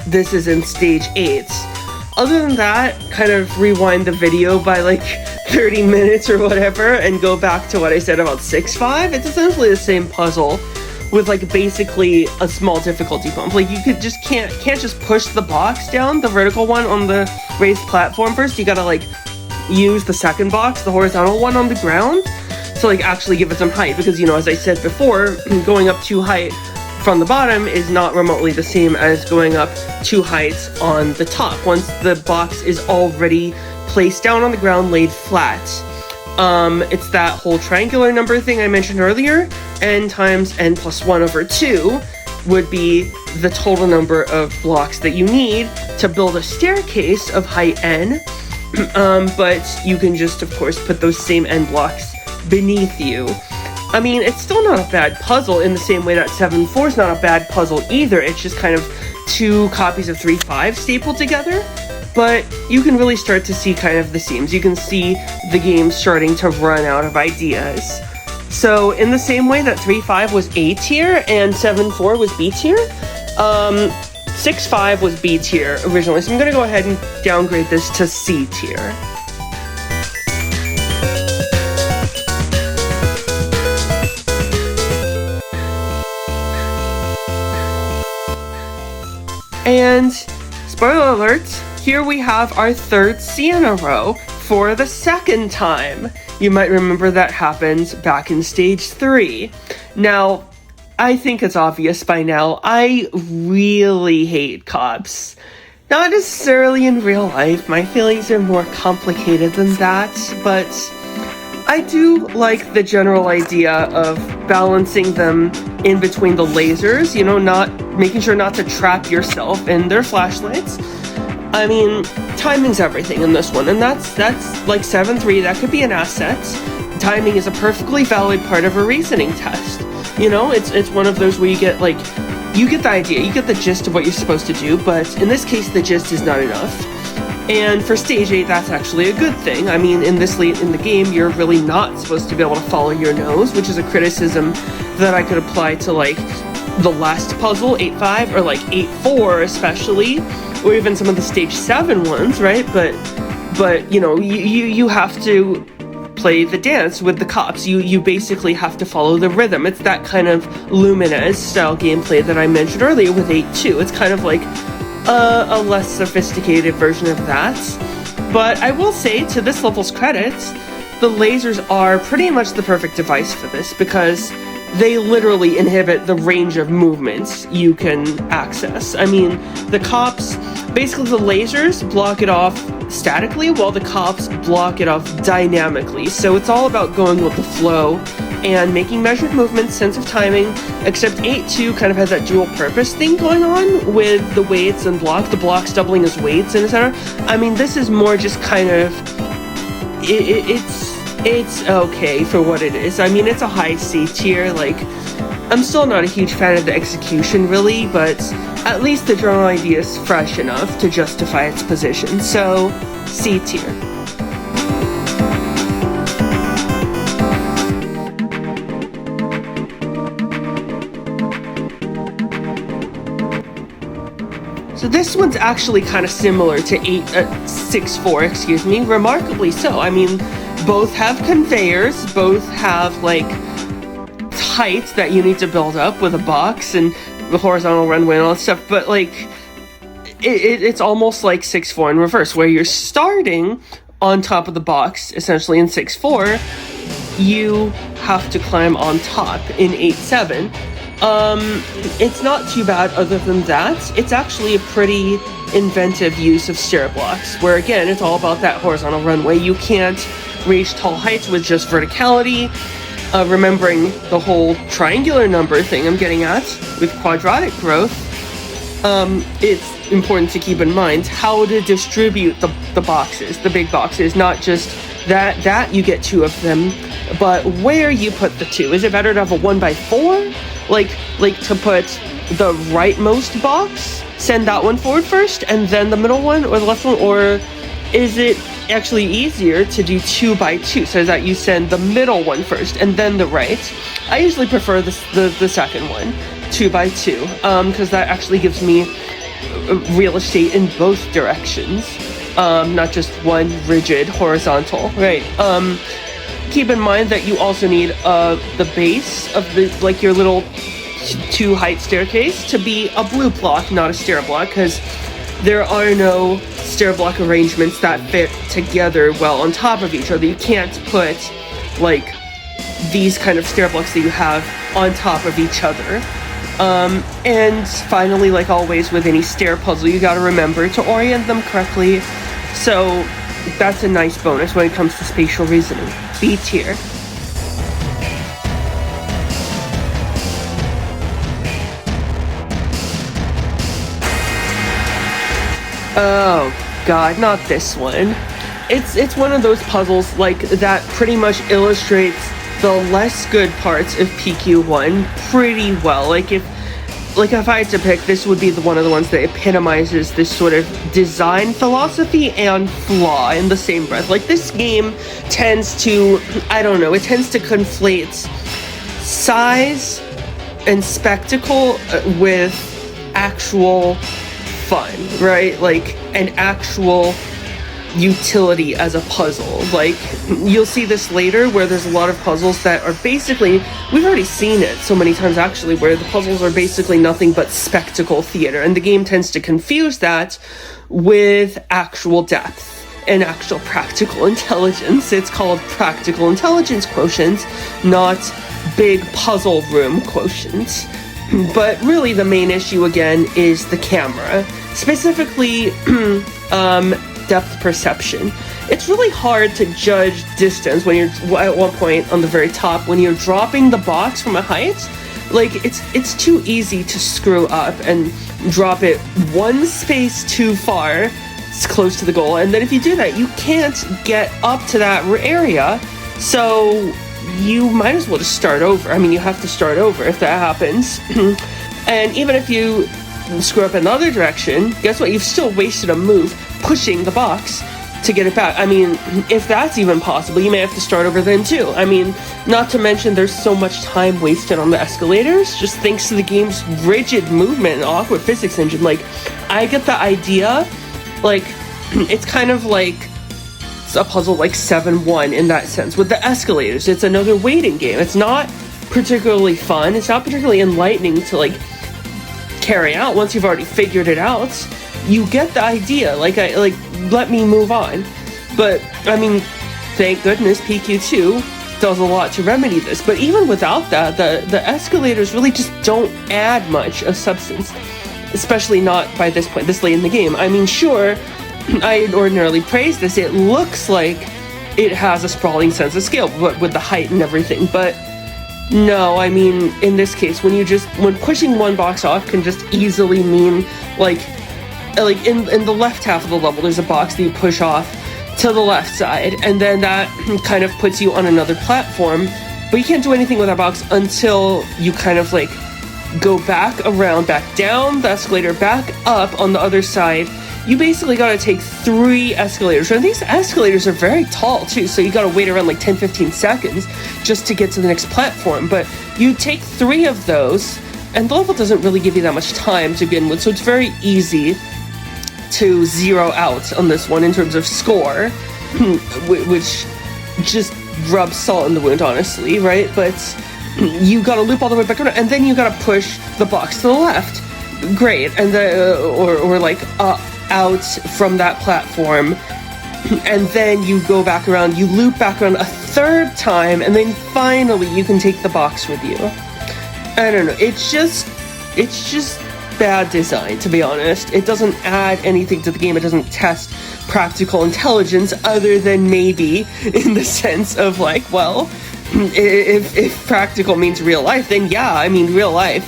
this is in stage 8. Other than that, kind of rewind the video by like 30 minutes or whatever and go back to what I said about 6-5. It's essentially the same puzzle with like basically a small difficulty bump. Like, you could just can't just push the box down, the vertical one on the raised platform first. You gotta like use the second box, the horizontal one on the ground, to like actually give it some height, because, you know, as I said before, going up 2 height from the bottom is not remotely the same as going up 2 heights on the top once the box is already placed down on the ground, laid flat. It's that whole triangular number thing I mentioned earlier. N times n plus 1 over 2 would be the total number of blocks that you need to build a staircase of height n. But you can just, of course, put those same n blocks beneath you. I mean, it's still not a bad puzzle in the same way that 7-4 is not a bad puzzle either. It's just kind of 2 copies of 3-5 stapled together. But you can really start to see kind of the seams. You can see the game starting to run out of ideas. So in the same way that 3-5 was A tier and 7-4 was B tier, 6-5 was B tier originally. So I'm going to go ahead and downgrade this to C tier. And, spoiler alert, here we have our 3rd C in a row for the 2nd time. You might remember that happened back in stage 3. Now, I think it's obvious by now, I really hate cops. Not necessarily in real life. My feelings are more complicated than that, but I do like the general idea of balancing them in between the lasers, you know, not making sure not to trap yourself in their flashlights. I mean, timing's everything in this one, and that's like 7-3, that could be an asset. Timing is a perfectly valid part of a reasoning test. You know, it's one of those where you get the idea, you get the gist of what you're supposed to do, but in this case, the gist is not enough. And for stage 8, that's actually a good thing. I mean, in this late in the game, you're really not supposed to be able to follow your nose, which is a criticism that I could apply to, like, the last puzzle, 8-5, or like 8-4 especially, or even some of the stage 7 ones, right? But you know, you have to play the dance with the cops. You basically have to follow the rhythm. It's that kind of Lumines style gameplay that I mentioned earlier with 8-2. It's kind of like a less sophisticated version of that. But I will say, to this level's credit, the lasers are pretty much the perfect device for this, because they literally inhibit the range of movements you can access. I mean, the cops, basically the lasers block it off statically, while the cops block it off dynamically. So it's all about going with the flow and making measured movements, sense of timing, except 8-2 kind of has that dual purpose thing going on with the weights and the blocks doubling as weights and etc. I mean, this is more just kind of, it's okay for what it is. I mean, it's a high C tier. Like, I'm still not a huge fan of the execution, really, but at least the general idea is fresh enough to justify its position. So, C tier. So this one's actually kind of similar to 6-4, excuse me, remarkably so. I mean, both have conveyors, both have, like, height that you need to build up with a box and the horizontal runway and all that stuff, but, like, it's almost like 6-4 in reverse, where you're starting on top of the box, essentially in 6-4, you have to climb on top in 8-7. It's not too bad other than that. It's actually a pretty inventive use of stair blocks, where again, it's all about that horizontal runway. You can't reach tall heights with just verticality. Remembering the whole triangular number thing I'm getting at with quadratic growth, it's important to keep in mind how to distribute the boxes, the big boxes, not just that you get 2 of them, but where you put the 2. Is it better to have a 1x4? Like to put the rightmost box, send that one forward first, and then the middle one, or the left one? Or is it actually easier to do 2x2, so that you send the middle one first, and then the right? I usually prefer the second one, 2x2, because that actually gives me real estate in both directions, not just one rigid horizontal, right? Keep in mind that you also need the base of the, like, your little 2 height staircase to be a blue block, not a stair block, because there are no stair block arrangements that fit together well on top of each other. You can't put, like, these kind of stair blocks that you have on top of each other. And finally, like always with any stair puzzle, you gotta remember to orient them correctly. So that's a nice bonus when it comes to spatial reasoning. B tier. Oh god, not this one. It's one of those puzzles like that pretty much illustrates the less good parts of PQ1 pretty well. Like if I had to pick, this would be one of the ones that epitomizes this sort of design philosophy and flaw in the same breath. Like, this game tends to, I don't know, it tends to conflate size and spectacle with actual fun, right? Like, an actual utility as a puzzle. Like, you'll see this later where there's a lot of puzzles that are basically, we've already seen it so many times actually, where the puzzles are basically nothing but spectacle theater, and the game tends to confuse that with actual depth and actual practical intelligence. It's called practical intelligence quotient, not big puzzle room quotient. But really the main issue again is the camera. specifically depth perception. It's really hard to judge distance when you're at one point on the very top when you're dropping the box from a height. Like it's too easy to screw up and drop it one space too far. It's close to the goal, and then if you do that, you can't get up to that area. So you might as well just start over. I mean, you have to start over if that happens. And even if you screw up another direction, guess what? You've still wasted a move pushing the box to get it back. I mean, if that's even possible, you may have to start over then too. I mean, not to mention there's so much time wasted on the escalators, just thanks to the game's rigid movement and awkward physics engine. Like, I get the idea, like, it's kind of like it's a puzzle like 7-1 in that sense. With the escalators, it's another waiting game. It's not particularly fun. It's not particularly enlightening to, like, carry out once you've already figured it out. You get the idea, let me move on. But I mean, thank goodness PQ2 does a lot to remedy this. But even without that, the escalators really just don't add much of substance, especially not by this point, this late in the game. I mean, sure, I ordinarily praise this. It looks like it has a sprawling sense of scale, but with the height and everything. But no, I mean, in this case, when pushing one box off can just easily mean, like in the left half of the level, there's a box that you push off to the left side, and then that kind of puts you on another platform, but you can't do anything with that box until you kind of, like, go back around, back down the escalator, back up on the other side. You basically gotta take 3 escalators, and these escalators are very tall too, so you gotta wait around like 10-15 seconds just to get to the next platform. But you take 3 of those, and the level doesn't really give you that much time to begin with, so it's very easy to zero out on this one in terms of score, which just rubs salt in the wound, honestly, right? But you gotta loop all the way back around, and then you gotta push the box to the left. Great, and or like out from that platform, and then you go back around, you loop back around a 3rd time, and then finally you can take the box with you. I don't know, it's just bad design, to be honest. It doesn't add anything to the game. It doesn't test practical intelligence, other than maybe in the sense of, like, well, if practical means real life, then yeah, I mean, real life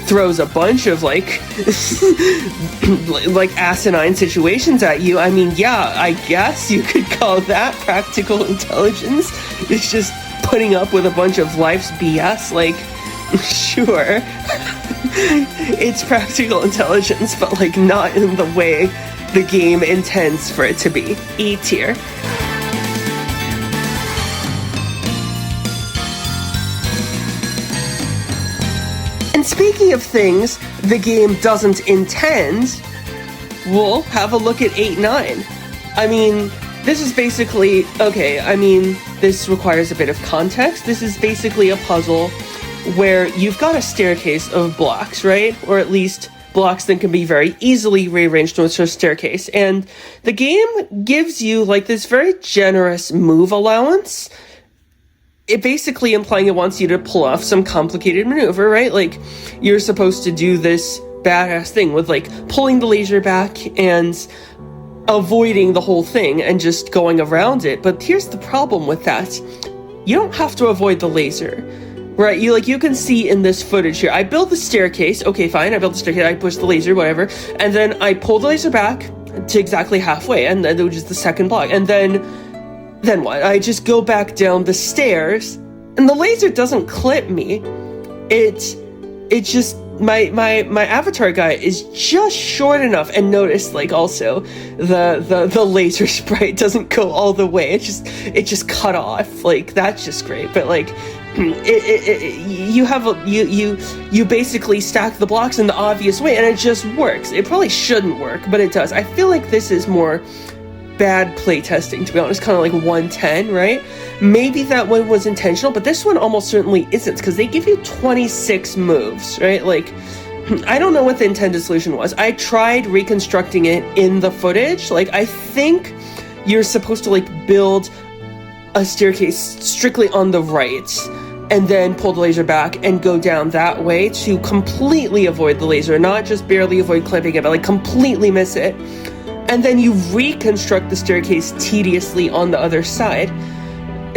throws a bunch of, like, like asinine situations at you. I mean, yeah, I guess you could call that practical intelligence. It's just putting up with a bunch of life's BS, like, sure. It's practical intelligence, but, like, not in the way the game intends for it to be. E tier. And speaking of things the game doesn't intend, we'll have a look at 8-9. I mean, this is basically, okay, I mean, this requires a bit of context. This is basically a puzzle where you've got a staircase of blocks, right? Or at least blocks that can be very easily rearranged into a staircase. And the game gives you, like, this very generous move allowance. It basically implying it wants you to pull off some complicated maneuver, right? Like, you're supposed to do this badass thing with, like, pulling the laser back and avoiding the whole thing and just going around it. But here's the problem with that. You don't have to avoid the laser. Right, you can see in this footage here, I build the staircase, okay fine, I built the staircase, I push the laser, whatever, and then I pull the laser back to exactly halfway, and then which is the second block, and then what? I just go back down the stairs, and the laser doesn't clip me. It just, my avatar guy is just short enough, and notice, like, also, the laser sprite doesn't go all the way, it just cut off, like, that's just great, but, like, you basically stack the blocks in the obvious way, and it just works. It probably shouldn't work, but it does. I feel like this is more bad playtesting, to be honest, kind of like 110, right? Maybe that one was intentional, but this one almost certainly isn't, because they give you 26 moves, right? Like, I don't know what the intended solution was. I tried reconstructing it in the footage. Like, I think you're supposed to, like, build a staircase strictly on the right, and then pull the laser back and go down that way to completely avoid the laser, not just barely avoid clipping it, but like completely miss it. And then you reconstruct the staircase tediously on the other side.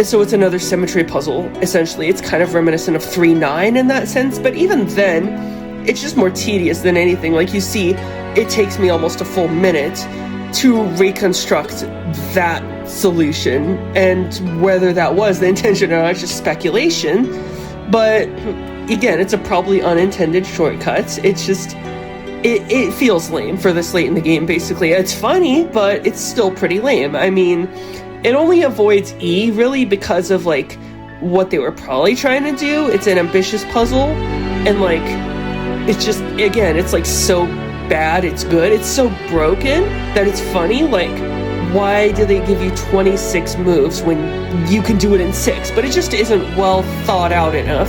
So it's another symmetry puzzle, essentially. It's kind of reminiscent of 3-9 in that sense, but even then, it's just more tedious than anything. Like you see, it takes me almost a full minute to reconstruct that solution, and whether that was the intention or not, it's just speculation. But again, it's a probably unintended shortcut. It's just, it feels lame for this late in the game, basically. It's funny, but it's still pretty lame. I mean, it only avoids E, really, because of, like, what they were probably trying to do. It's an ambitious puzzle, and, like, it's just, again, it's, like, so bad it's good. It's so broken that it's funny. Like, why do they give you 26 moves when you can do it in 6? But it just isn't well thought out enough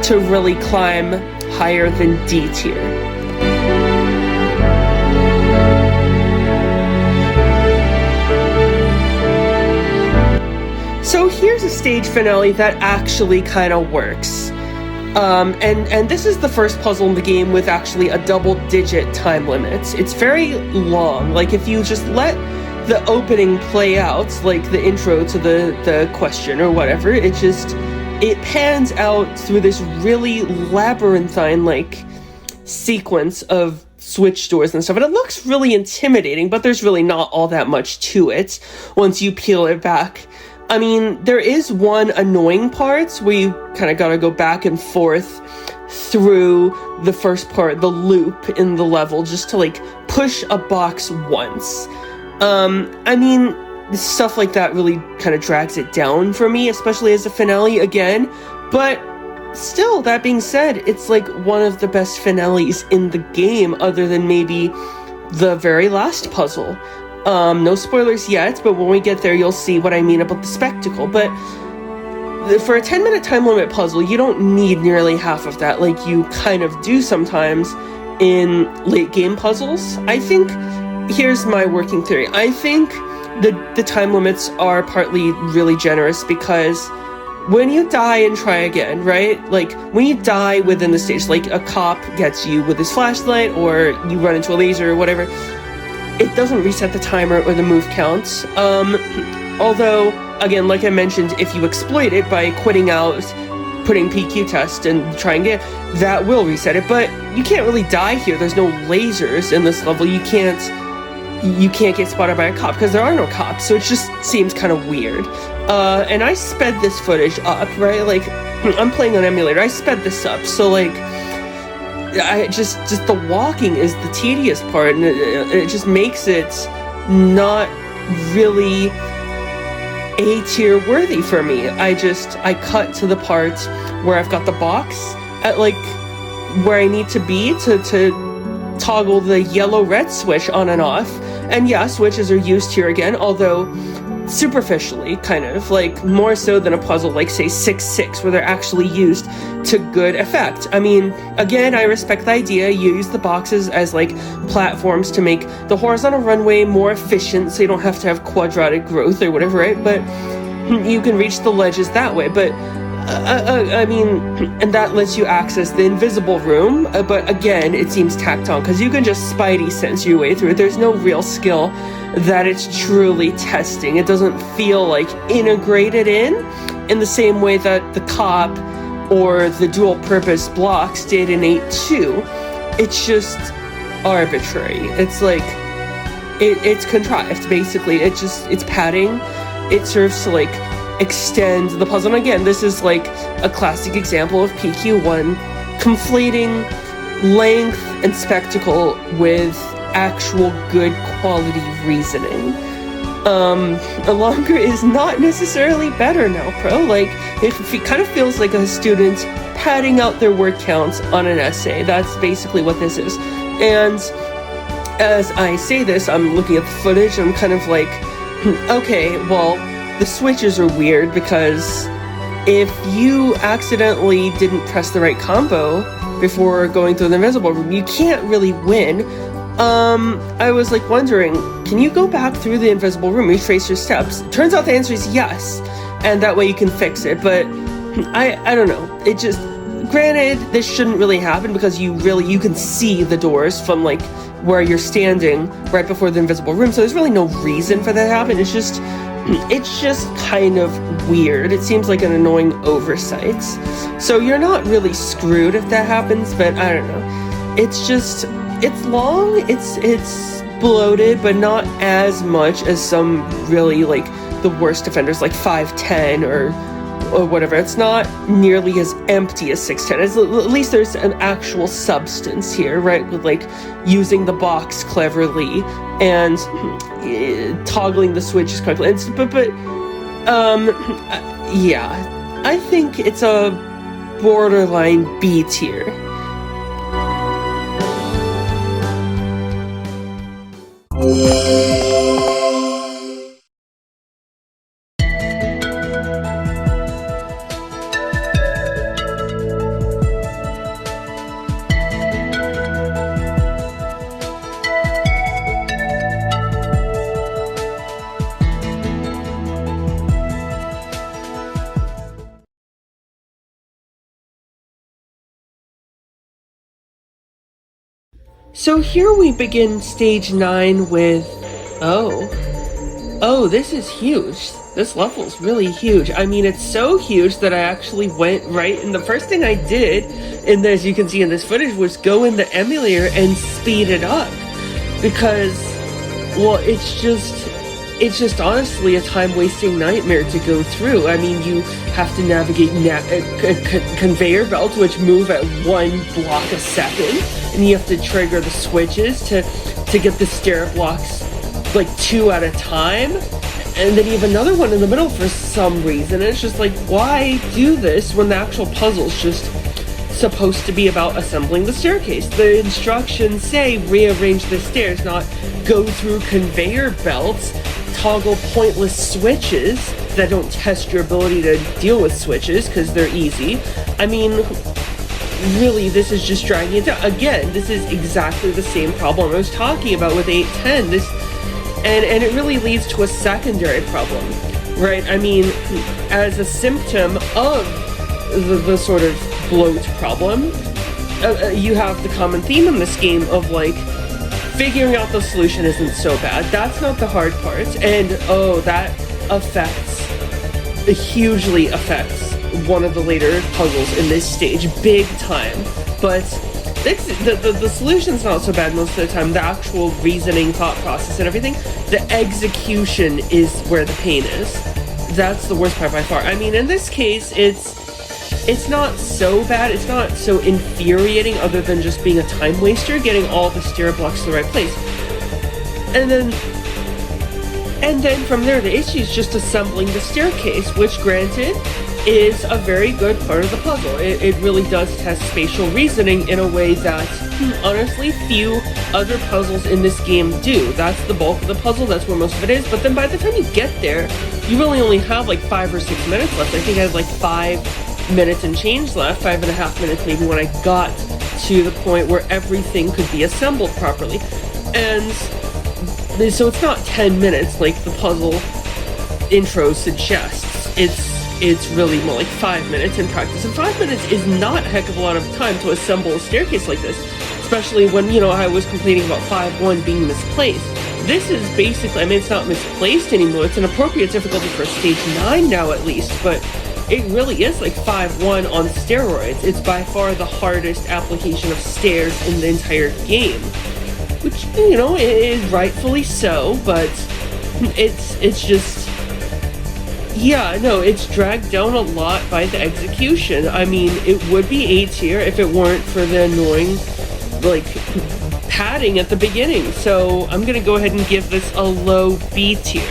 to really climb higher than D tier. So here's a stage finale that actually kind of works. And this is the first puzzle in the game with actually a double-digit time limit. It's very long. Like, if you just let the opening play out, like the intro to the question or whatever, it pans out through this really labyrinthine, like, sequence of switch doors and stuff. And it looks really intimidating, but there's really not all that much to it once you peel it back. I mean, there is one annoying part where you kind of gotta go back and forth through the first part, the loop in the level, just to, like, push a box once. I mean, stuff like that really kind of drags it down for me, especially as a finale again. But still, that being said, it's, like, one of the best finales in the game, other than maybe the very last puzzle. No spoilers yet, but when we get there, you'll see what I mean about the spectacle. But for a 10-minute time limit puzzle, you don't need nearly half of that, like you kind of do sometimes in late game puzzles. I think, here's my working theory. I think the time limits are partly really generous because when you die and try again, right? Like, when you die within the stage, like a cop gets you with his flashlight, or you run into a laser or whatever, it doesn't reset the timer or the move count. Although, again, like I mentioned, if you exploit it by quitting out, putting PQ test and trying it, that will reset it. But you can't really die here. There's no lasers in this level. You can't get spotted by a cop because there are no cops. So it just seems kind of weird. And I sped this footage up, right? Like, I'm playing on emulator. I sped this up. So, like, I just the walking is the tedious part, and it just makes it not really A-tier worthy for me. I cut to the part where I've got the box at, like, where I need to be to toggle the yellow-red switch on and off. And yeah, switches are used here again, although superficially, kind of, like, more so than a puzzle like, say, 6-6, where they're actually used to good effect. I mean, again, I respect the idea. You use the boxes as, like, platforms to make the horizontal runway more efficient, so you don't have to have quadratic growth or whatever, right? But you can reach the ledges that way. But I mean, and that lets you access the invisible room, but again, it seems tacked on, because you can just spidey sense your way through it. There's no real skill that it's truly testing. It doesn't feel, like, integrated in the same way that the cop or the dual-purpose blocks did in 8-2. It's just arbitrary. It's, like, it's contrived, basically. It's padding. It serves to, like, extend the puzzle. And again, this is, like, a classic example of PQ1 conflating length and spectacle with actual good quality reasoning. Longer is not necessarily better now, pro. Like, if it kind of feels like a student padding out their word counts on an essay. That's basically what this is. And as I say this, I'm looking at the footage, and I'm kind of like, okay, well, the switches are weird, because if you accidentally didn't press the right combo before going through the invisible room, you can't really win. I was, like, wondering, can you go back through the invisible room, retrace your steps? Turns out the answer is yes, and that way you can fix it. But I don't know. It just, granted, this shouldn't really happen because you can see the doors from like where you're standing right before the invisible room. So there's really no reason for that to happen. It's just kind of weird. It seems like an annoying oversight. So you're not really screwed if that happens, but I don't know. It's long, it's bloated, but not as much as some really like the worst offenders like 510 or whatever. It's not nearly as empty as 610. At least there's an actual substance here, right? With like using the box cleverly and toggling the switches correctly. Yeah, I think it's a borderline B tier. So here we begin stage 9 with, oh, this is huge. This level's really huge. I mean, it's so huge that I actually went right, and the first thing I did, and as you can see in this footage, was go in the emulator and speed it up. Because, well, it's just honestly a time-wasting nightmare to go through. I mean, you have to navigate conveyor belts, which move at 1 block a second, and you have to trigger the switches to get the stair blocks like 2 at a time, and then you have another one in the middle for some reason. And it's just like, why do this when the actual puzzle's just supposed to be about assembling the staircase? The instructions say rearrange the stairs, not go through conveyor belts, toggle pointless switches that don't test your ability to deal with switches because they're easy. I mean, really, this is just dragging it down. Again, this is exactly the same problem I was talking about with 810. And it really leads to a secondary problem, right? I mean, as a symptom of the sort of bloat problem, you have the common theme in this game of like, figuring out the solution isn't so bad. That's not the hard part. And that hugely affects one of the later puzzles in this stage, big time. But the solution's not so bad most of the time. The actual reasoning, thought process, and everything, the execution is where the pain is. That's the worst part by far. I mean, in this case, it's not so bad, it's not so infuriating other than just being a time waster, getting all the stair blocks to the right place. And then from there, the issue is just assembling the staircase, which granted is a very good part of the puzzle. It really does test spatial reasoning in a way that, honestly, few other puzzles in this game do. That's the bulk of the puzzle, that's where most of it is, but then by the time you get there, you really only have like 5 or 6 minutes left. I think I had like 5 minutes and change left, 5.5 minutes maybe, when I got to the point where everything could be assembled properly. And so it's not 10 minutes like the puzzle intro suggests. It's really more like 5 minutes in practice, and 5 minutes is not a heck of a lot of time to assemble a staircase like this, especially when, I was complaining about 5-1 being misplaced. This is basically, I mean, it's not misplaced anymore, it's an appropriate difficulty for stage 9 now at least, but it really is like 5-1 on steroids. It's by far the hardest application of stairs in the entire game, which, it is rightfully so, but it's just, yeah, no, it's dragged down a lot by the execution. I mean, it would be A tier if it weren't for the annoying, like, padding at the beginning. So I'm gonna go ahead and give this a low B tier.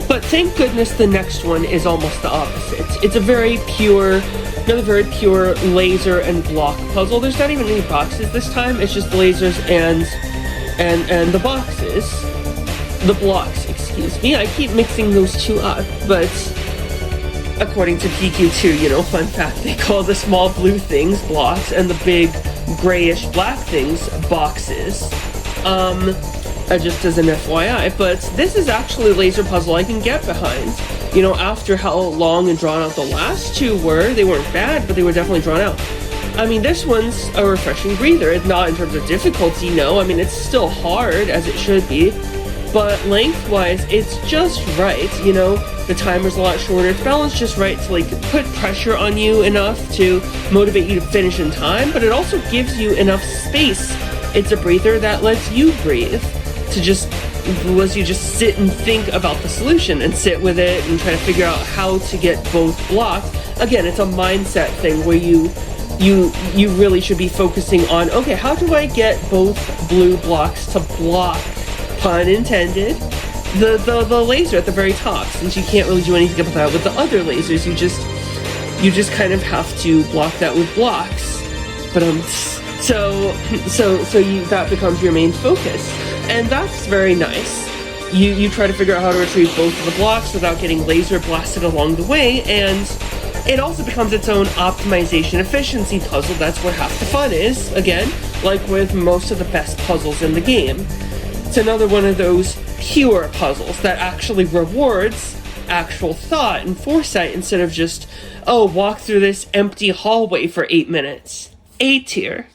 But thank goodness the next one is almost the opposite. It's a another very pure laser and block puzzle. There's not even any boxes this time. It's just the lasers and the boxes. The blocks, excuse me. I keep mixing those two up, but according to PQ2, fun fact, they call the small blue things blocks and the big grayish black things, boxes. Just as an FYI, but this is actually a laser puzzle I can get behind. You know, after how long and drawn out the last two were, they weren't bad, but they were definitely drawn out. I mean, this one's a refreshing breather. It's not in terms of difficulty, no. I mean, it's still hard, as it should be, but lengthwise, it's just right, you know? The timer's a lot shorter. It's balanced just right to, like, put pressure on you enough to motivate you to finish in time, but it also gives you enough space. It's a breather that lets you breathe, to just lets you just sit and think about the solution and sit with it and try to figure out how to get both blocked. Again, it's a mindset thing where you really should be focusing on, okay, how do I get both blue blocks to block, pun intended, the laser at the very top, since you can't really do anything about that with the other lasers. You just kind of have to block that with blocks. But that becomes your main focus. And that's very nice. You try to figure out how to retrieve both of the blocks without getting laser blasted along the way, and it also becomes its own optimization efficiency puzzle. That's where half the fun is, again, like with most of the best puzzles in the game. It's another one of those pure puzzles that actually rewards actual thought and foresight instead of just, oh, walk through this empty hallway for 8 minutes. A tier.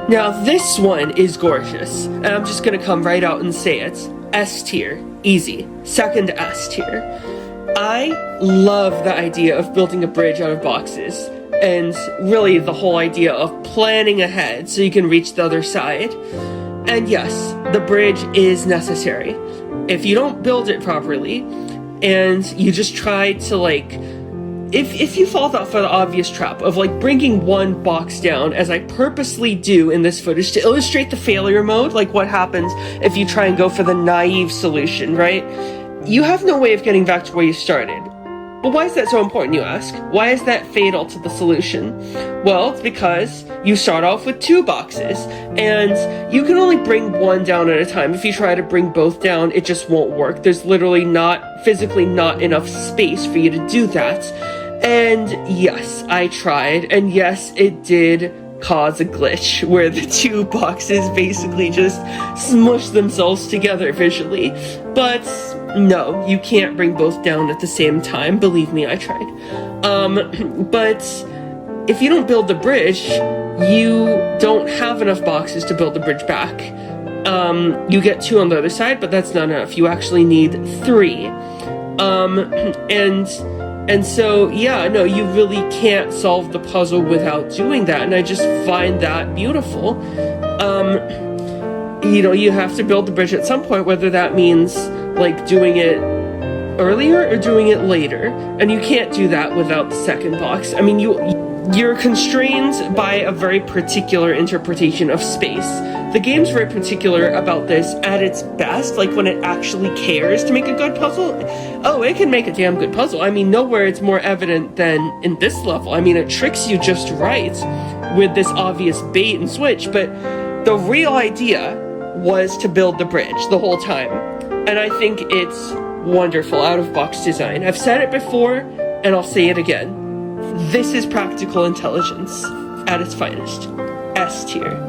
Now this one is gorgeous, and I'm just gonna come right out and say it. S tier, easy. Second S tier. I love the idea of building a bridge out of boxes, and really the whole idea of planning ahead so you can reach the other side. And yes, the bridge is necessary. If you don't build it properly, and you just try to, like, if you fall for the obvious trap of, like, bringing one box down, as I purposely do in this footage to illustrate the failure mode, like what happens if you try and go for the naive solution, right? You have no way of getting back to where you started. But why is that so important, you ask? Why is that fatal to the solution? Well, it's because you start off with 2 boxes, and you can only bring one down at a time. If you try to bring both down, it just won't work. There's literally physically not enough space for you to do that. And yes, I tried, and yes, it did cause a glitch where the 2 boxes basically just smush themselves together visually. But no, you can't bring both down at the same time. Believe me, I tried. But if you don't build the bridge, you don't have enough boxes to build the bridge back. You get 2 on the other side, but that's not enough. You actually need 3. And so, yeah, no, you really can't solve the puzzle without doing that, and I just find that beautiful. You know, you have to build the bridge at some point, whether that means, like, doing it earlier or doing it later, and you can't do that without the second box. I mean, you're constrained by a very particular interpretation of space. The game's very particular about this at its best, like when it actually cares to make a good puzzle. Oh, it can make a damn good puzzle. I mean, nowhere it's more evident than in this level. I mean, it tricks you just right with this obvious bait and switch, but the real idea was to build the bridge the whole time. And I think it's wonderful out-of-box design. I've said it before, and I'll say it again. This is practical intelligence at its finest. S tier.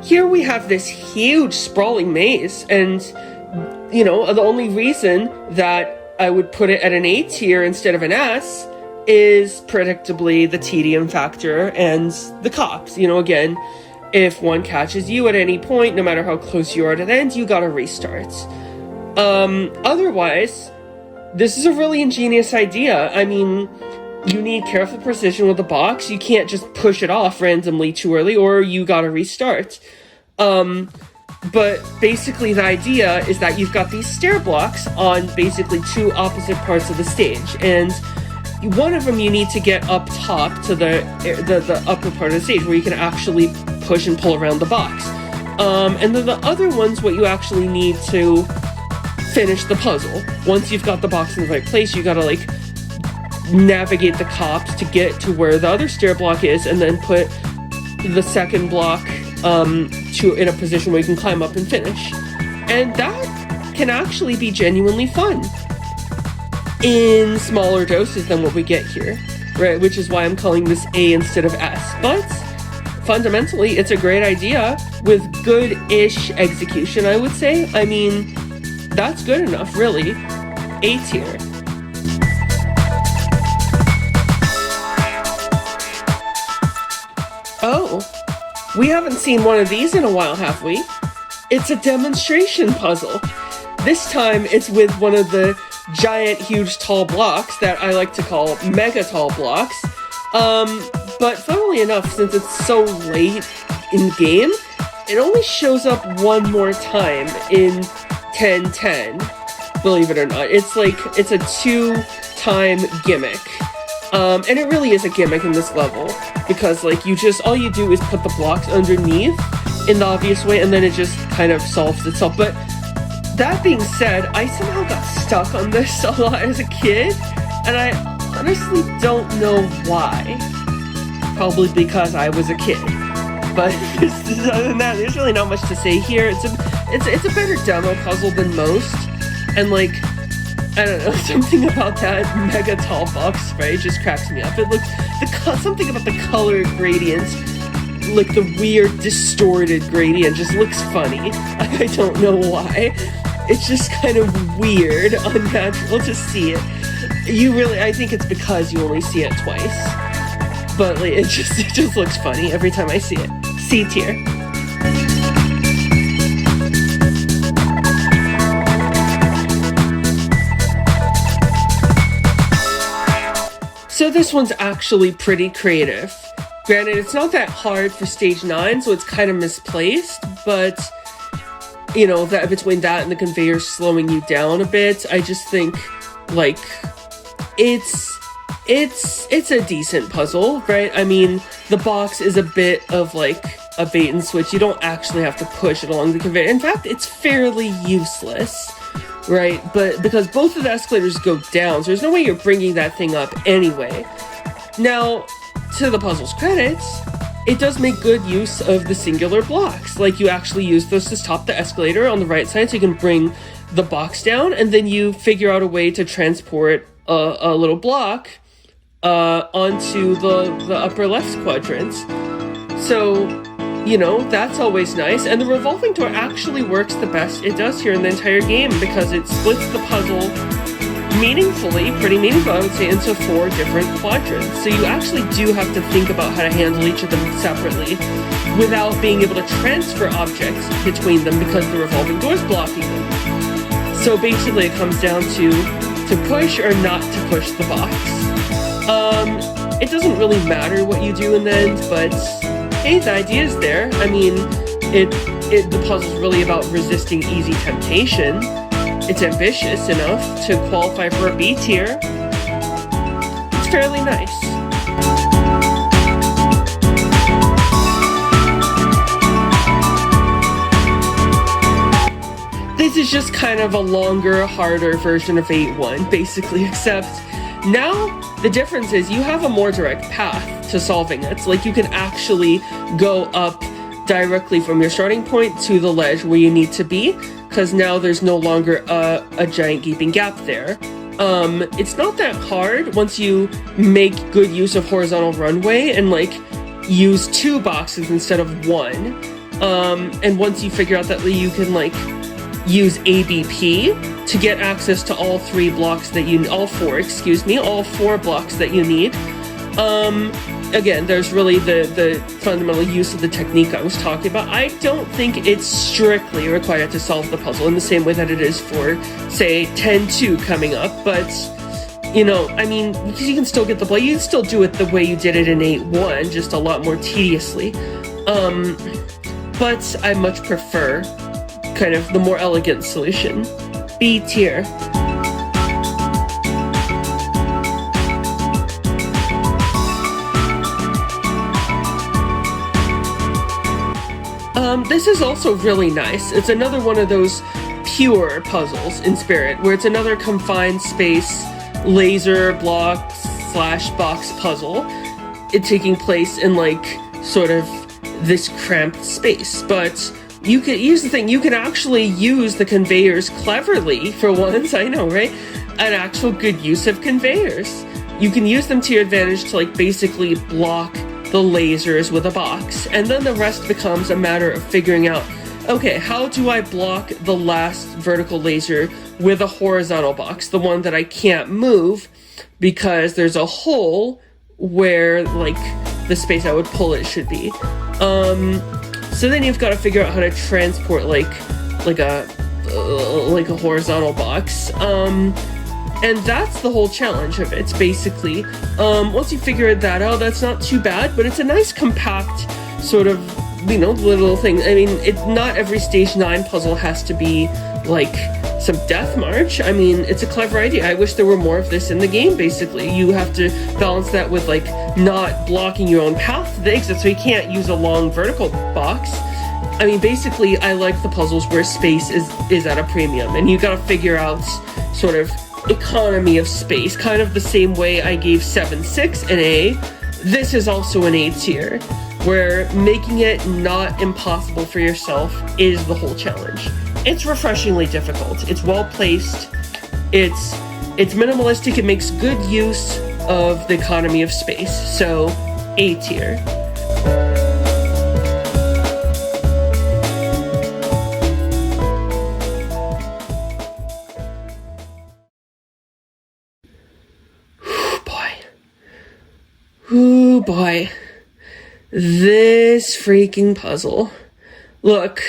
Here we have this huge sprawling maze, and, you know, the only reason that I would put it at an A tier instead of an S is predictably the tedium factor and the cops. You know, again, if one catches you at any point, no matter how close you are to the end, you gotta restart. Otherwise, this is a really ingenious idea. I mean, you need careful precision with the box. You can't just push it off randomly too early, or you gotta restart. But basically the idea is that you've got these stair blocks on basically 2 opposite parts of the stage, and one of them you need to get up top to the upper part of the stage where you can actually push and pull around the box. And then the other one's what you actually need to finish the puzzle. Once you've got the box in the right place, you gotta, like, navigate the cops to get to where the other stair block is, and then put the second block in a position where you can climb up and finish. And that can actually be genuinely fun in smaller doses than what we get here, right? Which is why I'm calling this A instead of S. But fundamentally, it's a great idea with good-ish execution, I would say. I mean, that's good enough, really. A tier. Oh, we haven't seen one of these in a while, have we? It's a demonstration puzzle. This time it's with one of the giant, huge, tall blocks that I like to call mega tall blocks. But funnily enough, since it's so late in game, it only shows up one more time in 1010, believe it or not. It's like, it's a 2-time gimmick. And it really is a gimmick in this level, because like all you do is put the blocks underneath in the obvious way, and then it just kind of solves itself. But that being said, I somehow got stuck on this a lot as a kid, and I honestly don't know why. Probably because I was a kid. But other than that, there's really not much to say here. It's a better demo puzzle than most, and like, I don't know, something about that mega tall box spray just cracks me up. It looks, something about the color gradient, like the weird distorted gradient, just looks funny. I don't know why. It's just kind of weird, unnatural to see it. I think it's because you only see it twice. But like, it just looks funny every time I see it. C tier. So this one's actually pretty creative. Granted, it's not that hard for stage 9, so it's kind of misplaced, but you know, that between that and the conveyor slowing you down a bit, I just think like it's a decent puzzle, right? I mean, the box is a bit of like a bait and switch. You don't actually have to push it along the conveyor. In fact, it's fairly useless, right? But because both of the escalators go down, so there's no way you're bringing that thing up anyway. Now, to the puzzle's credits, it does make good use of the singular blocks. Like, you actually use those to stop the escalator on the right side so you can bring the box down, and then you figure out a way to transport a little block onto the upper left quadrant. So, you know, that's always nice. And the revolving door actually works the best it does here in the entire game, because it splits the puzzle pretty meaningful, I would say, into 4 different quadrants. So you actually do have to think about how to handle each of them separately without being able to transfer objects between them, because the revolving door is blocking them. So basically it comes down to push or not to push the box. It doesn't really matter what you do in the end, but hey, the idea is there. I mean, the puzzle's really about resisting easy temptation. It's ambitious enough to qualify for a B tier. It's fairly nice. This is just kind of a longer, harder version of 8-1, basically, except now the difference is you have a more direct path to solving it. Like, you can actually go up directly from your starting point to the ledge where you need to be, because now there's no longer a giant gaping gap there. It's not that hard once you make good use of horizontal runway and like use 2 boxes instead of 1. And once you figure out that you can like use ABP to get access to all 4 blocks that you need. Again, there's really the fundamental use of the technique I was talking about. I don't think it's strictly required to solve the puzzle in the same way that it is for, say, 10-2 coming up, but, you know, I mean, because you can still get the block, you can still do it the way you did it in 8-1, just a lot more tediously. But I much prefer kind of the more elegant solution. B tier. This is also really nice. It's another one of those pure puzzles in spirit, where it's another confined space, laser blocks, / box puzzle, it taking place in like sort of this cramped space. But here's the thing, you can actually use the conveyors cleverly for once. I know, right? An actual good use of conveyors. You can use them to your advantage to like basically block the lasers with a box, and then the rest becomes a matter of figuring out, okay, how do I block the last vertical laser with a horizontal box, the one that I can't move because there's a hole where like the space I would pull it should be. So then you've got to figure out how to transport like a horizontal box. And that's the whole challenge of it, basically. Once you figure that out, that's not too bad, but it's a nice compact sort of, you know, little thing. I mean, not every stage 9 puzzle has to be like some death march. I mean, it's a clever idea. I wish there were more of this in the game, basically. You have to balance that with like not blocking your own path to the exit, so you can't use a long vertical box. I mean, basically, I like the puzzles where space is at a premium, and you gotta figure out sort of economy of space, kind of the same way I gave 7-6 an A. This is also an A tier, where making it not impossible for yourself is the whole challenge. It's refreshingly difficult. It's well placed. It's minimalistic. It makes good use of the economy of space. So, A tier. Oh boy, this freaking puzzle. Look,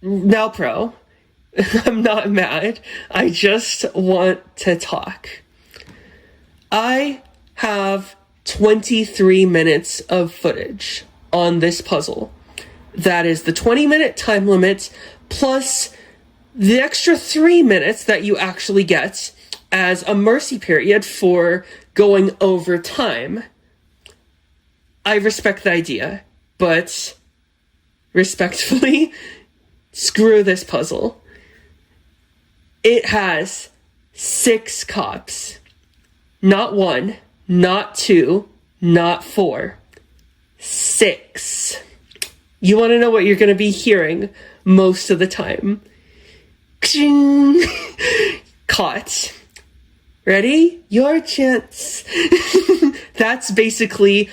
now pro, I'm not mad, I just want to talk. I have 23 minutes of footage on this puzzle. That is the 20-minute time limit plus the extra 3 minutes that you actually get as a mercy period for going over time. I respect the idea, but respectfully, screw this puzzle. It has 6 cops. Not 1, not 2, not 4. 6. You want to know what you're going to be hearing most of the time? Caught. Ready? Your chance. That's basically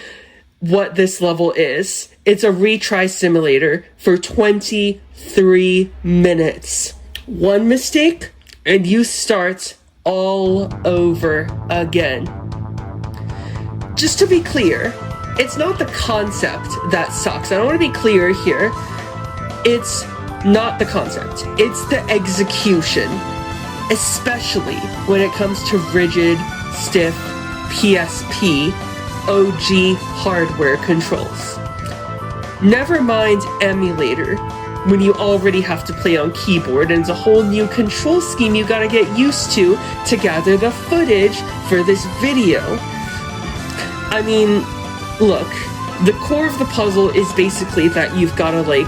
what this level is. It's a retry simulator for 23 minutes. One mistake, and you start all over again. Just to be clear, it's not the concept that sucks. I want to be clear here. It's not the concept. It's the execution. Especially when it comes to rigid, stiff PSP OG hardware controls. Never mind emulator, when you already have to play on keyboard and it's a whole new control scheme you gotta get used to gather the footage for this video. I mean, look, the core of the puzzle is basically that you've gotta like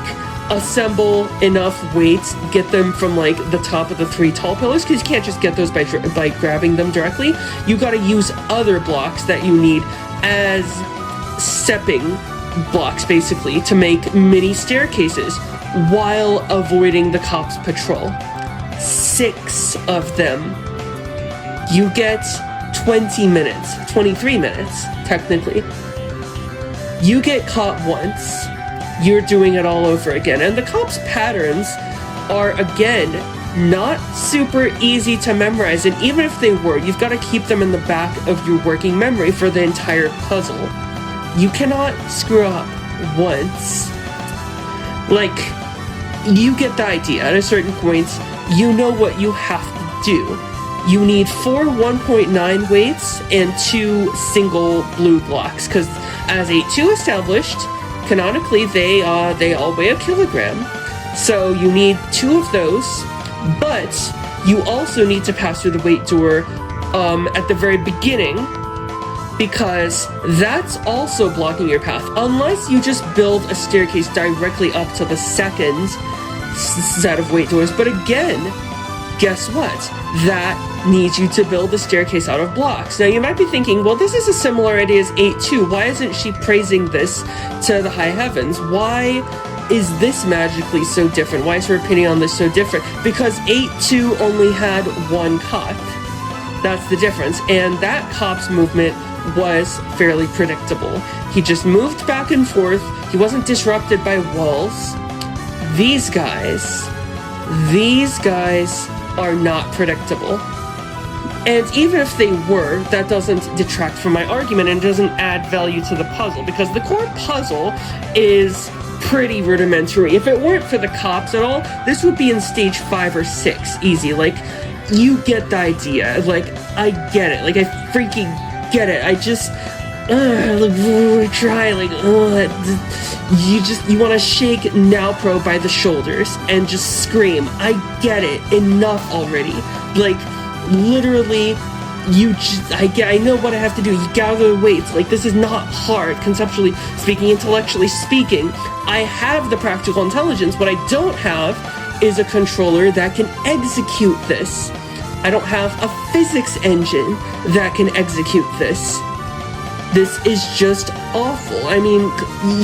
assemble enough weights, get them from like the top of the 3 tall pillars, because you can't just get those by grabbing them directly. You gotta use other blocks that you need as stepping blocks, basically, to make mini staircases while avoiding the cops' patrol. 6 of them. You get 20 minutes, 23 minutes, technically. You get caught once. You're doing it all over again. And the cops' patterns are, again, not super easy to memorize. And even if they were, you've got to keep them in the back of your working memory for the entire puzzle. You cannot screw up once. Like, you get the idea. At a certain point, you know what you have to do. You need 4 1.9 weights and 2 single blue blocks, because as A2 established, canonically, they all weigh a kilogram. So you need 2 of those, but you also need to pass through the weight door at the very beginning, because that's also blocking your path, unless you just build a staircase directly up to the second set of weight doors. But again, guess what? That needs you to build a staircase out of blocks. Now you might be thinking, well, this is a similar idea as 8-2. Why isn't she praising this to the high heavens? Why is this magically so different? Why is her opinion on this so different? Because 8-2 only had one cop. That's the difference. And that cop's movement was fairly predictable. He just moved back and forth. He wasn't disrupted by walls. These guys are not predictable. And even if they were, that doesn't detract from my argument and doesn't add value to the puzzle, because the core puzzle is pretty rudimentary. If it weren't for the cops at all, this would be in stage 5 or 6, easy. Like, you get the idea. Like, I get it. Like, I freaking get it. I just, try, like, you want to shake Nowpro by the shoulders and just scream, I get it, enough already. Like, literally, I know what I have to do. You gather the weights. Like, this is not hard, conceptually speaking, intellectually speaking. I have the practical intelligence. What I don't have is a controller that can execute this. I don't have a physics engine that can execute this. This is just awful. I mean,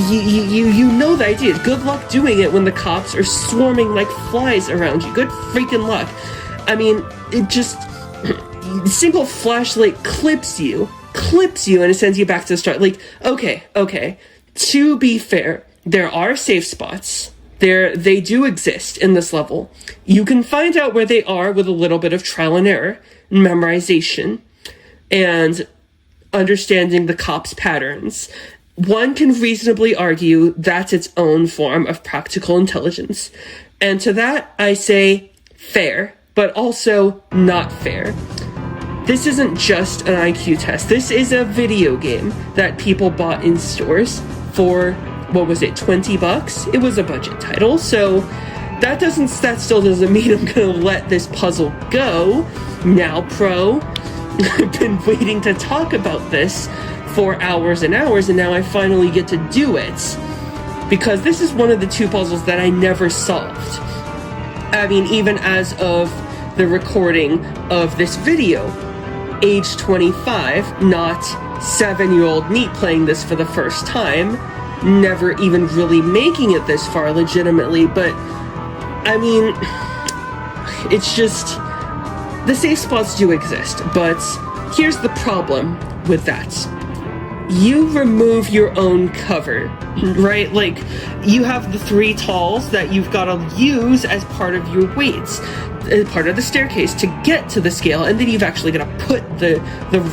you know the idea. Good luck doing it when the cops are swarming like flies around you. Good freaking luck. I mean, it just, single flashlight clips you and it sends you back to the start. Like, okay. To be fair, there are safe spots. They do exist in this level. You can find out where they are with a little bit of trial and error, memorization, and understanding the cops' patterns. One can reasonably argue that's its own form of practical intelligence. And to that, I say fair, but also not fair. This isn't just an IQ test. This is a video game that people bought in stores for, what was it, $20? It was a budget title, so that still doesn't mean I'm gonna let this puzzle go. Now, Pro, I've been waiting to talk about this for hours and hours, and now I finally get to do it. Because this is one of the 2 puzzles that I never solved. I mean, even as of the recording of this video, age 25, not 7-year-old me playing this for the first time, never even really making it this far legitimately, but I mean, it's just, the safe spots do exist, but here's the problem with that. You remove your own cover, right? Like, you have the 3 talls that you've got to use as part of your weights, as part of the staircase to get to the scale, and then you've actually got to put the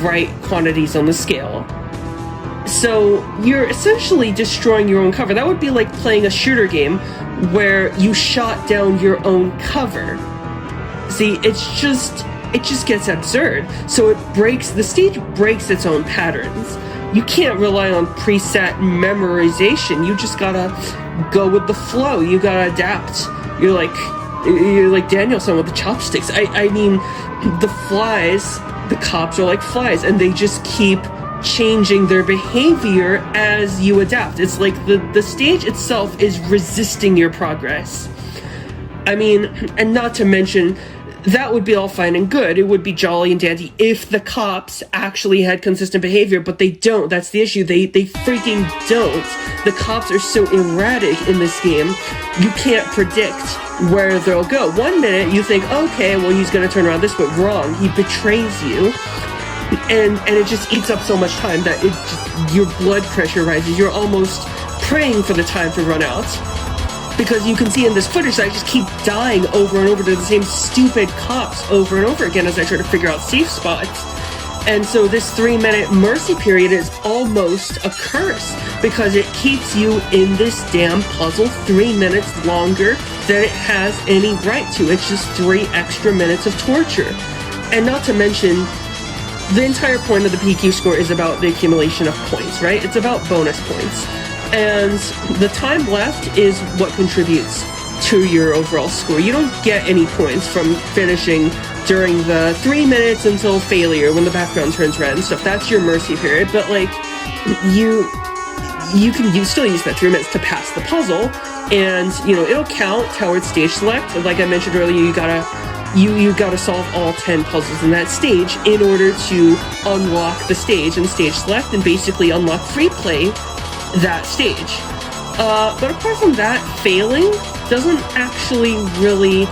right quantities on the scale. So you're essentially destroying your own cover. That would be like playing a shooter game where you shot down your own cover. See, it just gets absurd. So the stage breaks its own patterns. You can't rely on preset memorization. You just gotta go with the flow. You gotta adapt. You're like Danielson with the chopsticks. I mean, the cops are like flies, and they just keep changing their behavior as you adapt. It's like the stage itself is resisting your progress. I mean, and not to mention, that would be all fine and good. It would be jolly and dandy if the cops actually had consistent behavior, but they don't. That's the issue. They freaking don't. The cops are so erratic in this game, you can't predict where they'll go. One minute you think, okay, well, he's gonna turn around this, but wrong. He betrays you. And it just eats up so much time that your blood pressure rises. You're almost praying for the time to run out. Because you can see in this footage that I just keep dying over and over to the same stupid cops over and over again as I try to figure out safe spots. And so this 3-minute mercy period is almost a curse, because it keeps you in this damn puzzle 3 minutes longer than it has any right to. It's just 3 extra minutes of torture. And not to mention, the entire point of the PQ score is about the accumulation of points, right? It's about bonus points. And the time left is what contributes to your overall score. You don't get any points from finishing during the 3 minutes until failure when the background turns red and stuff. That's your mercy period, but like, you can still use that 3 minutes to pass the puzzle, and you know, it'll count towards stage select. Like I mentioned earlier, you gotta you gotta solve all 10 puzzles in that stage in order to unlock the stage and stage select and basically unlock free play that stage. But apart from that, failing doesn't actually really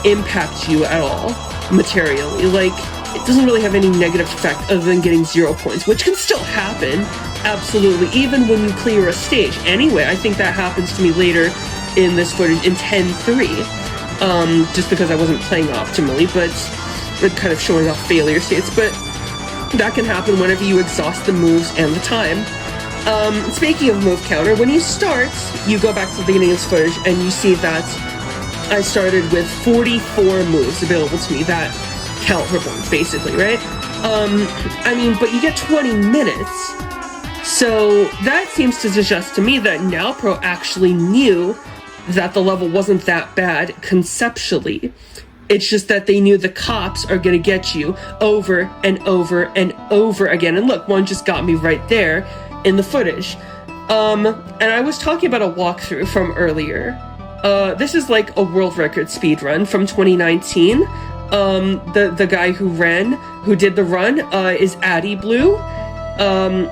impact you at all materially. Like, it doesn't really have any negative effect other than getting 0 points, which can still happen, absolutely, even when you clear a stage. Anyway, I think that happens to me later in this footage in 10-3, just because I wasn't playing optimally, but kind of showing off failure states. But that can happen whenever you exhaust the moves and the time. Speaking of move counter, when you start, you go back to the beginning of this footage and you see that I started with 44 moves available to me that count for points, basically, right? I mean, but you get 20 minutes. So that seems to suggest to me that NowPro actually knew that the level wasn't that bad conceptually. It's just that they knew the cops are gonna get you over and over and over again. And look, one just got me right there in the footage. And I was talking about a walkthrough from earlier. This is like a world record speed run from 2019. The guy who did the run, is Addy Blue.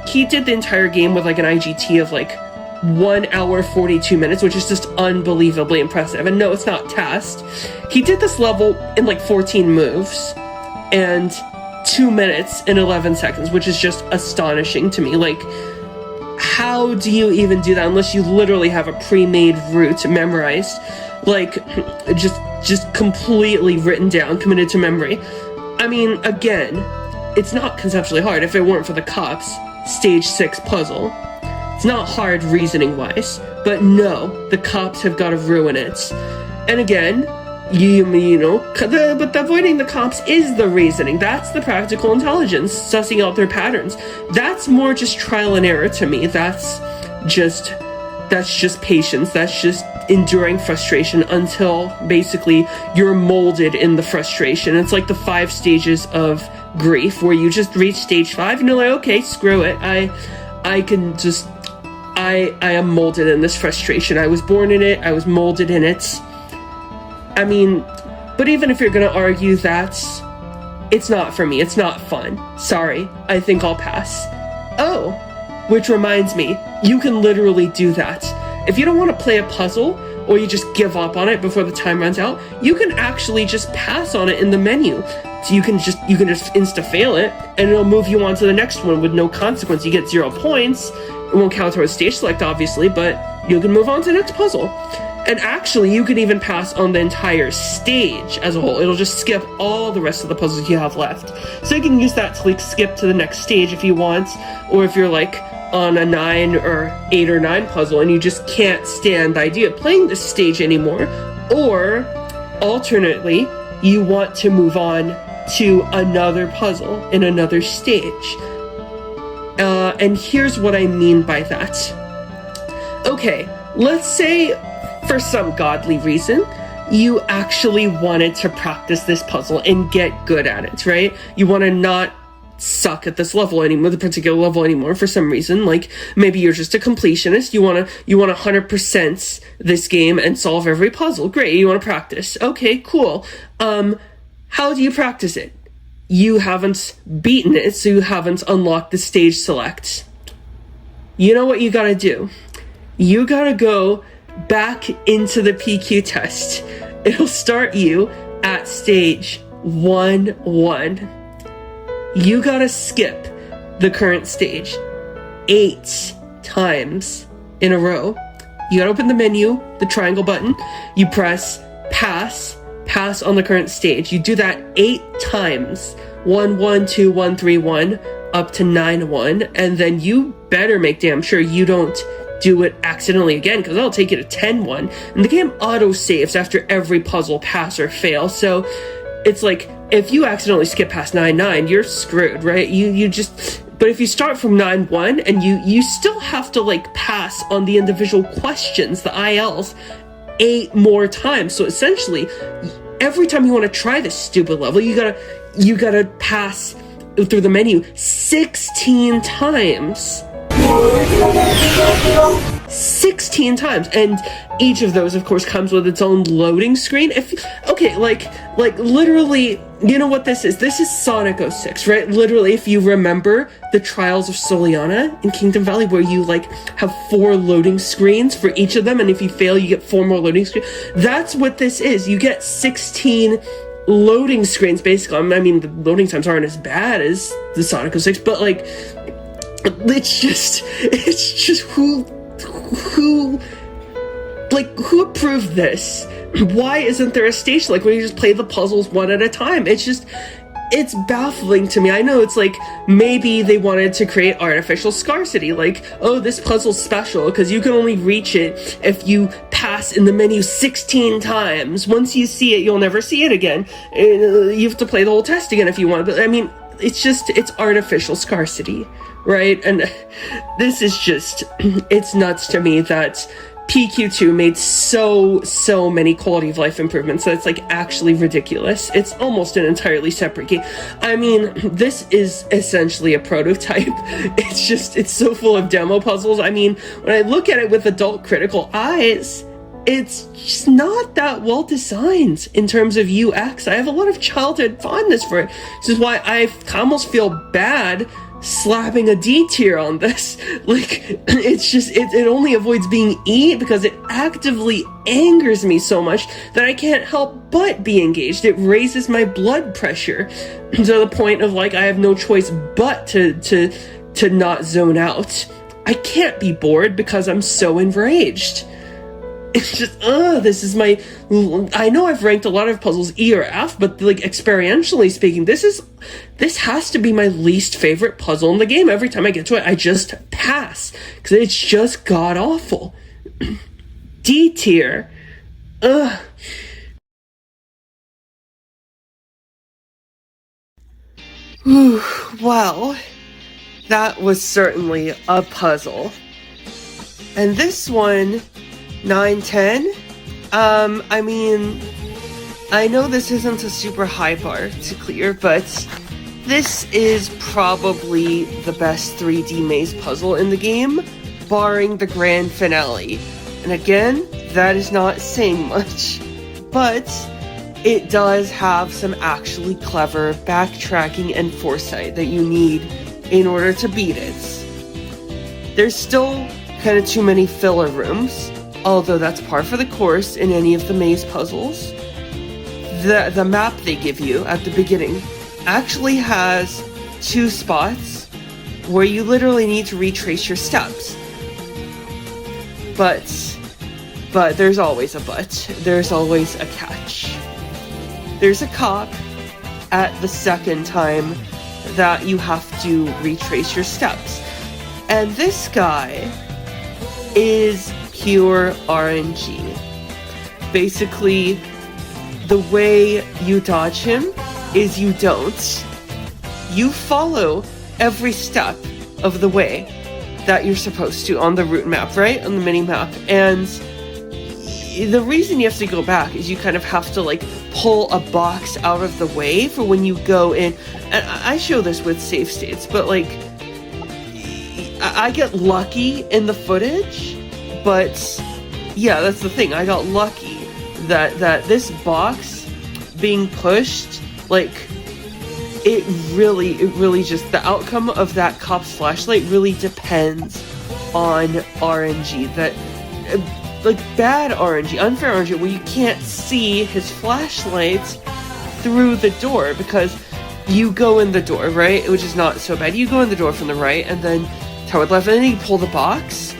He did the entire game with like an IGT of like 1 hour 42 minutes, which is just unbelievably impressive. And no, it's not test. He did this level in like 14 moves and 2 minutes and 11 seconds, which is just astonishing to me. Like, how do you even do that unless you literally have a pre-made route memorized? Like, just completely written down, committed to memory. I mean, again, it's not conceptually hard if it weren't for the cops. Stage 6 puzzle. It's not hard reasoning-wise, but no, the cops have got to ruin it. And again, but avoiding the cops is the reasoning. That's the practical intelligence, sussing out their patterns. That's more just trial and error to me. That's just patience. That's just enduring frustration until basically you're molded in the frustration. It's like the 5 stages of grief, where you just reach stage 5 and you're like, okay, screw it. I am molded in this frustration. I was born in it. I was molded in it. I mean, but even if you're gonna argue that it's not for me, it's not fun, sorry, I think I'll pass. Oh, which reminds me, you can literally do that. If you don't want to play a puzzle, or you just give up on it before the time runs out, you can actually just pass on it in the menu. So you can just insta-fail it, and it'll move you on to the next one with no consequence. You get 0 points, it won't count towards stage select, obviously, but you can move on to the next puzzle. And actually, you can even pass on the entire stage as a whole. It'll just skip all the rest of the puzzles you have left. So you can use that to like skip to the next stage if you want, or if you're like on a 9 or 8 or 9 puzzle and you just can't stand the idea of playing this stage anymore, or alternately, you want to move on to another puzzle in another stage. And here's what I mean by that. Okay, let's say for some godly reason, you actually wanted to practice this puzzle and get good at it, right? You want to not suck at this level anymore, the particular level anymore, for some reason. Like, maybe you're just a completionist. You want to 100% this game and solve every puzzle. Great, you want to practice. Okay, cool. How do you practice it? You haven't beaten it, so you haven't unlocked the stage select. You know what you gotta do? You gotta go back into the PQ test. It'll start you at stage 1-1. You gotta skip the current stage 8 times in a row. You gotta open the menu, the triangle button, you press pass on the current stage. You do that 8 times. 1-1, 2-1, 3-1, up to 9-1, and then you better make damn sure you don't do it accidentally again, because that'll take you to 10-1, and the game auto-saves after every puzzle pass or fail, so it's like, if you accidentally skip past 9-9, you're screwed, right? But if you start from 9-1, and you still have to, like, pass on the individual questions, the ILs, 8 more times, so essentially, every time you want to try this stupid level, you gotta pass through the menu 16 times. 16 times, and each of those, of course, comes with its own loading screen. Okay, like literally, you know what this is? This is Sonic 06, right? Literally, if you remember the Trials of Soliana in Kingdom Valley, where you like have 4 loading screens for each of them, and if you fail, you get 4 more loading screens. That's what this is. You get 16 loading screens, basically. I mean, the loading times aren't as bad as the Sonic 06, but like, it's just who approved this? Why isn't there a station like where you just play the puzzles one at a time? It's baffling to me. I know it's like, maybe they wanted to create artificial scarcity, like, oh, this puzzle's special because you can only reach it if you pass in the menu 16 times. Once you see it, you'll never see it again. You have to play the whole test again if you want. But I mean, it's artificial scarcity, right? And this is just, it's nuts to me that PQ2 made so many quality of life improvements that it's like actually ridiculous. It's almost an entirely separate game. I mean, this is essentially a prototype. It's so full of demo puzzles. I mean, when I look at it with adult critical eyes, it's just not that well designed in terms of UX. I have a lot of childhood fondness for it. This is why I almost feel bad slapping a D tier on this. Like, it's just, it only avoids being E because it actively angers me so much that I can't help but be engaged. It raises my blood pressure to the point of like, I have no choice but to not zone out. I can't be bored because I'm so enraged. It's just, this is my, I know I've ranked a lot of puzzles E or F, but like experientially speaking, this has to be my least favorite puzzle in the game. Every time I get to it, I just pass, because it's just god-awful. D tier. Well, that was certainly a puzzle. And this one, 9-10. I mean, I know this isn't a super high bar to clear, but this is probably the best 3D maze puzzle in the game, barring the grand finale. And again, that is not saying much, but it does have some actually clever backtracking and foresight that you need in order to beat it. There's still kind of too many filler rooms, although that's par for the course in any of the maze puzzles. The map they give you at the beginning actually has 2 spots where you literally need to retrace your steps. But there's always a but. There's always a catch. There's a cop at the second time that you have to retrace your steps. And this guy is pure RNG. Basically, the way you dodge him is you don't. You follow every step of the way that you're supposed to on the route map, right? On the mini map. And the reason you have to go back is you kind of have to like pull a box out of the way for when you go in. And I show this with save states, but like I get lucky in the footage. But yeah, that's the thing. I got lucky that this box being pushed, like, it really just, the outcome of that cop's flashlight really depends on RNG. That, like, bad RNG, unfair RNG, where you can't see his flashlight through the door because you go in the door, right? Which is not so bad. You go in the door from the right and then toward left, and then you pull the box.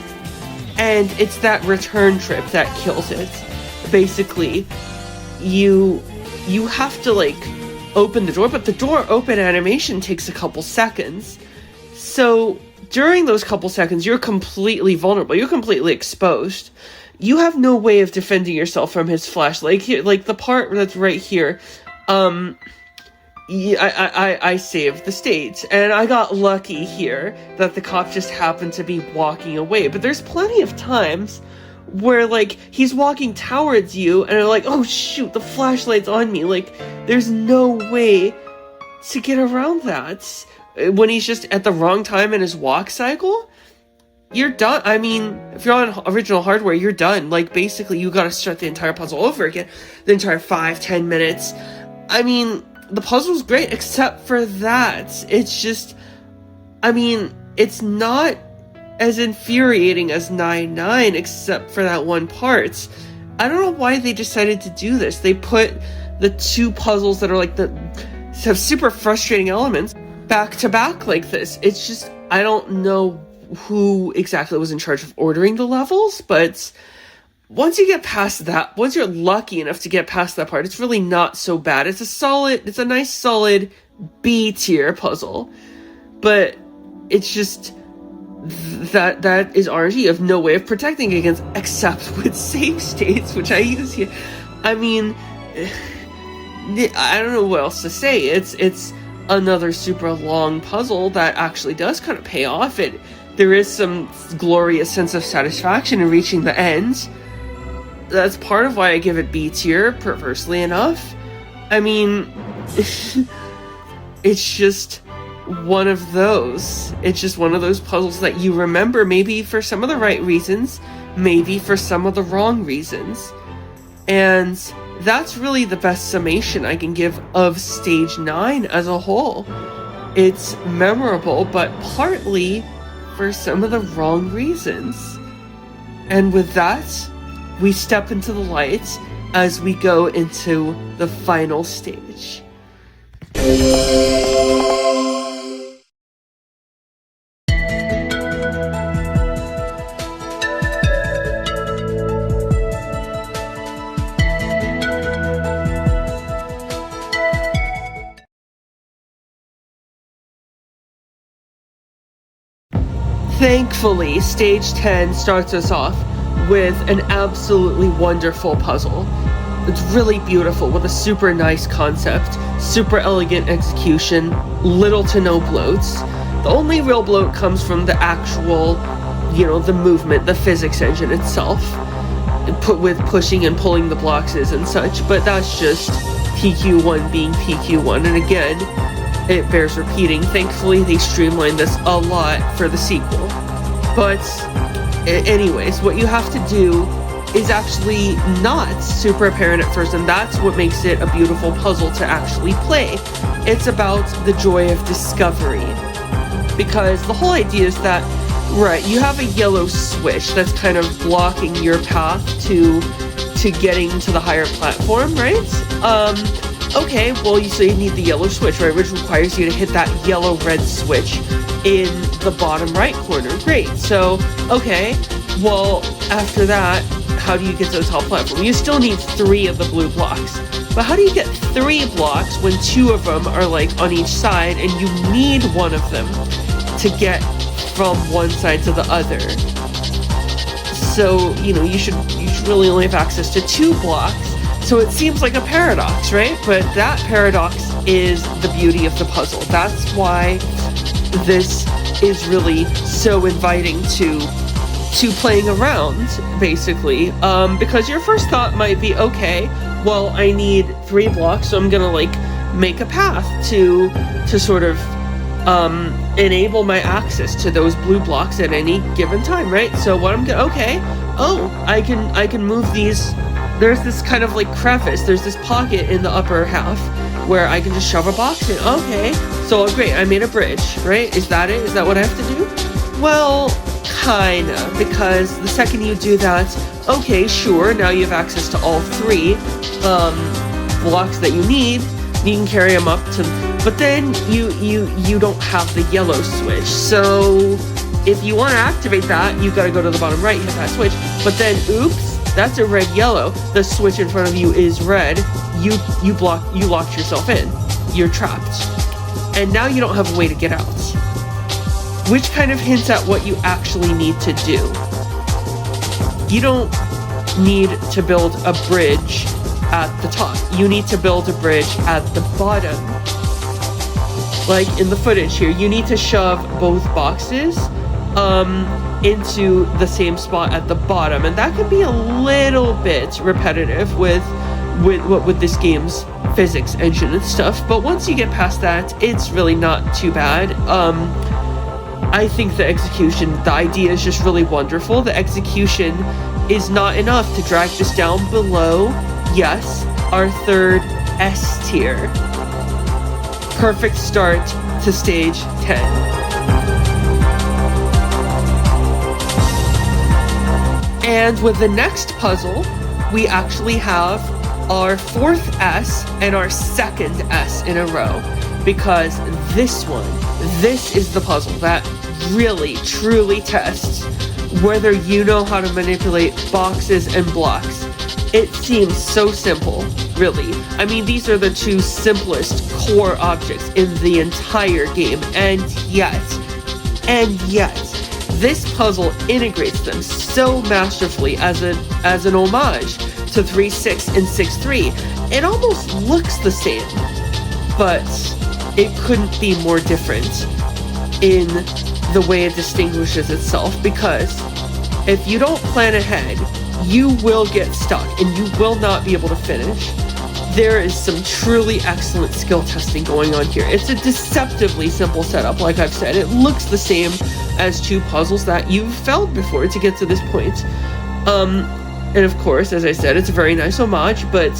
And it's that return trip that kills it. Basically, you have to like open the door, but the door open animation takes a couple seconds. So during those couple seconds, you're completely vulnerable. You're completely exposed. You have no way of defending yourself from his flashlight. Here, like the part that's right here, I saved the state, and I got lucky here that the cop just happened to be walking away. But there's plenty of times where, like, he's walking towards you, and you're like, oh shoot, the flashlight's on me. Like, there's no way to get around that. When he's just at the wrong time in his walk cycle, you're done. I mean, if you're on original hardware, you're done. Like, basically, you gotta start the entire puzzle over again. The entire 5-10 minutes. I mean, the puzzle's great, except for that. It's just, I mean, it's not as infuriating as 9-9, except for that one part. I don't know why they decided to do this. They put the two puzzles that are like have super frustrating elements back to back like this. It's just, I don't know who exactly was in charge of ordering the levels, but once you get past that, once you're lucky enough to get past that part, it's really not so bad. It's a nice solid B tier puzzle, but it's just that is RNG. You have no way of protecting against except with save states, which I use here. I mean, I don't know what else to say. It's another super long puzzle that actually does kind of pay off. There is some glorious sense of satisfaction in reaching the end. That's part of why I give it B tier, perversely enough. I mean, it's just one of those. It's just one of those puzzles that you remember, maybe for some of the right reasons, maybe for some of the wrong reasons. And that's really the best summation I can give of Stage 9 as a whole. It's memorable, but partly for some of the wrong reasons. And with that, we step into the light as we go into the final stage. Thankfully, Stage 10 starts us off with an absolutely wonderful puzzle. It's really beautiful with a super nice concept, super elegant execution, little to no bloats. The only real bloat comes from the actual, the movement, the physics engine itself, with pushing and pulling the blocks and such, but that's just PQ1 being PQ1, and again, it bears repeating. Thankfully, they streamlined this a lot for the sequel. But anyways, what you have to do is actually not super apparent at first, and that's what makes it a beautiful puzzle to actually play. It's about the joy of discovery. Because the whole idea is that, right, you have a yellow switch that's kind of blocking your path to getting to the higher platform, right? Okay, well, so you need the yellow switch, right, which requires you to hit that yellow-red switch in the bottom right corner. Great, so, okay, well, after that, how do you get to the top platform? You still need 3 of the blue blocks. But how do you get 3 blocks when 2 of them are, like, on each side, and you need 1 of them to get from one side to the other? So, you should really only have access to 2 blocks. So it seems like a paradox, right? But that paradox is the beauty of the puzzle. That's why this is really so inviting to playing around, basically. Because your first thought might be, okay, well, I need 3 blocks, so I'm gonna, make a path to sort of enable my access to those blue blocks at any given time, right? So what I can move these. There's this kind of crevice, there's this pocket in the upper half where I can just shove a box in. Okay, so great, I made a bridge, right? Is that it? Is that what I have to do? Well, kinda, because the second you do that, okay, sure, now you have access to all 3 blocks that you need. You can carry them up to, but then you don't have the yellow switch. So if you want to activate that, you've got to go to the bottom right, hit that switch. But then, oops, that's a red-yellow. The switch in front of you is red. You locked yourself in. You're trapped. And now you don't have a way to get out. Which kind of hints at what you actually need to do. You don't need to build a bridge at the top. You need to build a bridge at the bottom. Like in the footage here, you need to shove both boxes into the same spot at the bottom, and that could be a little bit repetitive with this game's physics engine and stuff, but once you get past that, it's really not too bad. I think the execution, the idea is just really wonderful. The execution is not enough to drag this down below, yes, our third S tier. Perfect start to stage 10. And with the next puzzle, we actually have our fourth S and our second S in a row. Because this is the puzzle that really, truly tests whether you know how to manipulate boxes and blocks. It seems so simple, really. I mean, these are the two simplest core objects in the entire game, and yet, this puzzle integrates them so masterfully as an homage to 3-6 and 6-3. It almost looks the same, but it couldn't be more different in the way it distinguishes itself, because if you don't plan ahead, you will get stuck and you will not be able to finish. There is some truly excellent skill testing going on here. It's a deceptively simple setup, like I've said. It looks the same as two puzzles that you've found before to get to this point. And of course, as I said, it's a very nice homage, but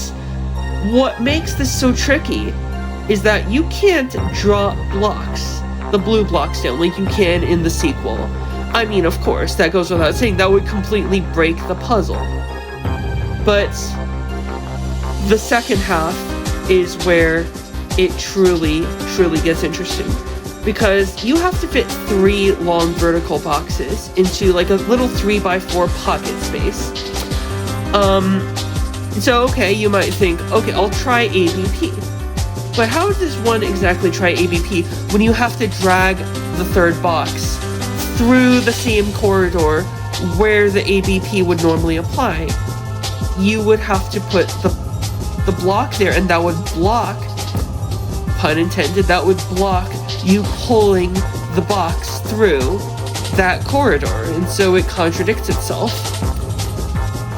what makes this so tricky is that you can't draw blocks, the blue blocks down, like you can in the sequel. I mean, of course, that goes without saying, that would completely break the puzzle. But the second half is where it truly gets interesting. Because you have to fit 3 long vertical boxes into like a little 3x4 pocket space. So okay, you might think, okay, I'll try ABP. But how does one exactly try ABP when you have to drag the third box through the same corridor where the ABP would normally apply? You would have to put the block there, and that would block, pun intended, that would block you pulling the box through that corridor, and so it contradicts itself.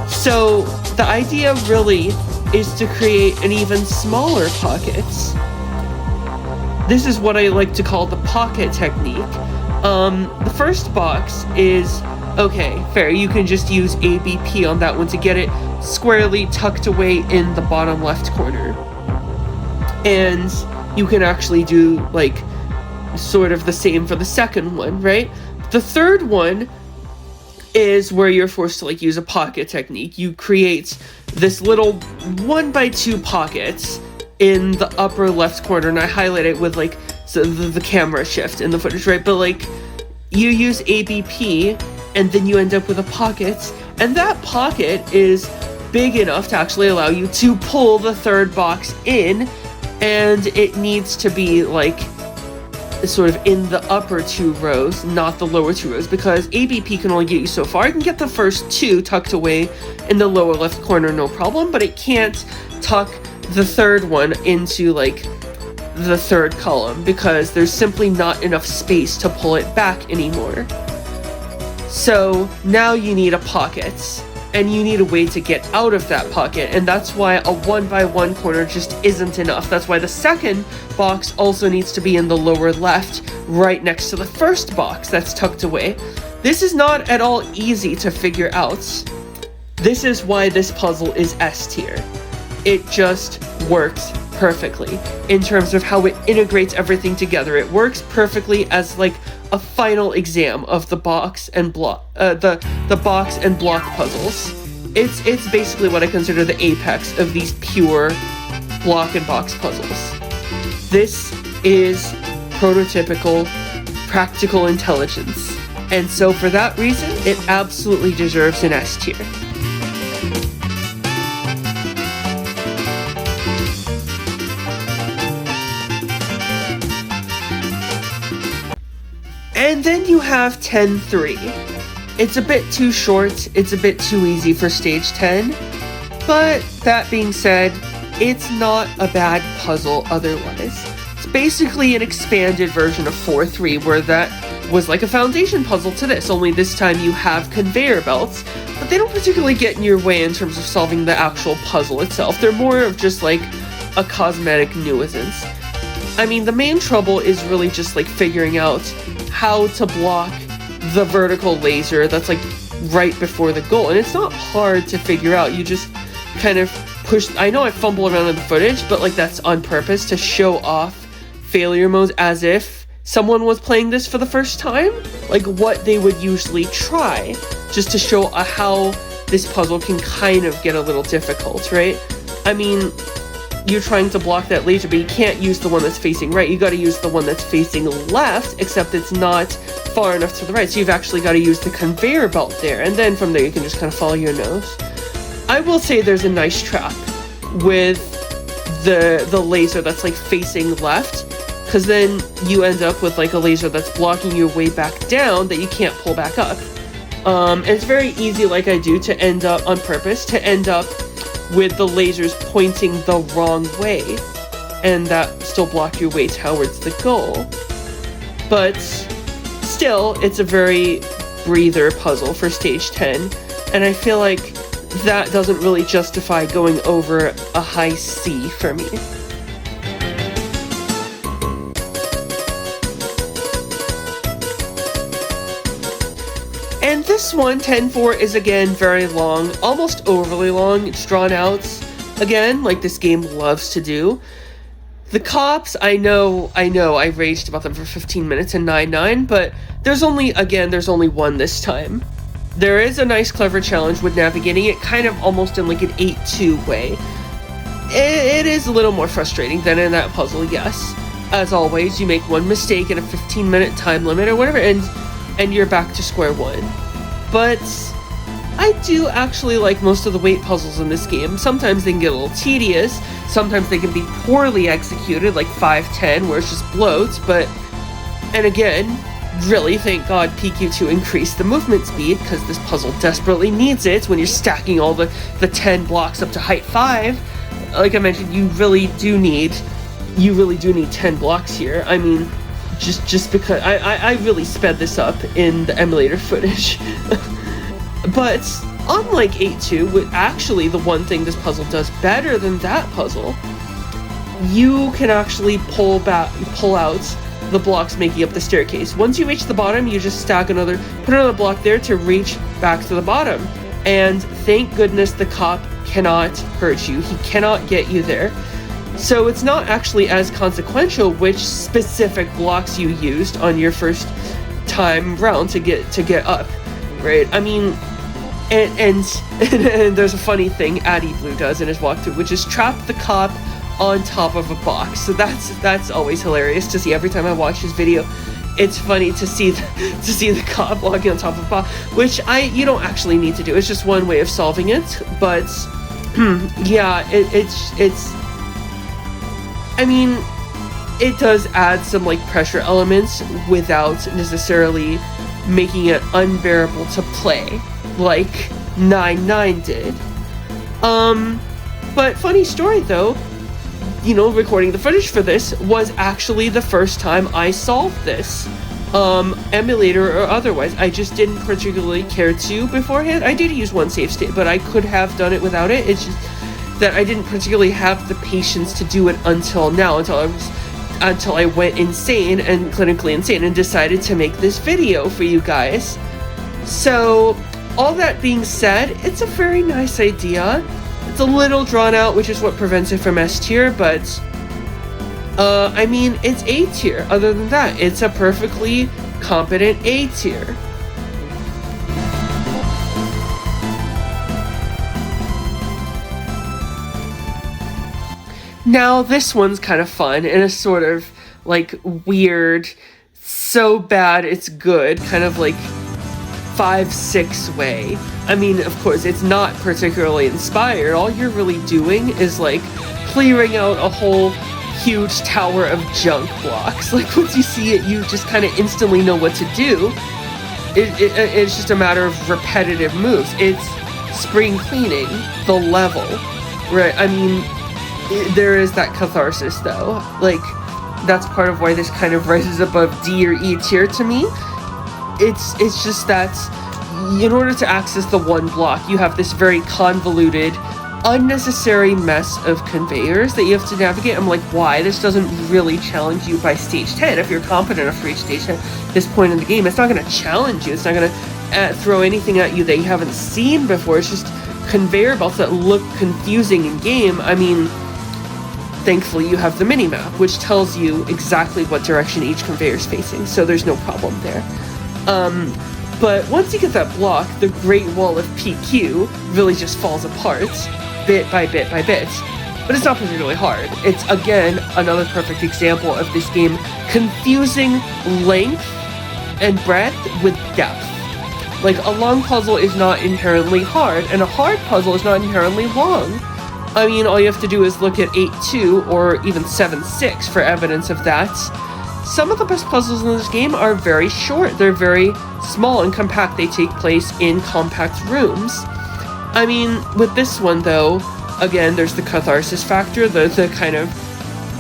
So the idea really is to create an even smaller pockets. This is what I like to call the pocket technique. The first box is, okay, fair, you can just use ABP on that one to get it squarely tucked away in the bottom left corner. And you can actually do, like, sort of the same for the second one, right? The third one is where you're forced to, like, use a pocket technique. You create this little 1x2 pockets in the upper left corner, and I highlight it with, like, so the camera shift in the footage, right? But, like, you use ABP, and then you end up with a pocket, and that pocket is big enough to actually allow you to pull the third box in, and it needs to be, like, sort of in the upper 2 rows, not the lower 2 rows, because ABP can only get you so far. It can get the first 2 tucked away in the lower left corner, no problem, but it can't tuck the third one into, like, the third column, because there's simply not enough space to pull it back anymore. So now you need a pocket, and you need a way to get out of that pocket, and that's why a 1x1 corner just isn't enough. That's why the second box also needs to be in the lower left, right next to the first box that's tucked away. This is not at all easy to figure out. This is why this puzzle is S tier. It just works perfectly in terms of how it integrates everything together. It works perfectly as, like, a final exam of the box and block, the box and block puzzles. It's basically what I consider the apex of these pure block and box puzzles. This is prototypical practical intelligence, and so for that reason, it absolutely deserves an S tier. And then you have 10-3. It's a bit too short, it's a bit too easy for stage 10, but that being said, it's not a bad puzzle otherwise. It's basically an expanded version of 4-3, where that was like a foundation puzzle to this, only this time you have conveyor belts, but they don't particularly get in your way in terms of solving the actual puzzle itself. They're more of just like a cosmetic nuisance. I mean, the main trouble is really just like figuring out how to block the vertical laser that's like right before the goal. And it's not hard to figure out. You just kind of push. I know I fumble around in the footage, but like that's on purpose to show off failure modes as if someone was playing this for the first time, like what they would usually try, just to show how this puzzle can kind of get a little difficult, right? I mean, you're trying to block that laser, but you can't use the one that's facing right. You got to use the one that's facing left, except it's not far enough to the right. So you've actually got to use the conveyor belt there. And then from there, you can just kind of follow your nose. I will say there's a nice trap with the laser that's like facing left, because then you end up with like a laser that's blocking your way back down that you can't pull back up. And it's very easy, like I do, to end up on purpose, to end up with the lasers pointing the wrong way, and that still block your way towards the goal. But still, it's a very breather puzzle for stage 10, and I feel like that doesn't really justify going over a high C for me. And this one, 10-4, is again very long, almost overly long. It's drawn out, again, like this game loves to do. The cops, I know, I raged about them for 15 minutes in 9-9, but there's only one this time. There is a nice, clever challenge with navigating it, kind of almost in like an 8-2 way. It is a little more frustrating than in that puzzle, yes. As always, you make one mistake in a 15-minute time limit or whatever, and you're back to square one. But I do actually like most of the weight puzzles in this game. Sometimes they can get a little tedious, sometimes they can be poorly executed, like 5-10, where it's just bloat, and again, really, thank God PQ2 increased the movement speed, because this puzzle desperately needs it when you're stacking all the 10 blocks up to height 5. Like I mentioned, you really do need 10 blocks here. I mean, just because I really sped this up in the emulator footage. But unlike 8-2, actually the one thing this puzzle does better than that puzzle, you can actually pull out the blocks making up the staircase. Once you reach the bottom, you just put another block there to reach back to the bottom. And thank goodness the cop cannot hurt you. He cannot get you there. So it's not actually as consequential which specific blocks you used on your first time round to get up, right? I mean, and there's a funny thing Addy Blue does in his walkthrough, which is trap the cop on top of a box. So that's always hilarious to see every time I watch his video. It's funny to see the cop walking on top of a box, which you don't actually need to do. It's just one way of solving it. But yeah, it's. I mean, it does add some like pressure elements without necessarily making it unbearable to play, like 9-9 did. But funny story though, recording the footage for this was actually the first time I solved this, emulator or otherwise. I just didn't particularly care to beforehand. I did use one save state, but I could have done it without it. It's just that I didn't particularly have the patience to do it until I went insane and clinically insane and decided to make this video for you guys. So all that being said, it's a very nice idea. It's a little drawn out, which is what prevents it from S tier, but I mean, it's A tier. Other than that, it's a perfectly competent A tier. Now, this one's kind of fun in a sort of, like, weird, so bad it's good, kind of like 5-6 way. I mean, of course, it's not particularly inspired. All you're really doing is, like, clearing out a whole huge tower of junk blocks. Like, once you see it, you just kind of instantly know what to do. It's just a matter of repetitive moves. It's spring cleaning the level, right? I mean, there is that catharsis though. Like, that's part of why this kind of rises above D or E tier to me. It's just that in order to access the one block, you have this very convoluted unnecessary mess of conveyors that you have to navigate. I'm like, why? This doesn't really challenge you by stage 10. If you're competent enough to reach stage 10 at this point in the game, it's not going to challenge you. It's not going to throw anything at you that you haven't seen before. It's just conveyor belts that look confusing in game. I mean, thankfully you have the mini-map, which tells you exactly what direction each conveyor is facing, so there's no problem there. But once you get that block, the Great Wall of PQ really just falls apart, bit by bit by bit. But it's not particularly hard. It's, again, another perfect example of this game confusing length and breadth with depth. Like, a long puzzle is not inherently hard, and a hard puzzle is not inherently long. I mean, all you have to do is look at 8-2 or even 7-6 for evidence of that. Some of the best puzzles in this game are very short. They're very small and compact. They take place in compact rooms. I mean, with this one, though, again, there's the catharsis factor, the kind of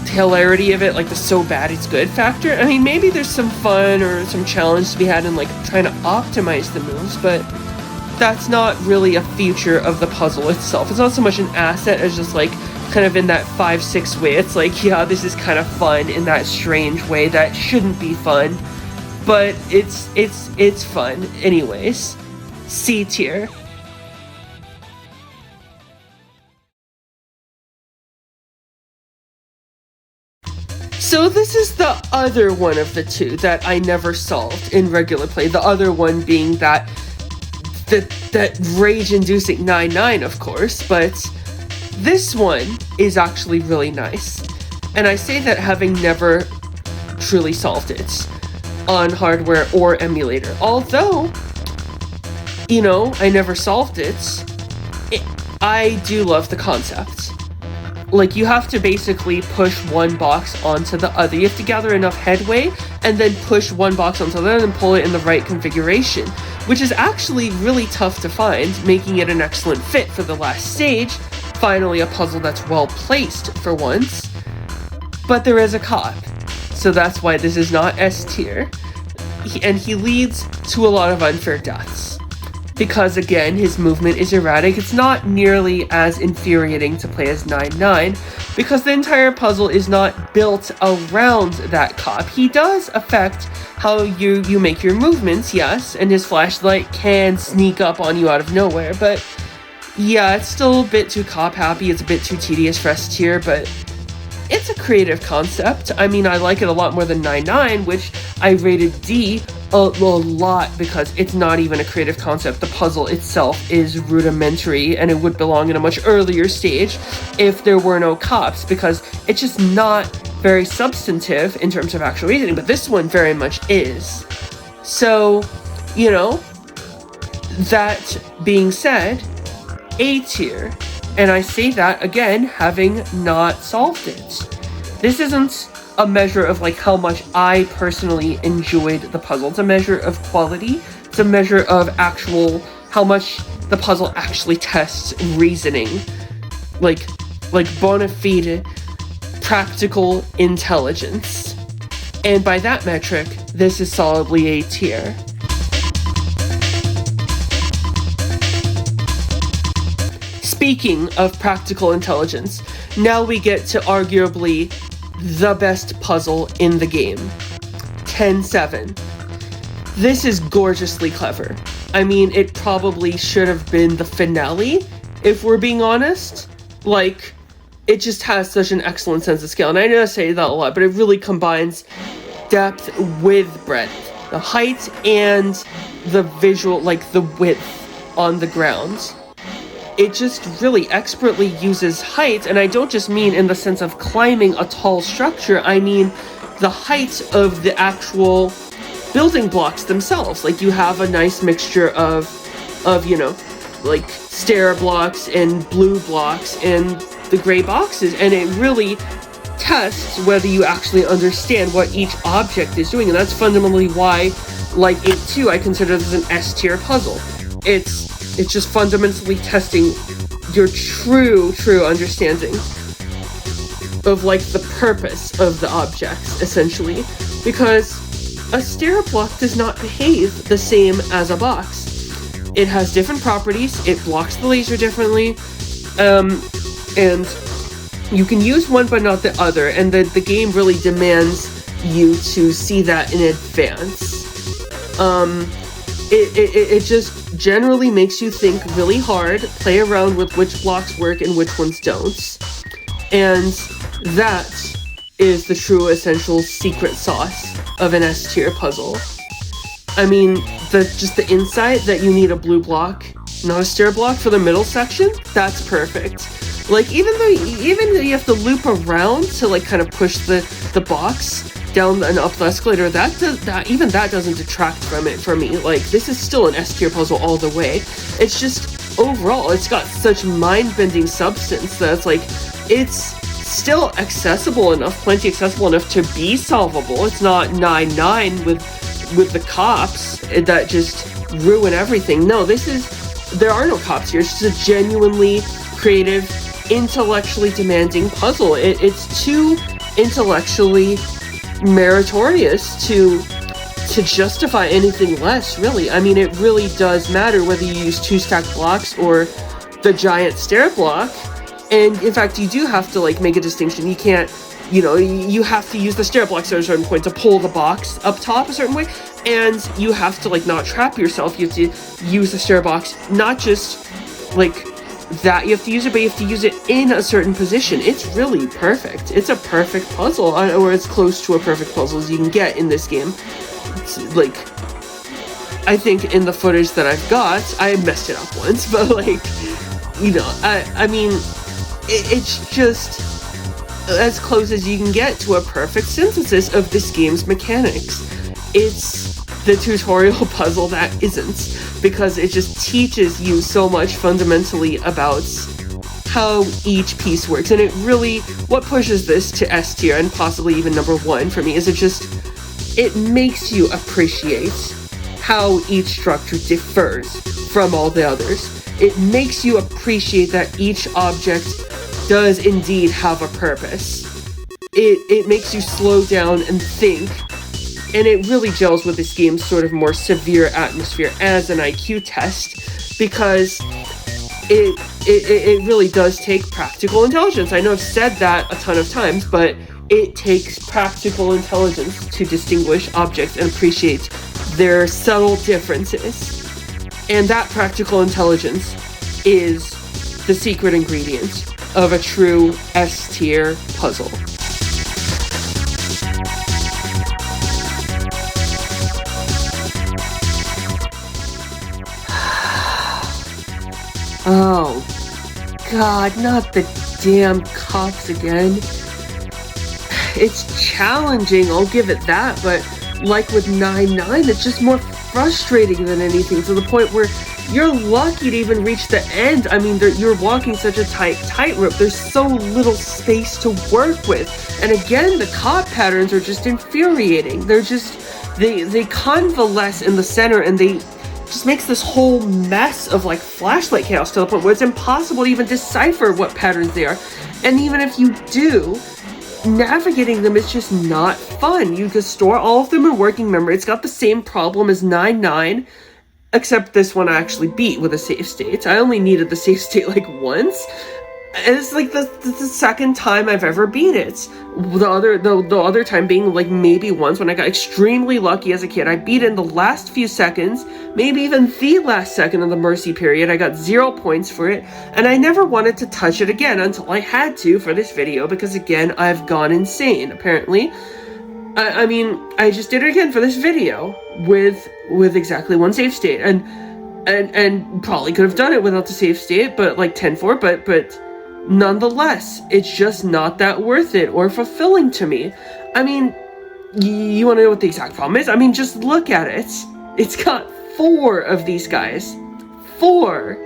hilarity of it, like the so bad it's good factor. I mean, maybe there's some fun or some challenge to be had in, like, trying to optimize the moves, but that's not really a feature of the puzzle itself. It's not so much an asset as just, like, kind of in that 5-6 way. It's like, yeah, this is kind of fun in that strange way that shouldn't be fun, but it's fun anyways. C tier. So this is the other one of the two that I never solved in regular play. The other one being that rage-inducing 9-9, of course, but this one is actually really nice. And I say that having never truly solved it on hardware or emulator. Although, you know, I never solved it, I do love the concept. Like, you have to basically push one box onto the other. You have to gather enough headway and then push one box onto the other and pull it in the right configuration, which is actually really tough to find, making it an excellent fit for the last stage. Finally, a puzzle that's well placed for once. But there is a cop, so that's why this is not S tier. And he leads to a lot of unfair deaths. Because, again, his movement is erratic. It's not nearly as infuriating to play as 9-9, because the entire puzzle is not built around that cop. He does affect how you make your movements, yes, and his flashlight can sneak up on you out of nowhere, but yeah, it's still a bit too cop-happy. It's a bit too tedious for S tier, but it's a creative concept. I mean, I like it a lot more than 9-9, which I rated D a lot because it's not even a creative concept. The puzzle itself is rudimentary, and it would belong in a much earlier stage if there were no cops, because it's just not very substantive in terms of actual reasoning, but this one very much is. So, you know, that being said, A tier, and I say that, again, having not solved it. This isn't a measure of, like, how much I personally enjoyed the puzzle. It's a measure of quality. It's a measure of how much the puzzle actually tests reasoning. Like bona fide practical intelligence. And by that metric, this is solidly A tier. Speaking of practical intelligence, now we get to arguably the best puzzle in the game. 10-7. This is gorgeously clever. I mean, it probably should have been the finale, if we're being honest. Like, it just has such an excellent sense of scale. And I know I say that a lot, but it really combines depth with breadth. The height and the visual, like the width on the ground. It just really expertly uses height, and I don't just mean in the sense of climbing a tall structure, I mean the height of the actual building blocks themselves. Like, you have a nice mixture of you know, like stair blocks and blue blocks and the gray boxes, and it really tests whether you actually understand what each object is doing, and that's fundamentally why, like 8-2, I consider this an S tier puzzle. It's just fundamentally testing your true understanding of, like, the purpose of the objects, essentially. Because a stair block does not behave the same as a box. It has different properties, it blocks the laser differently, And you can use one but not the other, and the game really demands you to see that in advance. It just generally makes you think really hard, play around with which blocks work and which ones don't. And that is the true essential secret sauce of an S-tier puzzle. I mean, just the insight that you need a blue block, not a stair block for the middle section, that's perfect. Like, even though you have to loop around to, like, kind of push the box down and up the escalator, even that doesn't detract from it for me. Like, this is still an S-tier puzzle all the way. It's just, overall, it's got such mind-bending substance that it's like, it's still accessible enough, plenty accessible enough to be solvable. It's not 9-9 with the cops that just ruin everything. No, there are no cops here. It's just a genuinely creative, intellectually demanding puzzle. It's too intellectually meritorious to justify anything less, really. I mean, it really does matter whether you use 2 stacked blocks or the giant stair block. And in fact, you do have to, like, make a distinction. You can't, you have to use the stair blocks at a certain point to pull the box up top a certain way, and you have to, like, not trap yourself. You have to use the stair box, not just, like, that you have to use it, but you have to use it in a certain position. It's really perfect. It's a perfect puzzle, or as close to a perfect puzzle as you can get in this game. It's, like, I think in the footage that I've got, I messed it up once, but, like, I mean, it's just as close as you can get to a perfect synthesis of this game's mechanics. It's the tutorial puzzle that isn't, because it just teaches you so much fundamentally about how each piece works. And it really, what pushes this to S tier and possibly even number 1 for me is it makes you appreciate how each structure differs from all the others. It makes you appreciate that each object does indeed have a purpose. It makes you slow down and think, and it really gels with this game's sort of more severe atmosphere as an IQ test, because it really does take practical intelligence. I know I've said that a ton of times, but it takes practical intelligence to distinguish objects and appreciate their subtle differences. And that practical intelligence is the secret ingredient of a true S-tier puzzle. Oh, God, not the damn cops again. It's challenging, I'll give it that, but like with 9-9, it's just more frustrating than anything, to the point where you're lucky to even reach the end. I mean, you're walking such a tightrope. There's so little space to work with. And again, the cop patterns are just infuriating. They're just, they convalesce in the center, and they just makes this whole mess of, like, flashlight chaos, to the point where it's impossible to even decipher what patterns they are. And even if you do, navigating them is just not fun. You can store all of them in working memory. It's got the same problem as 9-9, except this one I actually beat with a save state. I only needed the save state, like, once. And it's like the second time I've ever beat it. The other time being, like, maybe once when I got extremely lucky as a kid. I beat it in the last few seconds, maybe even the last second of the mercy period. I got 0 points for it, and I never wanted to touch it again until I had to for this video, because again, I've gone insane, apparently. I mean, I just did it again for this video with exactly one save state, and probably could have done it without the save state, but like 10-4, but nonetheless, it's just not that worth it or fulfilling to me. I mean, you want to know what the exact problem is? I mean, just look at it. It's got 4 of these guys. 4.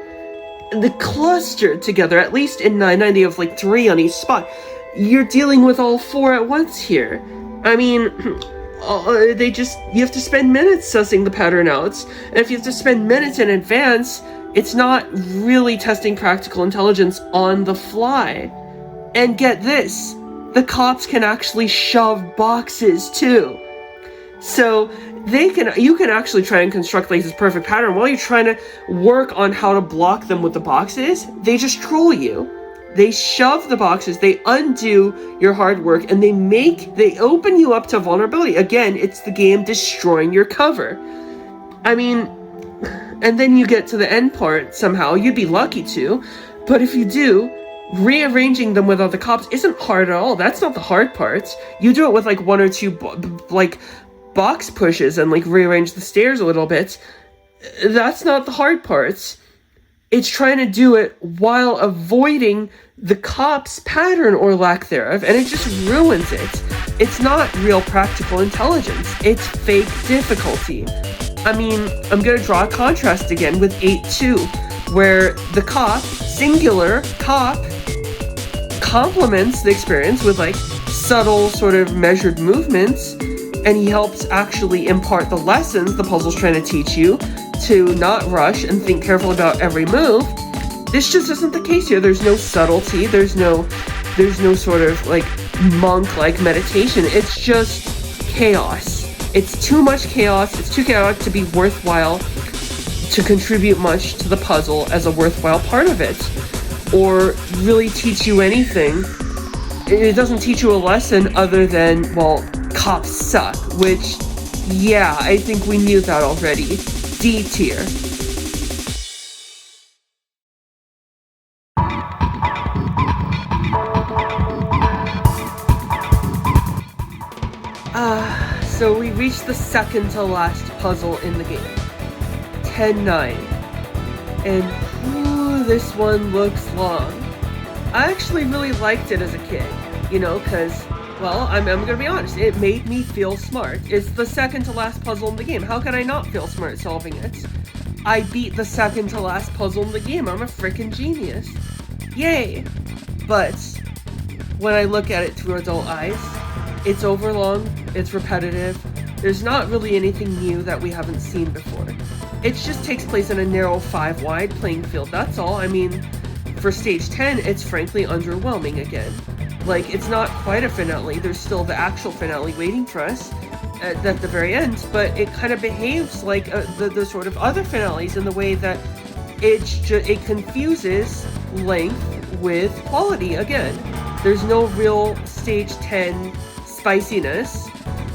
The clustered together, at least in 9-9, they have like 3 on each spot. You're dealing with all 4 at once here. I mean, you have to spend minutes sussing the pattern out. And if you have to spend minutes in advance, it's not really testing practical intelligence on the fly. And get this, the cops can actually shove boxes too. So you can actually try and construct like this perfect pattern while you're trying to work on how to block them with the boxes. They just troll you. They shove the boxes, they undo your hard work, and they open you up to vulnerability. Again, it's the game destroying your cover. I mean, and then you get to the end part somehow. You'd be lucky to, but if you do, rearranging them with other cops isn't hard at all. That's not the hard part. You do it with like one or two box pushes and like rearrange the stairs a little bit. That's not the hard part. It's trying to do it while avoiding the cop's pattern or lack thereof, and it just ruins it. It's not real practical intelligence. It's fake difficulty. I mean, I'm gonna draw a contrast again with 8-2, where the cop, singular cop, complements the experience with like subtle sort of measured movements, and he helps actually impart the lessons the puzzle's trying to teach you, to not rush and think carefully about every move. This just isn't the case here. There's no subtlety. There's no sort of like monk-like meditation. It's just chaos. It's too much chaos. It's too chaotic to be worthwhile, to contribute much to the puzzle as a worthwhile part of it, or really teach you anything. It doesn't teach you a lesson other than, well, cops suck, which, yeah, I think we knew that already. D tier. So we reached the second to last puzzle in the game. 10-9. And this one looks long. I actually really liked it as a kid, you know, because, well, I'm gonna be honest, it made me feel smart. It's the second to last puzzle in the game. How could I not feel smart solving it? I beat the second to last puzzle in the game. I'm a freaking genius. Yay! But when I look at it through adult eyes, it's overlong, it's repetitive, there's not really anything new that we haven't seen before. It just takes place in a narrow 5-wide playing field, that's all. I mean, for stage 10, it's frankly underwhelming again. Like, it's not quite a finale, there's still the actual finale waiting for us at the very end, but it kind of behaves like the sort of other finales in the way that it confuses length with quality again. There's no real stage 10 spiciness.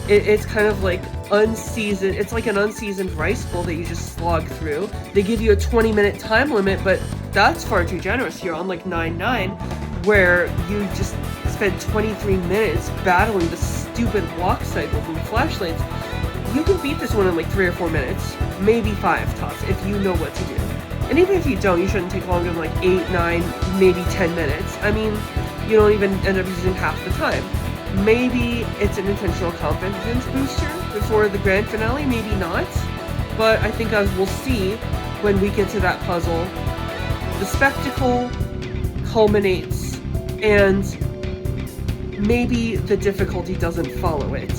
It's kind of like unseasoned. It's like an unseasoned rice bowl that you just slog through. They give you a 20-minute time limit, but that's far too generous here on like 9-9, where you just spend 23 minutes battling the stupid walk cycle from flashlights. You can beat this one in like 3 or 4 minutes, maybe 5 tops, if you know what to do. And even if you don't, you shouldn't take longer than like 8, 9, maybe 10 minutes. I mean, you don't even end up using half the time. Maybe it's an intentional confidence booster before the grand finale, maybe not. But I think, as we'll see when we get to that puzzle, the spectacle culminates, and maybe the difficulty doesn't follow it.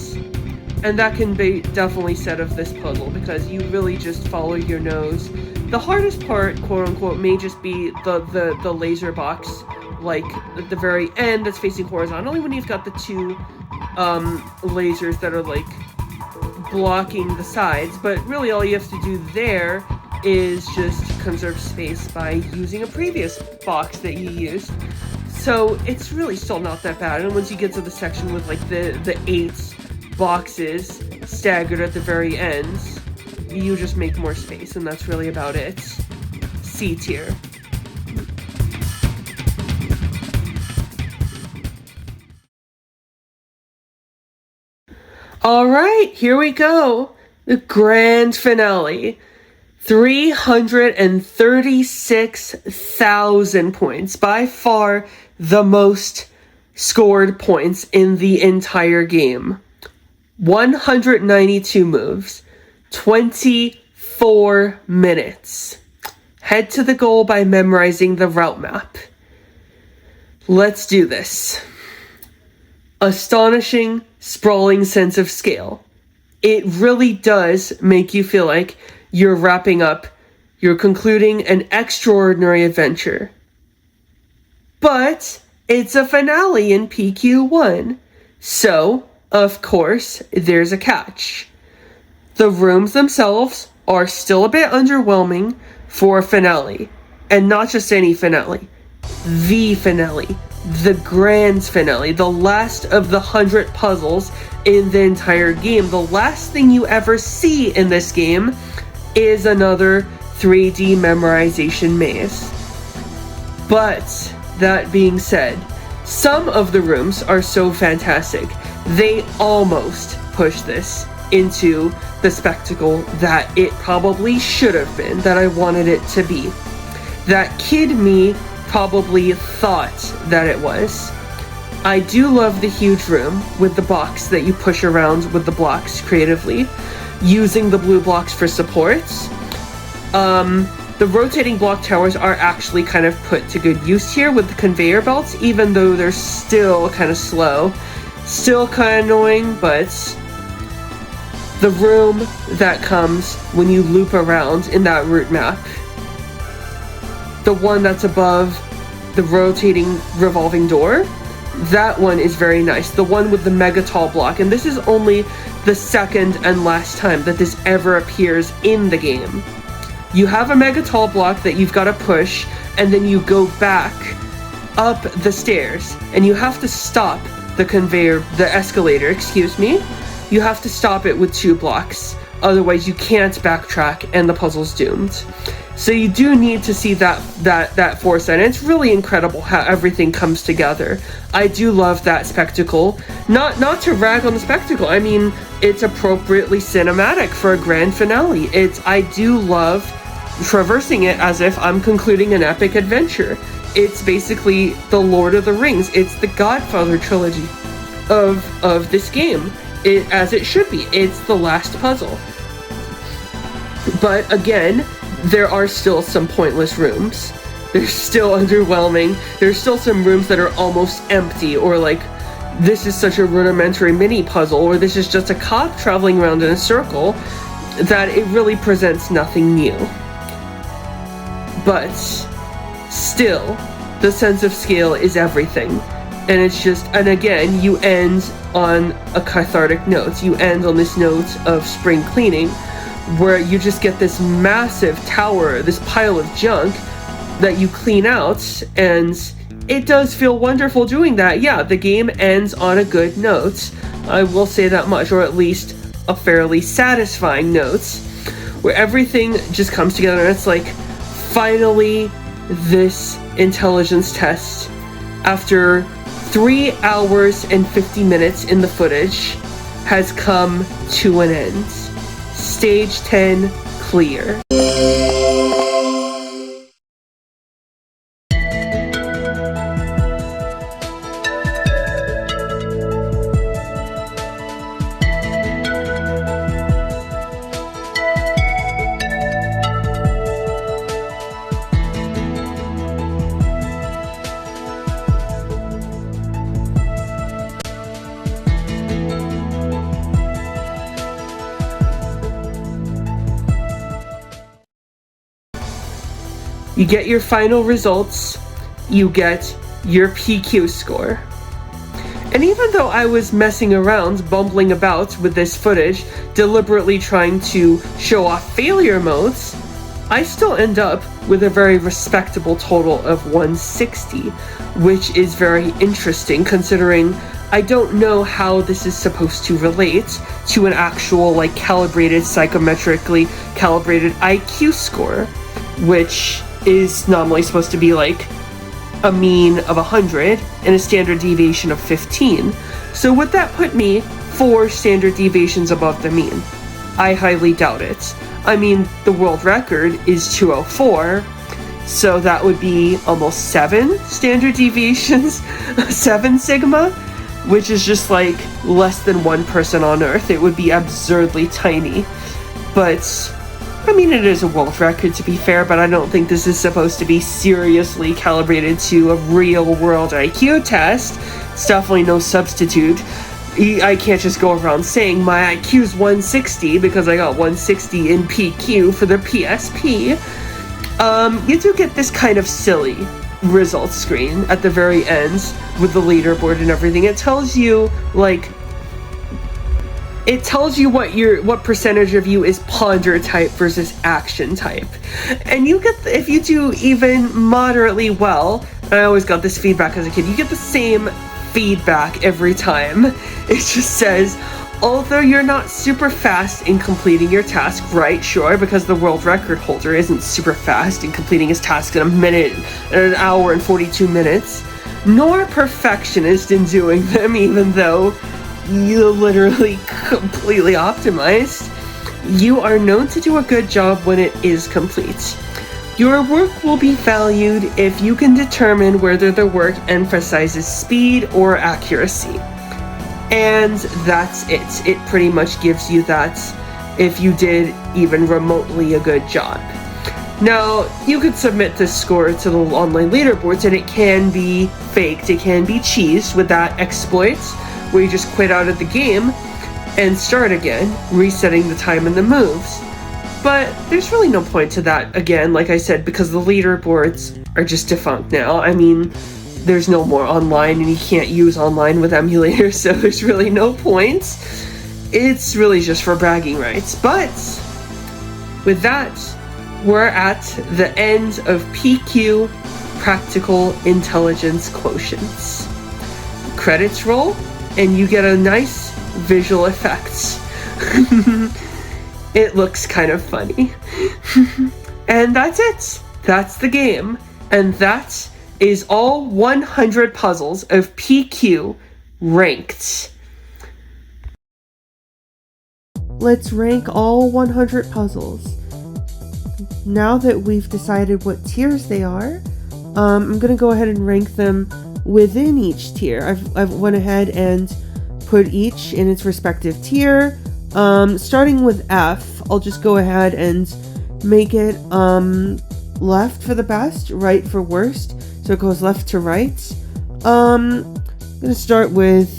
And that can be definitely said of this puzzle, because you really just follow your nose. The hardest part, quote unquote, may just be the laser box, like at the very end, that's facing horizontally, when you've got the 2 lasers that are like blocking the sides. But really all you have to do there is just conserve space by using a previous box that you used. So it's really still not that bad. And once you get to the section with like the 8 boxes staggered at the very end, you just make more space, and that's really about it. C tier. All right, here we go. The grand finale. 336,000 points. By far the most scored points in the entire game. 192 moves. 24 minutes. Head to the goal by memorizing the route map. Let's do this. Astonishing, sprawling sense of scale. It really does make you feel like you're wrapping up, you're concluding an extraordinary adventure. But it's a finale in PQ1. So, of course, there's a catch. The rooms themselves are still a bit underwhelming for a finale. And not just any finale. The finale. The grand finale. The last of the 100 puzzles in the entire game. The last thing you ever see in this game is another 3D memorization maze. But, that being said, some of the rooms are so fantastic, they almost push this into the spectacle that it probably should have been, that I wanted it to be. That kid me probably thought that it was. I do love the huge room with the box that you push around with the blocks creatively, using the blue blocks for supports. The rotating block towers are actually kind of put to good use here with the conveyor belts, even though they're still kind of slow. Still kind of annoying, but the room that comes when you loop around in that route map, the one that's above the rotating revolving door, that one is very nice. The one with the mega tall block, and this is only the second and last time that this ever appears in the game. You have a mega tall block that you've got to push, and then you go back up the stairs, and you have to stop the escalator, excuse me. You have to stop it with 2 blocks, otherwise you can't backtrack and the puzzle's doomed. So you do need to see that foresight, and it's really incredible how everything comes together. I do love that spectacle. Not to rag on the spectacle, I mean, it's appropriately cinematic for a grand finale. I do love traversing it as if I'm concluding an epic adventure. It's basically the Lord of the Rings. It's the Godfather trilogy of this game. As it should be. It's the last puzzle. But again, there are still some pointless rooms. They're still underwhelming. There's still some rooms that are almost empty, or like, this is such a rudimentary mini puzzle, or this is just a cop traveling around in a circle, that it really presents nothing new. But still, the sense of scale is everything. And it's just, and again, you end on a cathartic note. You end on this note of spring cleaning, where you just get this massive tower, this pile of junk that you clean out, and it does feel wonderful doing that. Yeah, the game ends on a good note. I will say that much, or at least a fairly satisfying note, where everything just comes together, and it's like, finally, this intelligence test, after 3 hours and 50 minutes in the footage, has come to an end. Stage 10 clear. You get your final results, you get your PQ score. And even though I was messing around, bumbling about with this footage, deliberately trying to show off failure modes, I still end up with a very respectable total of 160, which is very interesting considering I don't know how this is supposed to relate to an actual, like, calibrated, psychometrically calibrated IQ score, which is normally supposed to be like a mean of 100 and a standard deviation of 15. So would that put me 4 standard deviations above the mean? I highly doubt it. I mean, the world record is 204, so that would be almost 7 standard deviations, 7 sigma, which is just like less than 1 person on Earth. It would be absurdly tiny. But I mean, it is a world record, to be fair, but I don't think this is supposed to be seriously calibrated to a real-world IQ test. It's definitely no substitute. I can't just go around saying my IQ's 160 because I got 160 in PQ for the PSP. You do get this kind of silly results screen at the very end with the leaderboard and everything. It tells you, like, it tells you what percentage of you is ponder type versus action type. And you get, if you do even moderately well, I always got this feedback as a kid, you get the same feedback every time. It just says, although you're not super fast in completing your task, right, sure, because the world record holder isn't super fast in completing his task in a minute, an hour and 42 minutes, nor perfectionist in doing them, even though you literally completely optimized. You are known to do a good job when it is complete. Your work will be valued if you can determine whether the work emphasizes speed or accuracy. And that's it. It pretty much gives you that if you did even remotely a good job. Now, you could submit this score to the online leaderboards, and it can be faked, it can be cheesed with that exploit, where you just quit out of the game and start again, resetting the time and the moves. But there's really no point to that, again, like I said, because the leaderboards are just defunct now. I mean, there's no more online, and you can't use online with emulators, so there's really no point. It's really just for bragging rights. But with that, we're at the end of PQ, Practical Intelligence Quotients. Credits roll, and you get a nice visual effects. It looks kind of funny. And that's it. That's the game. And that is all 100 puzzles of PQ ranked. Let's rank all 100 puzzles. Now that we've decided what tiers they are, I'm gonna go ahead and rank them within each tier. I've went ahead and put each in its respective tier. Starting with F, I'll just go ahead and make it left for the best, right for worst, so it goes left to right. I'm gonna start with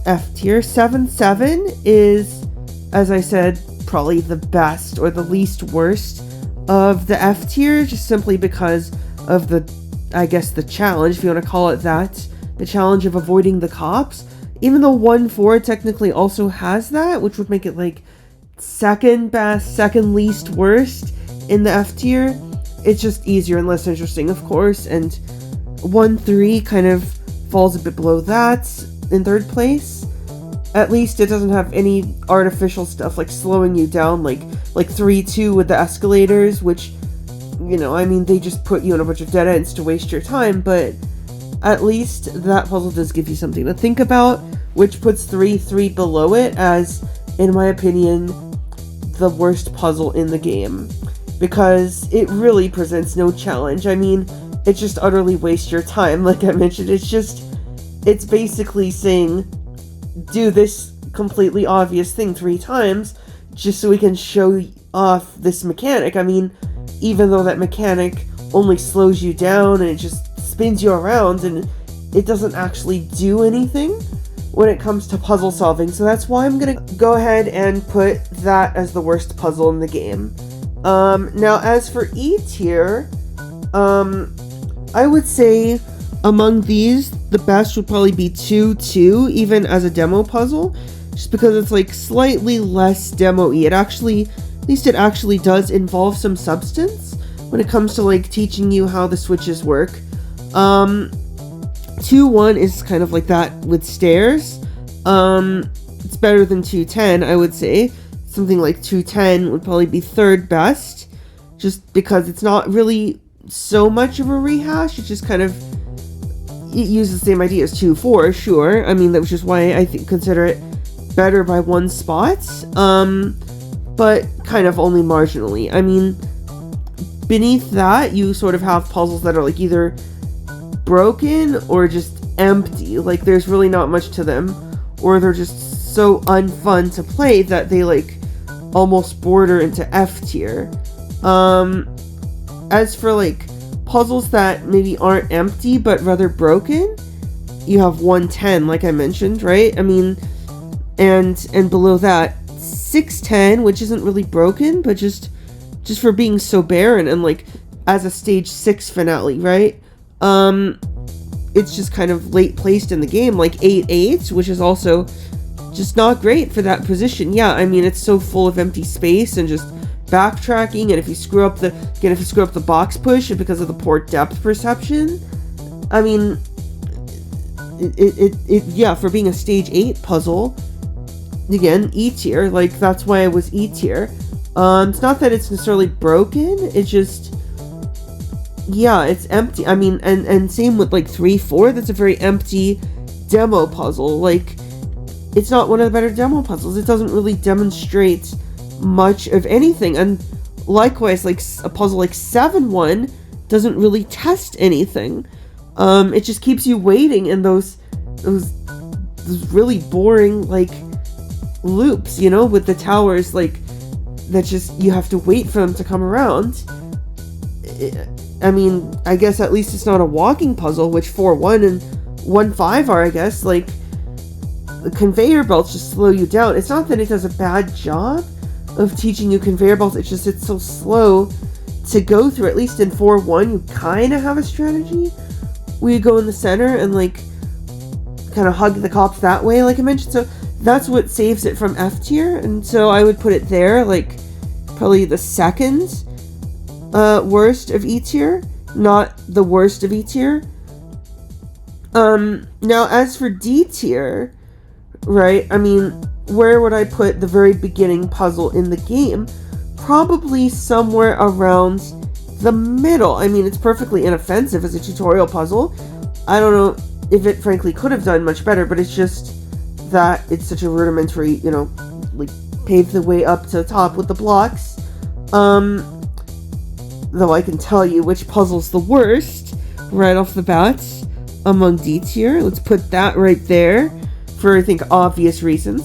F tier. 7-7 is, as I said, probably the best or the least worst of the F tier, just simply because of the, I guess, the challenge, if you want to call it that, the challenge of avoiding the cops. Even though 1-4 technically also has that, which would make it like second best, second least worst in the F tier, it's just easier and less interesting, of course. And 1-3 kind of falls a bit below that in third place. At least it doesn't have any artificial stuff like slowing you down, like 3-2 with the escalators, which, you know, I mean, they just put you in a bunch of dead ends to waste your time, but at least that puzzle does give you something to think about, which puts 3-3 below it as, in my opinion, the worst puzzle in the game, because it really presents no challenge. I mean, it just utterly wastes your time. Like I mentioned, it's basically saying, do this completely obvious thing 3 times just so we can show off this mechanic. I mean, even though that mechanic only slows you down and it just spins you around and it doesn't actually do anything when it comes to puzzle solving. So that's why I'm gonna go ahead and put that as the worst puzzle in the game. Now as for E tier, I would say among these, the best would probably be 2-2, even as a demo puzzle, just because it's like slightly less demo-y. At least it actually does involve some substance when it comes to like teaching you how the switches work. 2-1 is kind of like that with stairs. It's better than 2-10, I would say. Something like 2-10 would probably be third best, just because it's not really so much of a rehash. It just kind of, it uses the same idea as 2-4, sure. I mean, that was just why I consider it better by 1 spot. But kind of only marginally. I mean, beneath that, you sort of have puzzles that are like either broken or just empty. Like, there's really not much to them, or they're just so unfun to play that they like almost border into F tier. As for like puzzles that maybe aren't empty but rather broken, you have 1-10, like I mentioned, right? I mean, and below that 6-10, which isn't really broken, but just for being so barren, and like as a stage 6 finale, right? It's just kind of late placed in the game, like 8-8, which is also just not great for that position. Yeah, I mean, it's so full of empty space and just backtracking, and if you screw up the box push because of the poor depth perception, I mean, yeah, for being a stage 8 puzzle, again, E tier, like, that's why it was E tier. It's not that it's necessarily broken, it's just, yeah, it's empty. I mean, and same with, like, 3-4, that's a very empty demo puzzle. Like, it's not one of the better demo puzzles. It doesn't really demonstrate much of anything, and likewise, like, a puzzle like 7-1 doesn't really test anything. It just keeps you waiting in those really boring, like, loops, you know, with the towers, like, that just, you have to wait for them to come around. I mean, I guess at least it's not a walking puzzle, which 4-1 and 1-5 are, I guess. Like, the conveyor belts just slow you down. It's not that it does a bad job of teaching you conveyor belts, it's just it's so slow to go through. At least in 4-1, you kind of have a strategy where you go in the center and, like, kind of hug the cops that way, like I mentioned. So that's what saves it from F tier, and so I would put it there, like, probably the second worst of E tier, not the worst of E tier. Now, as for D tier, right, I mean, where would I put the very beginning puzzle in the game? Probably somewhere around the middle. I mean, it's perfectly inoffensive as a tutorial puzzle. I don't know if it frankly could have done much better, but it's just that it's such a rudimentary, you know, like, pave the way up to the top with the blocks. Though I can tell you which puzzle's the worst right off the bat among D tier. Let's put that right there for, I think, obvious reasons.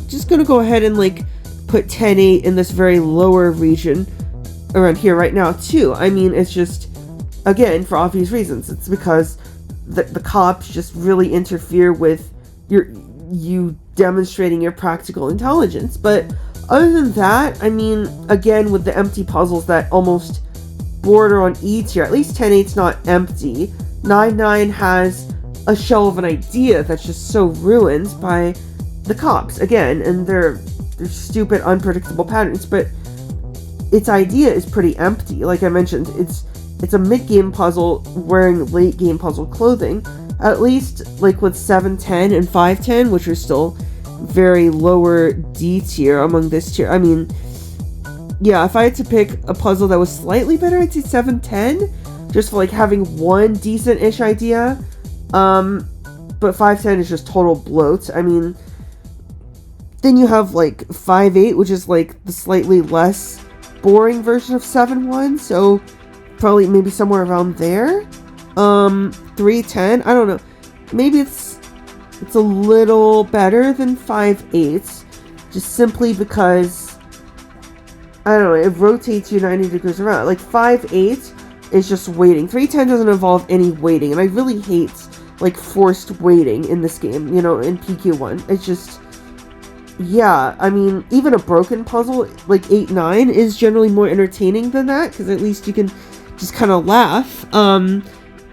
Just gonna go ahead and, like, put 10-8 in this very lower region around here right now too. I mean, it's just, again, for obvious reasons. It's because the cops just really interfere with you demonstrating your practical intelligence. But other than that, I mean, again, with the empty puzzles that almost border on E tier, at least 10-8's not empty. 9-9 has a shell of an idea that's just so ruined by the cops, again, and their stupid, unpredictable patterns, but its idea is pretty empty. Like I mentioned, it's a mid-game puzzle wearing late-game puzzle clothing. At least, like, with 7-10 and 5-10, which are still very lower D tier among this tier. I mean, yeah, if I had to pick a puzzle that was slightly better, I'd say 7-10, just for, like, having one decent-ish idea. But 5-10 is just total bloat. I mean, then you have, like, 5-8, which is, like, the slightly less boring version of 7-1, so probably maybe somewhere around there. 3-10, I don't know. Maybe it's a little better than 5-8, just simply because, I don't know, it rotates you 90 degrees around. Like, 5-8 is just waiting. 3-10 doesn't involve any waiting, and I really hate, like, forced waiting in this game, you know, in PQ1. It's just, yeah, I mean, even a broken puzzle, like 8-9, is generally more entertaining than that, because at least you can just kind of laugh.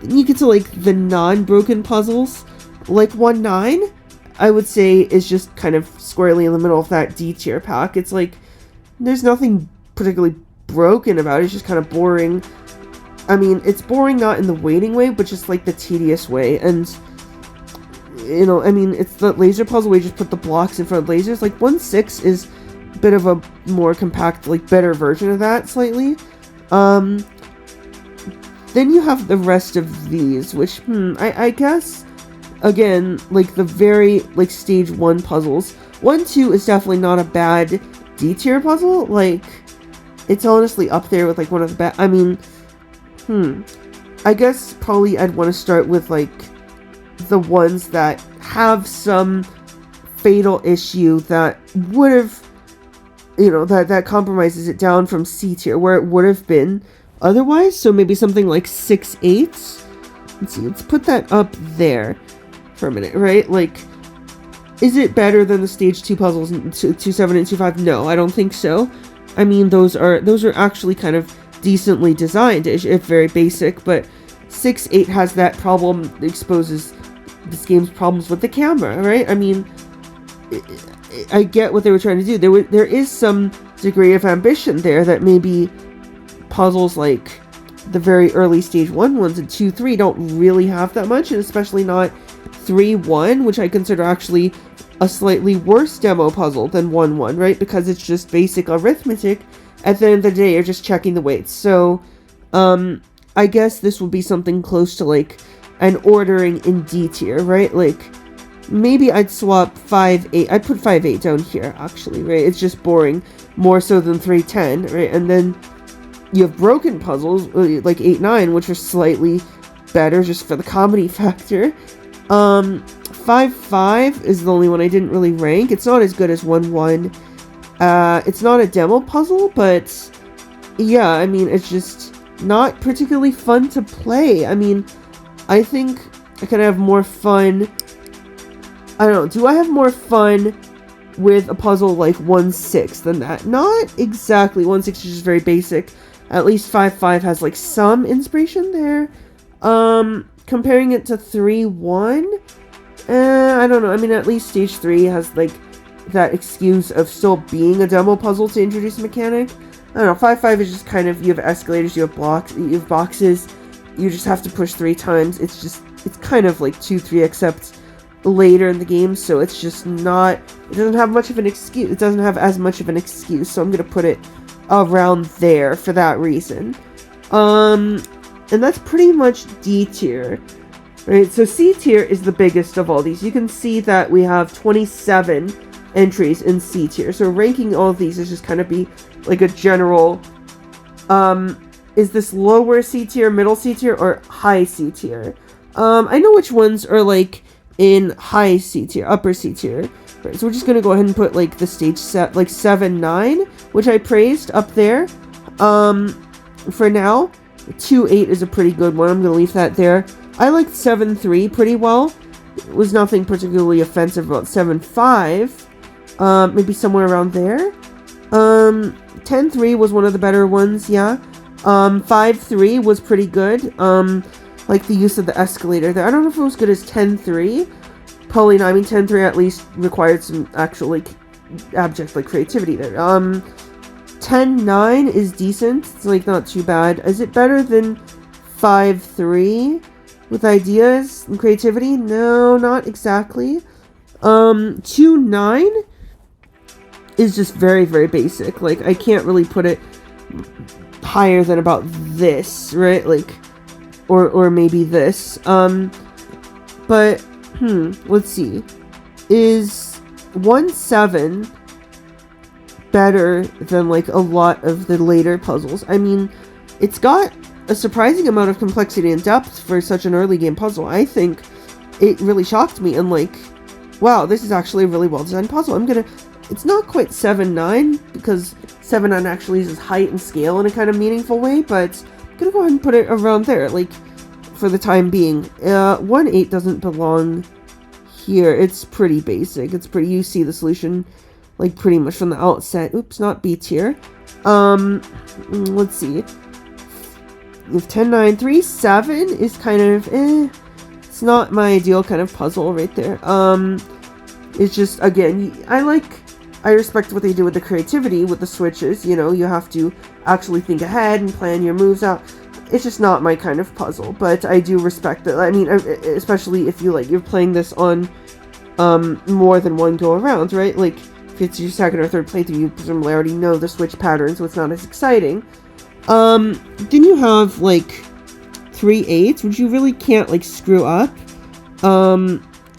You get to, like, the non-broken puzzles, like 1-9, I would say is just kind of squarely in the middle of that D tier pack. It's like, there's nothing particularly broken about it, it's just kind of boring. I mean, it's boring not in the waiting way, but just, like, the tedious way, and, you know, I mean, it's the laser puzzle where you just put the blocks in front of lasers. Like, 1-6 is a bit of a more compact, like, better version of that, slightly. Then you have the rest of these, which, I guess, again, like, the very, like, stage 1 puzzles. 1-2 is definitely not a bad D tier puzzle. Like, it's honestly up there with, like, one of the best. I mean, I guess probably I'd want to start with, like, the ones that have some fatal issue that would have, you know, that compromises it down from C tier, where it would have been otherwise. So maybe something like 6-8. Let's see, let's put that up there for a minute, right? Like, is it better than the stage 2 puzzles in 2-7 and 2-5? No, I don't think so. I mean, those are actually kind of decently designed, if very basic, but 6-8 has that problem, exposes this game's problems with the camera, right? I mean, I get what they were trying to do. There is some degree of ambition there that maybe puzzles like the very early stage 1 ones and 2, 3 don't really have that much, and especially not 3, 1, which I consider actually a slightly worse demo puzzle than 1, 1, right? Because it's just basic arithmetic. At the end of the day, you're just checking the weights. So, I guess this would be something close to like an ordering in D tier, right? Like, maybe I'd swap 5, 8. I'd put 5, 8 down here, actually, right? It's just boring, more so than 3, 10, right? And then you have broken puzzles, like 8, 9, which are slightly better just for the comedy factor. 5, 5 is the only one I didn't really rank. It's not as good as 1, 1. It's not a demo puzzle, but yeah, I mean, it's just not particularly fun to play. I mean, I think I could have more fun. I don't know. Do I have more fun with a puzzle like 1, 6 than that? Not exactly. 1, 6 is just very basic. At least 5, 5 has like some inspiration there. Comparing it to 3, 1, I don't know. I mean, at least stage 3 has like that excuse of still being a demo puzzle to introduce a mechanic. I don't know. 5, 5 is just kind of, you have escalators, you have blocks, you have boxes. You just have to push 3 times. It's kind of like 2, 3, except later in the game, so it's just not, it doesn't have much of an excuse. It doesn't have as much of an excuse, so I'm gonna put it around there for that reason. And that's pretty much D tier, right? So C tier is the biggest of all these. You can see that we have 27 entries in C tier, so ranking all of these is just kind of be like a general, is this lower C tier, middle C tier, or high C tier? I know which ones are like in high C tier, upper C tier. Right, so we're just gonna go ahead and put like the stage set, like 7, 9, which I praised up there. For now, 2, 8 is a pretty good one. I'm gonna leave that there. I liked 7, 3 pretty well. It was nothing particularly offensive about 7, 5. Maybe somewhere around there. 10, 3 was one of the better ones, yeah. 5, 3 was pretty good. Like the use of the escalator there. I don't know if it was good as 10, 3. Probably not. I mean, 10, 3 at least required some actual, like, abject, like, creativity there. 10, 9 is decent. It's, like, not too bad. Is it better than 5, 3 with ideas and creativity? No, not exactly. 2, 9 is just very, very basic. Like, I can't really put it higher than about this, right? Like, or maybe this. But, let's see. Is 1, 7 better than, like, a lot of the later puzzles? I mean, it's got a surprising amount of complexity and depth for such an early game puzzle. I think it really shocked me, and, like, wow, this is actually a really well-designed puzzle. It's not quite 7, 9, because 7, 9 actually uses height and scale in a kind of meaningful way, but I'm gonna go ahead and put it around there, like, for the time being. 1, 8 doesn't belong here. It's pretty basic. It's pretty, you see the solution, like, pretty much from the outset. Oops, not B tier. Let's see. With 10, 9, 3, 7 is kind of, it's not my ideal kind of puzzle right there. It's just, again, I respect what they do with the creativity, with the switches, you know, you have to actually think ahead and plan your moves out. It's just not my kind of puzzle, but I do respect that. I mean, especially if you're playing this on, more than one go around, right? Like, if it's your second or third playthrough, you presumably already know the switch pattern, so it's not as exciting. Then you have, like, 3, 8s, which you really can't, like, screw up. I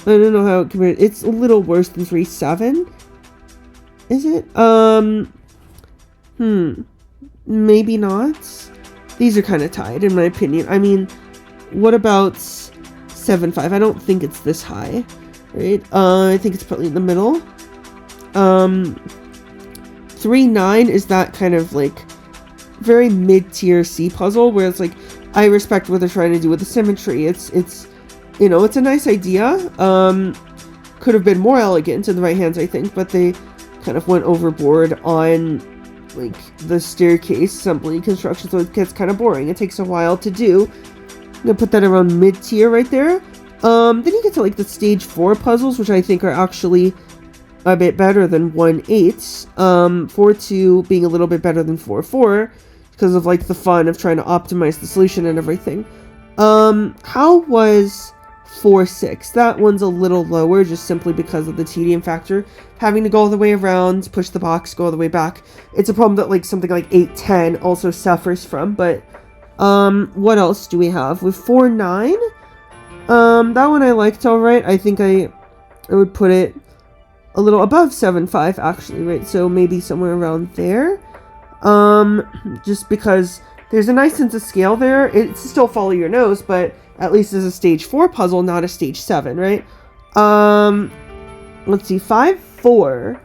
don't know how it compares. It's a little worse than 3, 7. Is it? Maybe not. These are kind of tied, in my opinion. I mean, what about 7, 5? I don't think it's this high, right? I think it's probably in the middle. 3, 9 is that kind of, like, very mid-tier C puzzle, where it's like, I respect what they're trying to do with the symmetry. It's you know, it's a nice idea. Could have been more elegant in the right hands, I think, but they kind of went overboard on, like, the staircase assembly construction, so it gets kind of boring. It takes a while to do. I'm gonna put that around mid-tier right there. Then you get to, like, the stage 4 puzzles, which I think are actually a bit better than 1-8. 4-2 being a little bit better than 4-4 because of like the fun of trying to optimize the solution and everything. How was 4-6? That one's a little lower just simply because of the tedium factor. Having to go all the way around, push the box, go all the way back. It's a problem that like something like 8-10 also suffers from, but what else do we have? With 4-9, that one I liked alright. I think I would put it a little above 7-5 actually, right? So maybe somewhere around there. Just because there's a nice sense of scale there. It's still follow your nose, but at least it's a stage 4 puzzle, not a stage 7, right? Let's see, 5-4.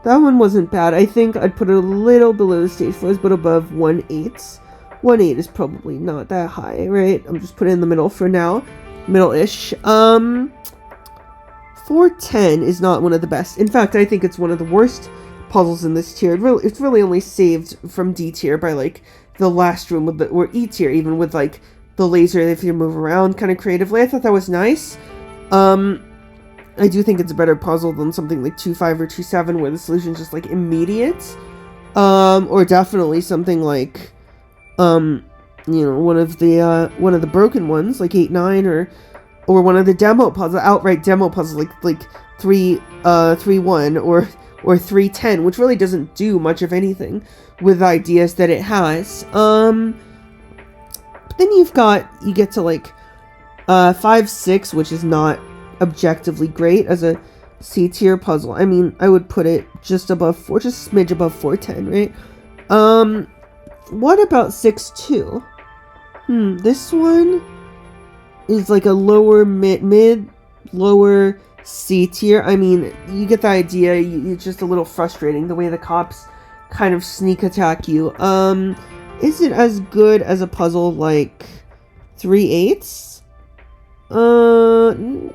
That one wasn't bad. I think I'd put it a little below the stage 4s, but above 1-8. 1-8 is probably not that high, right? I'm just putting it in the middle for now. Middle-ish. 4-10 is not one of the best. In fact, I think it's one of the worst puzzles in this tier. It's really only saved from D tier by like the last room with the, or E tier even, with like the laser if you move around kind of creatively. I thought that was nice. I do think it's a better puzzle than something like 2-5 or 2-7 where the solution is just like immediate. Or definitely something like you know, one of the broken ones like 8-9 or one of the demo puzzles, outright demo puzzles like 3-1 or 3-10, which really doesn't do much of anything with the ideas that it has. But then you get to like 5-6, which is not objectively great as a C tier puzzle. I mean, I would put it just above 4, just a smidge above 4-10, right? What about 6-2? This one is like a lower lower C tier. I mean, you get the idea. It's just a little frustrating the way the cops kind of sneak attack you. Is it as good as a puzzle like 3-8?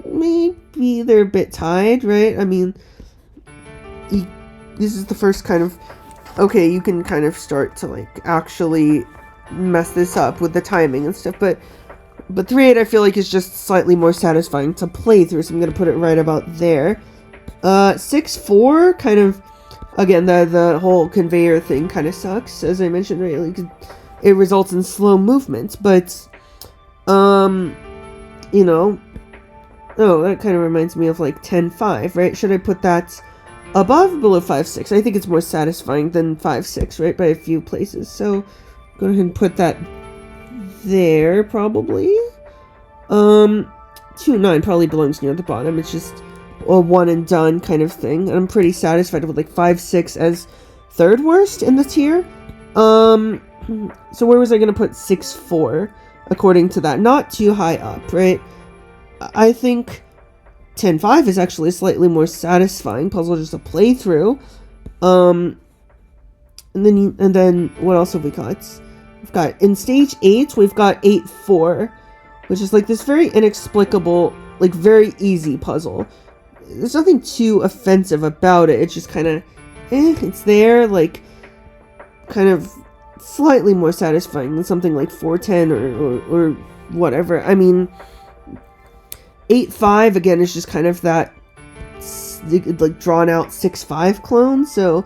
Maybe they're a bit tied, right? I mean, this is the first kind of, okay, you can kind of start to like actually mess this up with the timing and stuff, but 3-8 I feel like is just slightly more satisfying to play through, so I'm gonna put it right about there. 6-4 kind of, again, the whole conveyor thing kind of sucks, as I mentioned, right? Like, it results in slow movements, but you know, oh, that kind of reminds me of like 10-5, right? Should I put that above or below 5-6? I think it's more satisfying than 5-6, right, by a few places, so go ahead and put that there, probably. 2-9 probably belongs near the bottom. It's just a one and done kind of thing, and I'm pretty satisfied with like 5-6 as third worst in the tier. So where was I gonna put 6-4 according to that? Not too high up, right? I think 10-5 is actually a slightly more satisfying puzzle just to play through. And then what else have we got? We've got, in stage 8, we've got 8-4, which is like this very inexplicable, like very easy puzzle. There's nothing too offensive about it. It's just kind of, it's there, like, kind of slightly more satisfying than something like 4-10 or whatever. I mean, 8-5, again, is just kind of that, like, drawn out 6-5 clone, so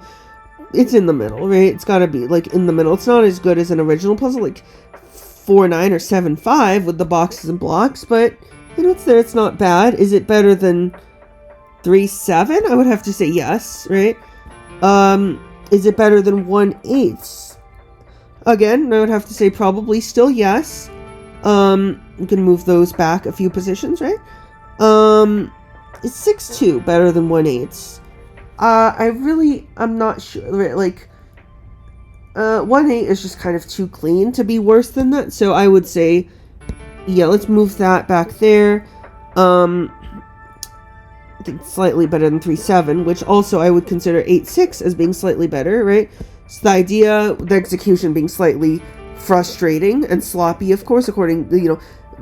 it's in the middle, right? It's gotta be, like, in the middle. It's not as good as an original puzzle, like 4-9 or 7-5 with the boxes and blocks, but, you know, it's there. It's not bad. Is it better than 3-7? I would have to say yes, right? Is it better than 1-8? Again, I would have to say probably still yes. You can move those back a few positions, right? Is 6-2 better than 1-8? I'm not sure, right? Like, 1-8 is just kind of too clean to be worse than that, so I would say, yeah, let's move that back there. I think slightly better than 3-7, which also I would consider 8-6 as being slightly better, right? So the idea, the execution being slightly frustrating and sloppy, of course, according, you know,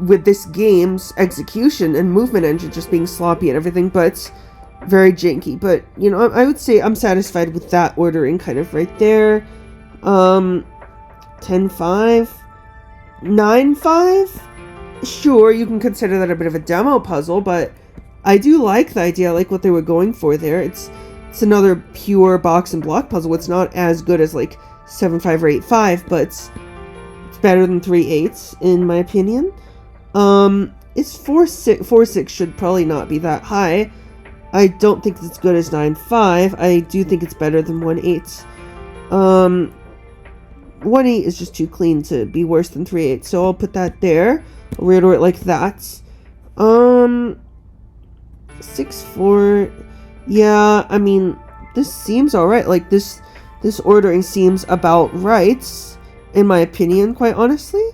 with this game's execution and movement engine just being sloppy and everything, but very janky. But, you know, I would say I'm satisfied with that ordering kind of right there. 10-5, 9-5, sure, you can consider that a bit of a demo puzzle, but I do like the idea, I like what they were going for there. It's another pure box and block puzzle. It's not as good as like 7-5 or 8-5, but it's better than 3-8 in my opinion. It's 4-6 should probably not be that high. I don't think it's good as 9-5. I do think it's better than 1-8. 1-8 is just too clean to be worse than 3-8, so I'll put that there. I'll reorder it like that. 6-4. Yeah, I mean, this seems alright. Like, this ordering seems about right, in my opinion, quite honestly.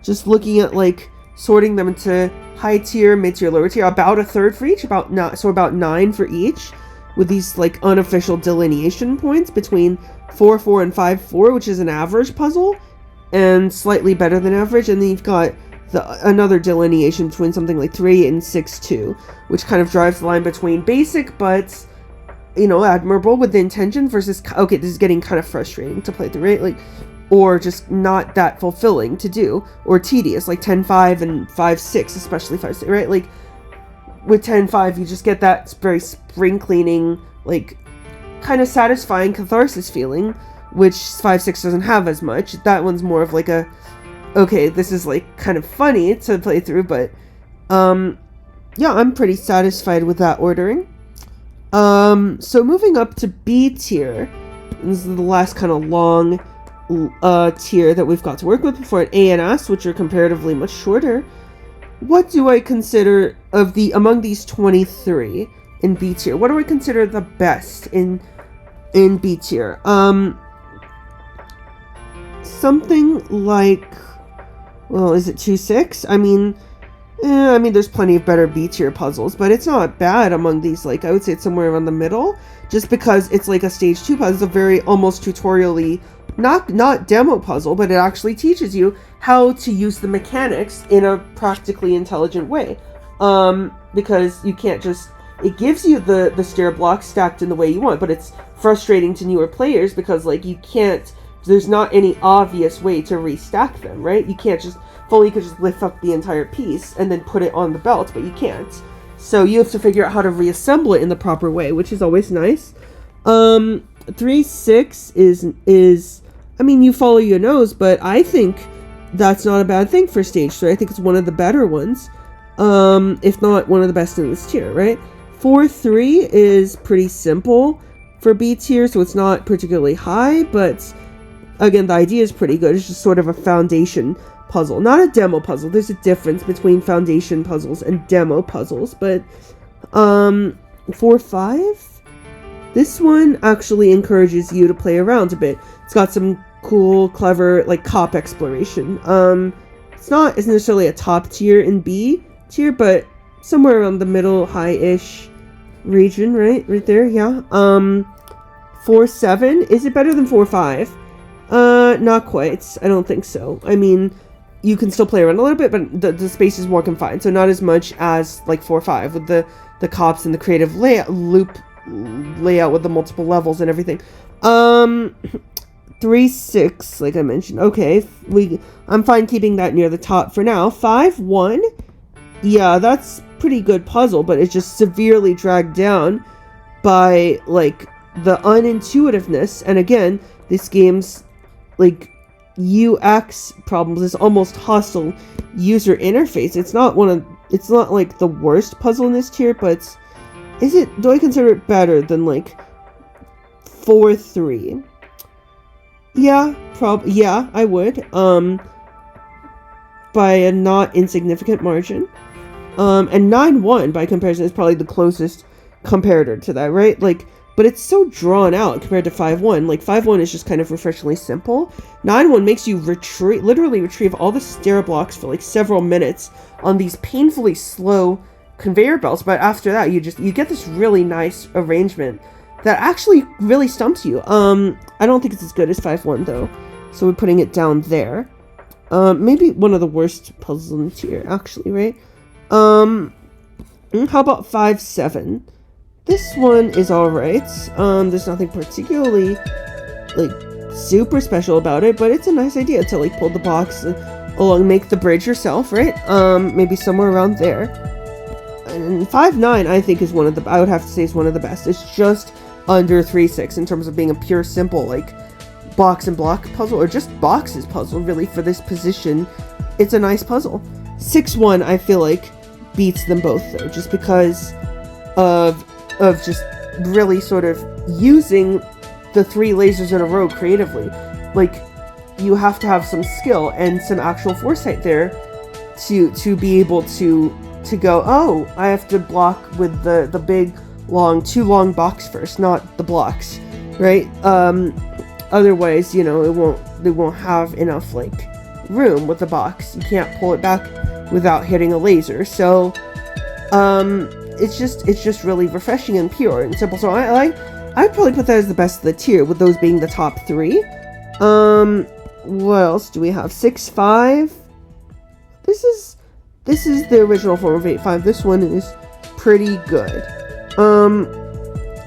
Just looking at, like, sorting them into high tier, mid tier, lower tier, about a third for each, about 9 for each, with these, like, unofficial delineation points between 4-4 and 5-4, which is an average puzzle, and slightly better than average, and then you've got another delineation between something like 3 and 6-2, which kind of drives the line between basic but, you know, admirable with the intention versus, okay, this is getting kind of frustrating to play through, right? Like, or just not that fulfilling to do, or tedious, like 10-5 and 5-6, especially 5-6, right? Like, with 10-5, you just get that very spring cleaning, like, kind of satisfying catharsis feeling, which 5-6 doesn't have as much. That one's more of like a, okay, this is like kind of funny to play through, but yeah, I'm pretty satisfied with that ordering. So moving up to B tier, this is the last kind of long tier that we've got to work with before A and S, which are comparatively much shorter. What do I consider among these 23 in B tier? What do I consider the best in B tier? Something like, well, is it 2-6? I mean, there's plenty of better B tier puzzles, but it's not bad among these. Like, I would say it's somewhere around the middle, just because it's like a stage 2 puzzle. It's a very almost tutorially, not demo puzzle, but it actually teaches you how to use the mechanics in a practically intelligent way. Because you can't just, it gives you the stair blocks stacked in the way you want, but it's frustrating to newer players because, like, there's not any obvious way to restack them, right? You can't just, you could just lift up the entire piece and then put it on the belt, but you can't. So you have to figure out how to reassemble it in the proper way, which is always nice. 3-6 is, I mean, you follow your nose, but I think that's not a bad thing for stage 3. I think it's one of the better ones, if not one of the best in this tier, right? 4-3 is pretty simple for B tier, so it's not particularly high, but again, the idea is pretty good. It's just sort of a foundation puzzle, not a demo puzzle. There's a difference between foundation puzzles and demo puzzles, but 4-5, this one actually encourages you to play around a bit. It's got some cool, clever, like, cop exploration. It's not necessarily a top tier in B tier, but somewhere around the middle, high-ish region, right there, yeah. 4-7, is it better than 4-5? Not quite. I don't think so. I mean, you can still play around a little bit, but the space is more confined, so not as much as, like, 4-5 with the cops and the creative layout with the multiple levels and everything. 3-6, like I mentioned. Okay, I'm fine keeping that near the top for now. 5-1, yeah, that's pretty good puzzle, but it's just severely dragged down by, like, the unintuitiveness, and again, this game's, like, UX problems, this almost hostile user interface. It's not like the worst puzzle in this tier, but do I consider it better than, like, 4-3? Yeah, yeah, I would, by a not insignificant margin. And 9-1 by comparison is probably the closest comparator to that, right? Like, but it's so drawn out compared to 5-1. Like, 5-1 is just kind of refreshingly simple. 9-1 makes you literally retrieve all the stair blocks for, like, several minutes on these painfully slow conveyor belts, but after that, you get this really nice arrangement that actually really stumps you. I don't think it's as good as 5-1, though, so we're putting it down there. Maybe one of the worst puzzles in the tier, actually, right? How about 5-7? This one is alright. There's nothing particularly, like, super special about it, but it's a nice idea to, like, pull the box along, make the bridge yourself, right? Maybe somewhere around there. And 5-9, I think, is I would have to say is one of the best. It's just under 3-6 in terms of being a pure, simple, like, box and block puzzle, or just boxes puzzle, really, for this position. It's a nice puzzle. 6-1, I feel like, beats them both, though, just because of just really sort of using the 3 lasers in a row creatively. Like, you have to have some skill and some actual foresight there to be able to go, oh, I have to block with the big, too long box first, not the blocks, right? Otherwise, you know, they won't have enough, like, room with the box. You can't pull it back without hitting a laser. So, it's just really refreshing and pure and simple. So I'd probably put that as the best of the tier, with those being the top 3. What else do we have? 6-5. This is the original form of 8-5. This one is pretty good.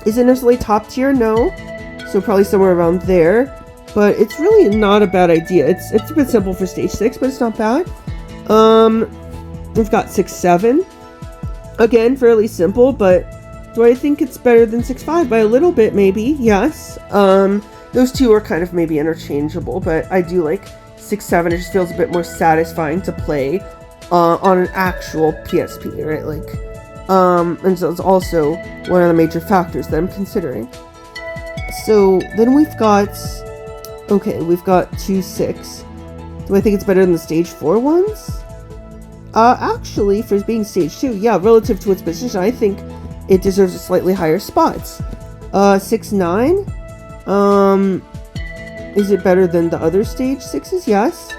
Is it necessarily top tier? No. So probably somewhere around there. But it's really not a bad idea. It's a bit simple for stage 6, but it's not bad. We've got 6-7. Again, fairly simple, but do I think it's better than 6-5? By a little bit, maybe. Yes. Those two are kind of maybe interchangeable, but I do like 6-7. It just feels a bit more satisfying to play on an actual PSP, right? Like, and so it's also one of the major factors that I'm considering. So then we've got 2-6. Do I think it's better than the stage 4 ones? Actually, for being stage 2, yeah, relative to its position, I think it deserves a slightly higher spots. 6-9. Is it better than the other stage 6s? Yes,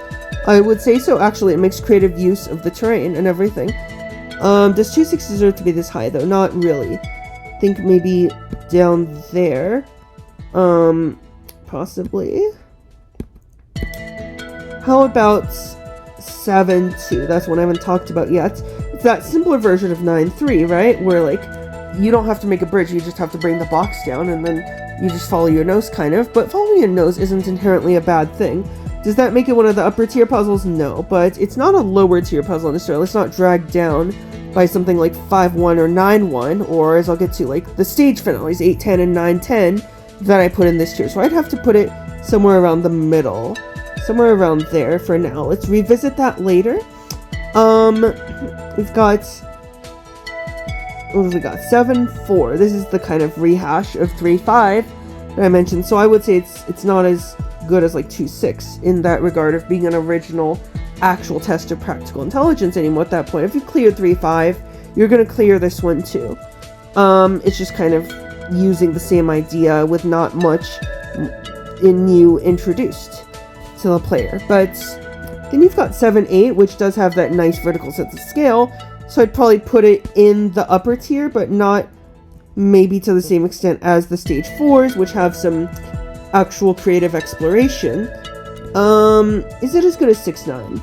I would say so. Actually, it makes creative use of the terrain and everything. Does 2-6 deserve to be this high, though? Not really. I think maybe down there. Possibly. How about 7-2? That's one I haven't talked about yet. It's that simpler version of 9-3, right? Where, like, you don't have to make a bridge, you just have to bring the box down, and then you just follow your nose, kind of. But following your nose isn't inherently a bad thing. Does that make it one of the upper tier puzzles? No, but it's not a lower tier puzzle necessarily. It's not dragged down by something like 5-1 or 9-1, or as I'll get to, like, the stage finales, 8-10 and 9-10, that I put in this tier. So I'd have to put it somewhere around the middle. Somewhere around there for now. Let's revisit that later. We've got... what have we got? 7-4. This is the kind of rehash of 3-5 that I mentioned. So I would say it's not as good as like 2-6 in that regard of being an original actual test of practical intelligence anymore at that point. If you cleared 3-5, you're going to clear this one too. It's just kind of using the same idea with not much new introduced to the player. But then you've got 7-8, which does have that nice vertical sense of scale. So I'd probably put it in the upper tier, but not maybe to the same extent as the stage 4s, which have some actual creative exploration. Is it as good as 6-9?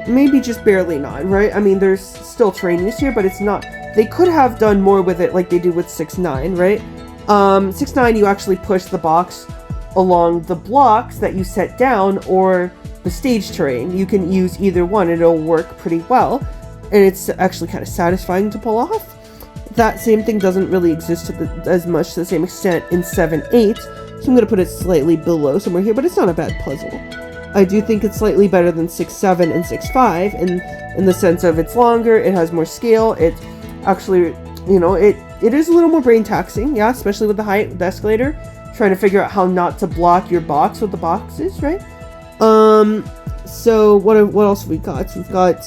Maybe just barely not, right? I mean, there's still terrain use here, but it's not. They could have done more with it like they do with 6-9, right? 6-9, you actually push the box along the blocks that you set down, or the stage terrain. You can use either one, and it'll work pretty well. And it's actually kind of satisfying to pull off. That same thing doesn't really exist as much to the same extent in 7-8, so I'm going to put it slightly below somewhere here, but it's not a bad puzzle. I do think it's slightly better than 6-7 and 6-5 in the sense of it's longer, it has more scale, it actually, you know, it is a little more brain taxing, yeah, especially with the height, with the escalator, trying to figure out how not to block your box with the boxes, right? So what else have we got? We've got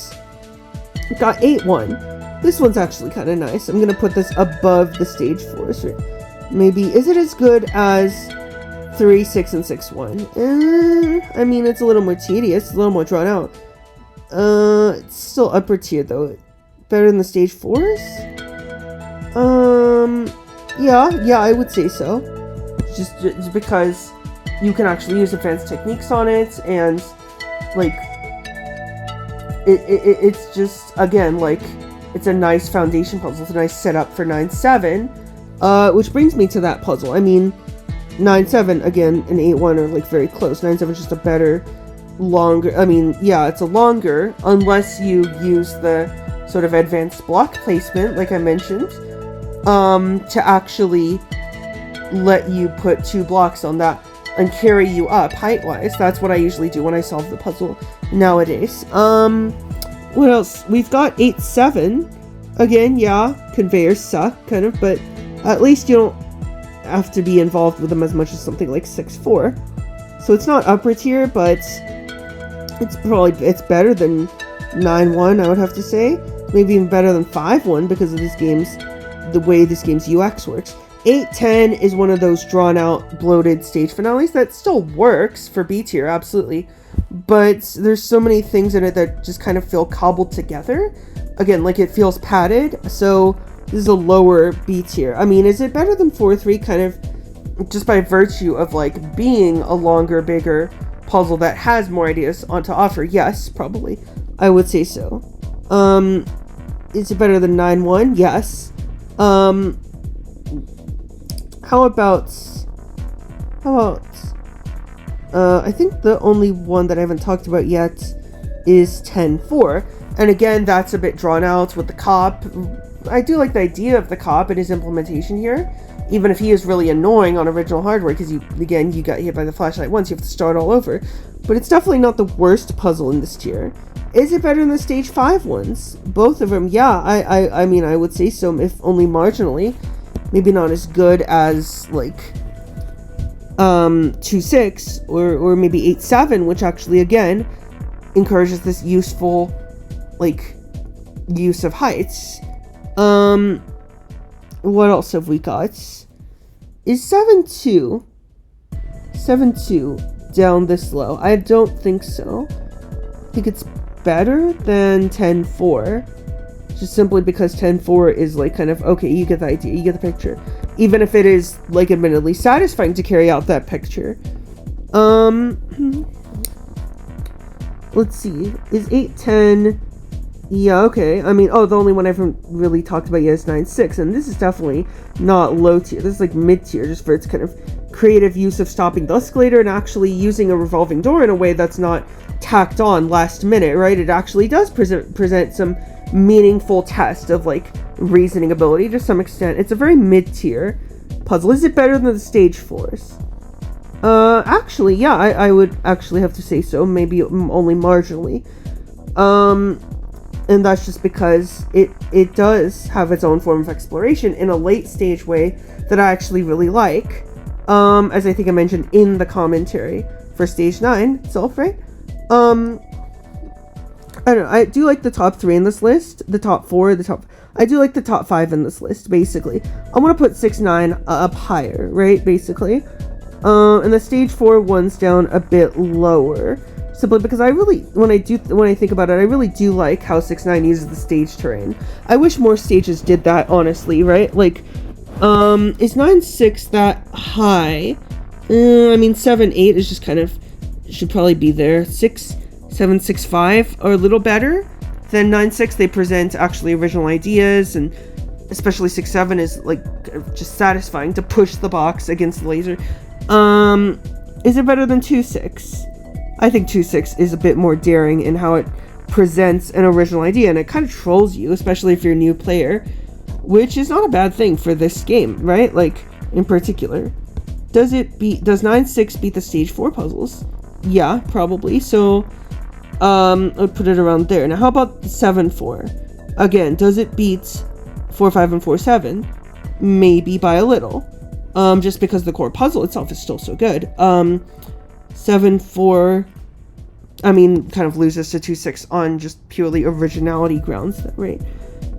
8-1. This one's actually kind of nice. I'm gonna put this above the stage 4s. Right? Maybe, is it as good as 3-6 and 6-1? I mean, it's a little more tedious, a little more drawn out. It's still upper tier though. Better than the stage 4s? Yeah, I would say so. Just because you can actually use advanced techniques on it, and like it's just, again, like, it's a nice foundation puzzle. It's a nice setup for 9-7, which brings me to that puzzle. I mean, 9-7 again and 8-1 are like very close. 9-7 is just a better, longer. I mean, yeah, it's a longer, unless you use the sort of advanced block placement, like I mentioned, to actually let you put 2 blocks on that and carry you up height-wise. That's what I usually do when I solve the puzzle nowadays. What else? We've got 8-7. Again, yeah, conveyors suck, kind of, but at least you don't have to be involved with them as much as something like 6-4. So it's not upper tier, but it's better than 9-1, I would have to say. Maybe even better than 5-1 because of the way this game's UX works. 8-10 is one of those drawn-out, bloated stage finales that still works for B tier, absolutely. But there's so many things in it that just kind of feel cobbled together. Again, like it feels padded, so this is a lower B tier. I mean, is it better than 4-3 kind of just by virtue of like being a longer, bigger puzzle that has more ideas to offer? Yes, probably. I would say so. Is it better than 9-1? Yes. How about I think the only one that I haven't talked about yet is 10-4. And again, that's a bit drawn out with the cop. I do like the idea of the cop and his implementation here, even if he is really annoying on original hardware, because you got hit by the flashlight once, you have to start all over. But it's definitely not the worst puzzle in this tier. Is it better than the stage 5 ones? Both of them, yeah. I mean, I would say so, if only marginally. Maybe not as good as, like, 2-6 or maybe 8-7, which actually, again, encourages this useful, like, use of heights. What else have we got? Is 7-2 down this low? I don't think so. I think it's better than 10-4. Just simply because 10-4 is like kind of, okay, you get the idea, you get the picture. Even if it is, like, admittedly satisfying to carry out that picture. Let's see. Is 8-10... Yeah, okay. I mean, the only one I haven't really talked about yet is 9-6, and this is definitely not low tier. This is like mid tier, just for its kind of creative use of stopping the escalator and actually using a revolving door in a way that's not tacked on last minute, right? It actually does present some meaningful test of, like, reasoning ability to some extent. It's a very mid tier puzzle. Is it better than the stage 4s? Actually, yeah, I would actually have to say so. Maybe only marginally. And that's just because it does have its own form of exploration in a late stage way that I actually really like. As I think I mentioned in the commentary for stage 9 itself, right? I don't know, I do like the top 3 in this list, the top 4, I do like the top 5 in this list, basically. I'm gonna put 6-9 up higher, right, basically. And the stage 4 one's down a bit lower. Simply because I really, when I think about it, I really do like how 6-9 uses the stage terrain. I wish more stages did that, honestly, right? Like, is 9-6 that high? I mean, 7-8 is just kind of, should probably be there. 6-7-6-5 are a little better than 9-6. They present actually original ideas, and especially 6-7 is, like, just satisfying to push the box against the laser. Is it better than 2-6? I think 2-6 is a bit more daring in how it presents an original idea, and it kind of trolls you, especially if you're a new player, which is not a bad thing for this game, right? Like, in particular. Does 9-6 beat the stage 4 puzzles? Yeah, probably. So, I'll put it around there. Now, how about 7-4? Again, does it beat 4-5 and 4-7? Maybe by a little. Just because the core puzzle itself is still so good. 7-4, I mean, kind of loses to 2-6 on just purely originality grounds, right?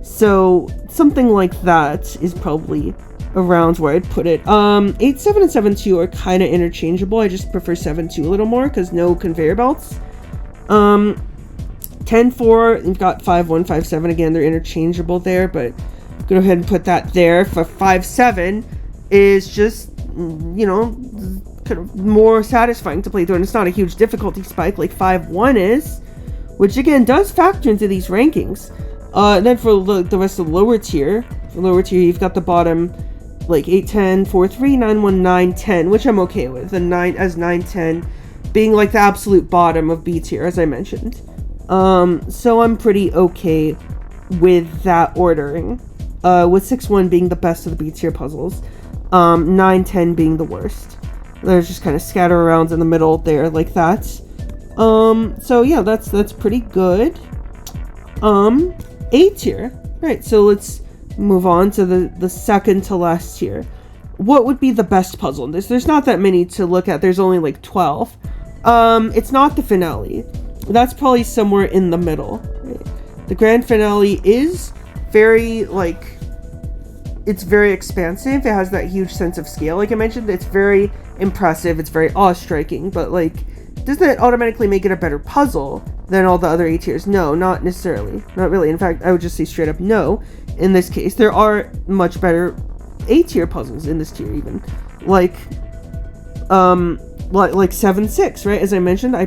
So, something like that is probably around where I'd put it. 8-7 and 7-2 are kind of interchangeable. I just prefer 7-2 a little more, because no conveyor belts. 10-4, you've got 5-1, 5-7, again, they're interchangeable there, but go ahead and put that there. For 5-7 is just, you know, kind of more satisfying to play through, and it's not a huge difficulty spike like 5-1 is, which again does factor into these rankings. And then for the rest of the lower tier, you've got the bottom, like 8-10, 4-3, 9-1, 9-10, which I'm okay with, and 9-10 being like the absolute bottom of B tier, as I mentioned. So I'm pretty okay with that ordering, with 6-1 being the best of the B tier puzzles, 9-10 being the worst. They're just kind of scatter around in the middle there like that. So yeah, that's pretty good. A tier. Right, so let's move on to the second to last tier. What would be the best puzzle in this? There's not that many to look at. There's only like 12. It's not the finale. That's probably somewhere in the middle. Right? The grand finale is very, like, it's very expansive. It has that huge sense of scale, like I mentioned. It's very impressive. It's very awe-striking. But, like, does that automatically make it a better puzzle than all the other A tiers? No, not necessarily. Not really. In fact, I would just say straight up no. In this case, there are much better A tier puzzles in this tier, even. Like 7-6, right? As I mentioned, I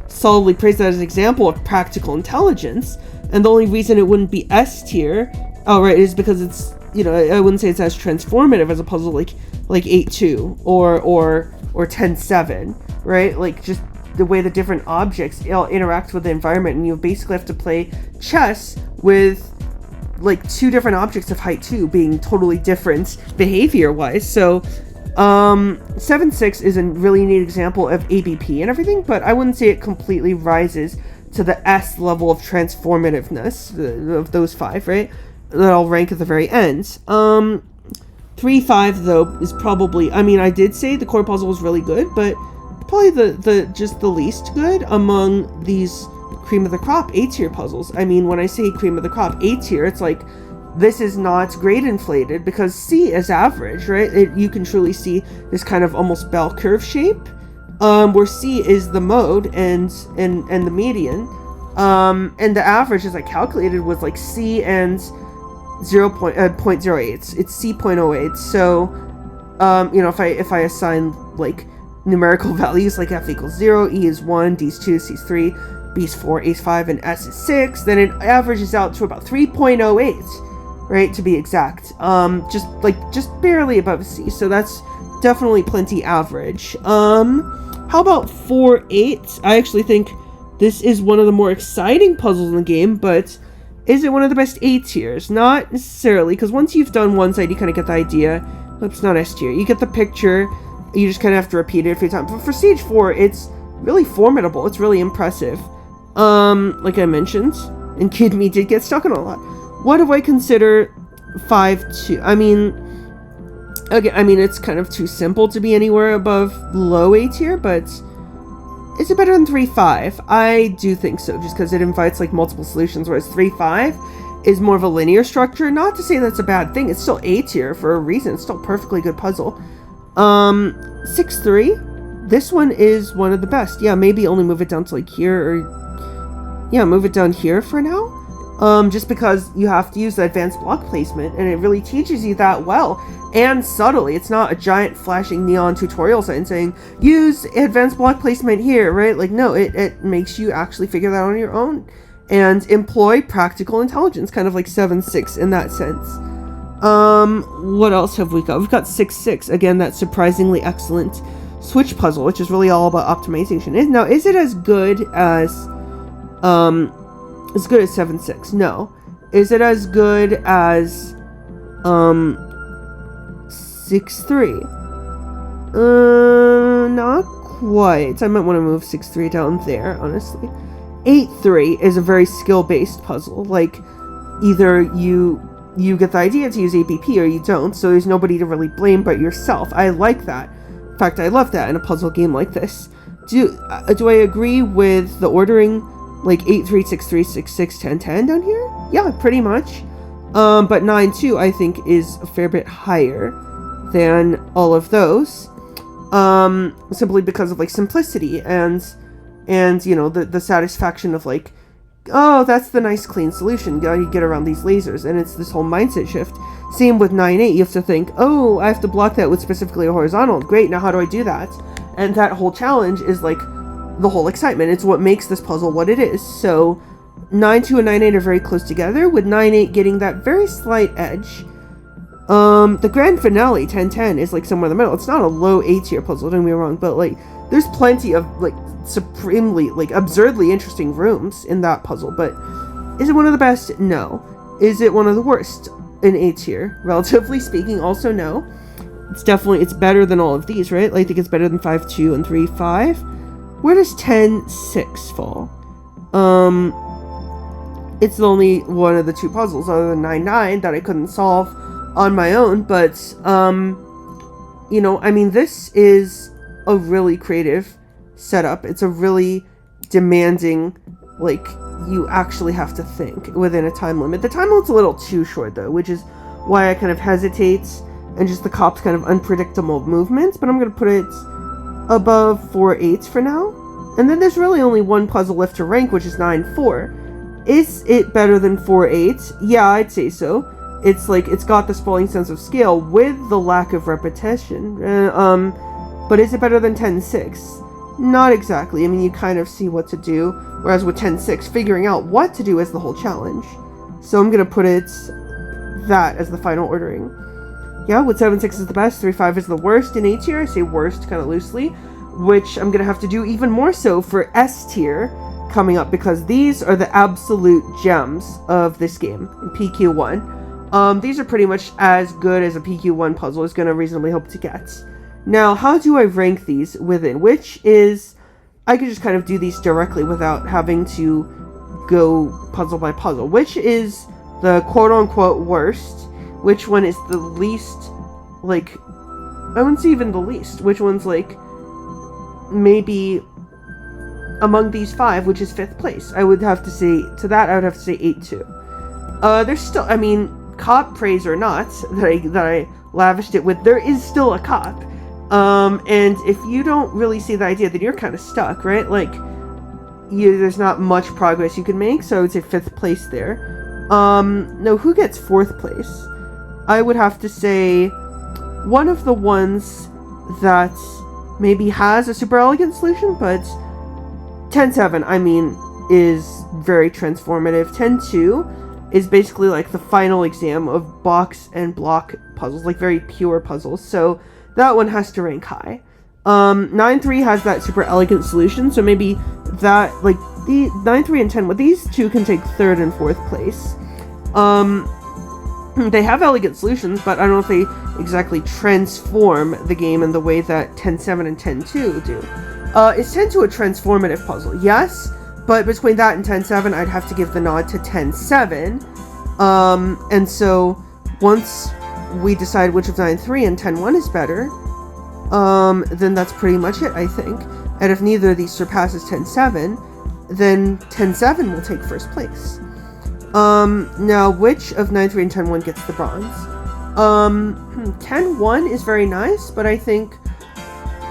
solidly praise that as an example of practical intelligence. And the only reason it wouldn't be S tier, is because it's, I wouldn't say it's as transformative as a puzzle like 8-2 or 10-7, right? Like, just the way the different objects interact with the environment, and you basically have to play chess with like 2 different objects of height 2 being totally different behavior-wise. So 7-6 is a really neat example of ABP and everything, but I wouldn't say it completely rises to the S level of transformativeness of those 5, right? That I'll rank at the very end. 3-5 though is probably, I did say the core puzzle was really good, but probably the least good among these cream of the crop A tier puzzles. When I say cream of the crop A tier, it's like, this is not grade inflated, because C is average, right? You can truly see this kind of almost bell curve shape, where C is the mode and the median, and the average, as I calculated, was like C and 0.08. It's C 0.08. So, if I assign like numerical values like F equals 0, E is 1, D is 2, C is 3, B is 4, A is 5, and S is 6, then it averages out to about 3.08, right, to be exact. Just barely above C, so that's definitely plenty average. How about 4-8? I actually think this is one of the more exciting puzzles in the game, but is it one of the best A tiers? Not necessarily, because once you've done one side, you kind of get the idea. Oops, not S tier. You get the picture, you just kind of have to repeat it a few times. But for stage 4, it's really formidable. It's really impressive. Like I mentioned, and Kid Me did get stuck on a lot. What do I consider 5-2? It's kind of too simple to be anywhere above low A tier, but is it better than 3-5? I do think so, just because it invites like multiple solutions, whereas 3-5 is more of a linear structure. Not to say that's a bad thing. It's still A tier for a reason. It's still a perfectly good puzzle. 6-3. This one is one of the best. Yeah, maybe only move it down to like here, or yeah, move it down here for now. Just because you have to use the advanced block placement, and it really teaches you that well and subtly. It's not a giant flashing neon tutorial sign saying use advanced block placement here, right? Like, no, it makes you actually figure that out on your own and employ practical intelligence, kind of like 7-6 in that sense. What else have we got? We've got 6-6. Again, that surprisingly excellent switch puzzle, which is really all about optimization. Is it as good as 7-6? No. Is it as good as 6-3? Not quite. I might want to move 6-3 down there, honestly. 8-3 is a very skill-based puzzle. Like, either you get the idea to use ABP or you don't, so there's nobody to really blame but yourself. I like that. In fact, I love that in a puzzle game like this. Do I agree with the ordering, like 8-3, 6-3, 6-6, 10-10 down here? Yeah, pretty much. But 9-2 I think is a fair bit higher than all of those. Simply because of like simplicity and the satisfaction of like, oh, that's the nice clean solution. You get around these lasers, and it's this whole mindset shift. Same with 9-8. You have to think, oh, I have to block that with specifically a horizontal. Great, now how do I do that? And that whole challenge is like the whole excitement. It's what makes this puzzle what it is. So 9-2 and 9-8 are very close together, with 9-8 getting that very slight edge. The grand finale, 10-10, is like somewhere in the middle. It's not a low A tier puzzle, don't get me wrong, but like there's plenty of like supremely, like absurdly interesting rooms in that puzzle, but Is it one of the best? No. Is it one of the worst in A tier? Relatively speaking, also no. It's better than all of these, right? Like, I think it's better than 5-2 and 3-5. Where does 10-6 fall? It's only one of the two puzzles other than 9-9 that I couldn't solve on my own, but, you know, I mean, this is a really creative setup. It's a really demanding, like, you actually have to think within a time limit. The time limit's a little too short, though, which is why I kind of hesitate, and just the cop's kind of unpredictable movements, but I'm going to put it above 4-8 for now. And then there's really only one puzzle left to rank, which is 9-4. Is it better than 4-8? Yeah, I'd say so. It's like, it's got the sprawling sense of scale with the lack of repetition. But is it better than 10-6? Not exactly. I mean, you kind of see what to do. Whereas with 10-6, figuring out what to do is the whole challenge. So I'm going to put it that as the final ordering. Yeah, with 7-6 is the best, 3-5 is the worst in A tier. I say worst kind of loosely, which I'm going to have to do even more so for S tier coming up, because these are the absolute gems of this game in PQ1. These are pretty much as good as a PQ1 puzzle is going to reasonably hope to get. Now, how do I rank these within? Which is, I could just kind of do these directly without having to go puzzle by puzzle. Which is the quote-unquote worst? Which one is the least, like, I wouldn't say even the least. Which one's, like, maybe among these 5, which is 5th place? I would have to say, to that, I would have to say 8-2. There's still, I mean, cop praise or not, that I lavished it with, there is still a cop. And if you don't really see the idea, then you're kind of stuck, right? Like, there's not much progress you can make, so I would say 5th place there. No, who gets 4th place? I would have to say one of the ones that maybe has a super elegant solution, but 10-7, I mean, is very transformative. 10-2 is basically like the final exam of box and block puzzles, like very pure puzzles, so that one has to rank high. 9-3 has that super elegant solution, so maybe that, like, the 9-3 and 10, well, these two can take 3rd and 4th place. They have elegant solutions, but I don't know if they exactly transform the game in the way that 10-7 and 10-2 do. Is 10-2 a transformative puzzle? Yes, but between that and 10-7, I'd have to give the nod to 10-7. And so, once we decide which of 9-3 and 10-1 is better, then that's pretty much it, I think. And if neither of these surpasses 10-7, then 10-7 will take 1st place. Now, which of 9-3 and 10-1 gets the bronze? 10-1 is very nice, but I think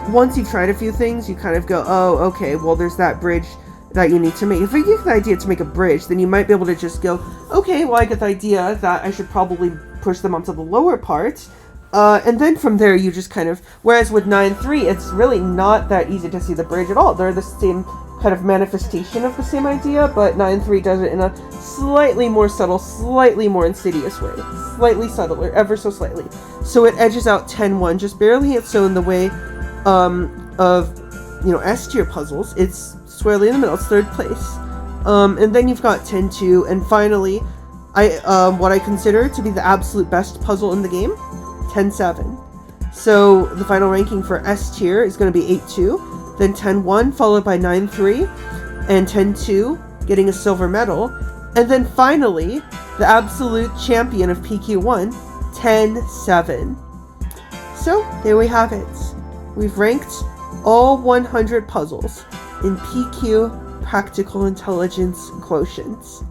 once you've tried a few things, you kind of go, oh, okay, well, there's that bridge that you need to make. If you get the idea to make a bridge, then you might be able to just go, okay, well, I get the idea that I should probably push them onto the lower part, and then from there, you just kind of, whereas with 9-3, it's really not that easy to see the bridge at all. They're the same kind of manifestation of the same idea, but 9-3 does it in a slightly more subtle, slightly more insidious way. Slightly subtler, ever so slightly. So it edges out 10-1, just barely. It's so in the way of, you know, S tier puzzles. It's squarely in the middle. It's 3rd place. And then you've got 10-2, and finally, what I consider to be the absolute best puzzle in the game, 10-7. So the final ranking for S tier is going to be 8-2. Then 10-1, followed by 9-3, and 10-2, getting a silver medal. And then finally, the absolute champion of PQ1, 10-7. So, there we have it. We've ranked all 100 puzzles in PQ Practical Intelligence Quotients.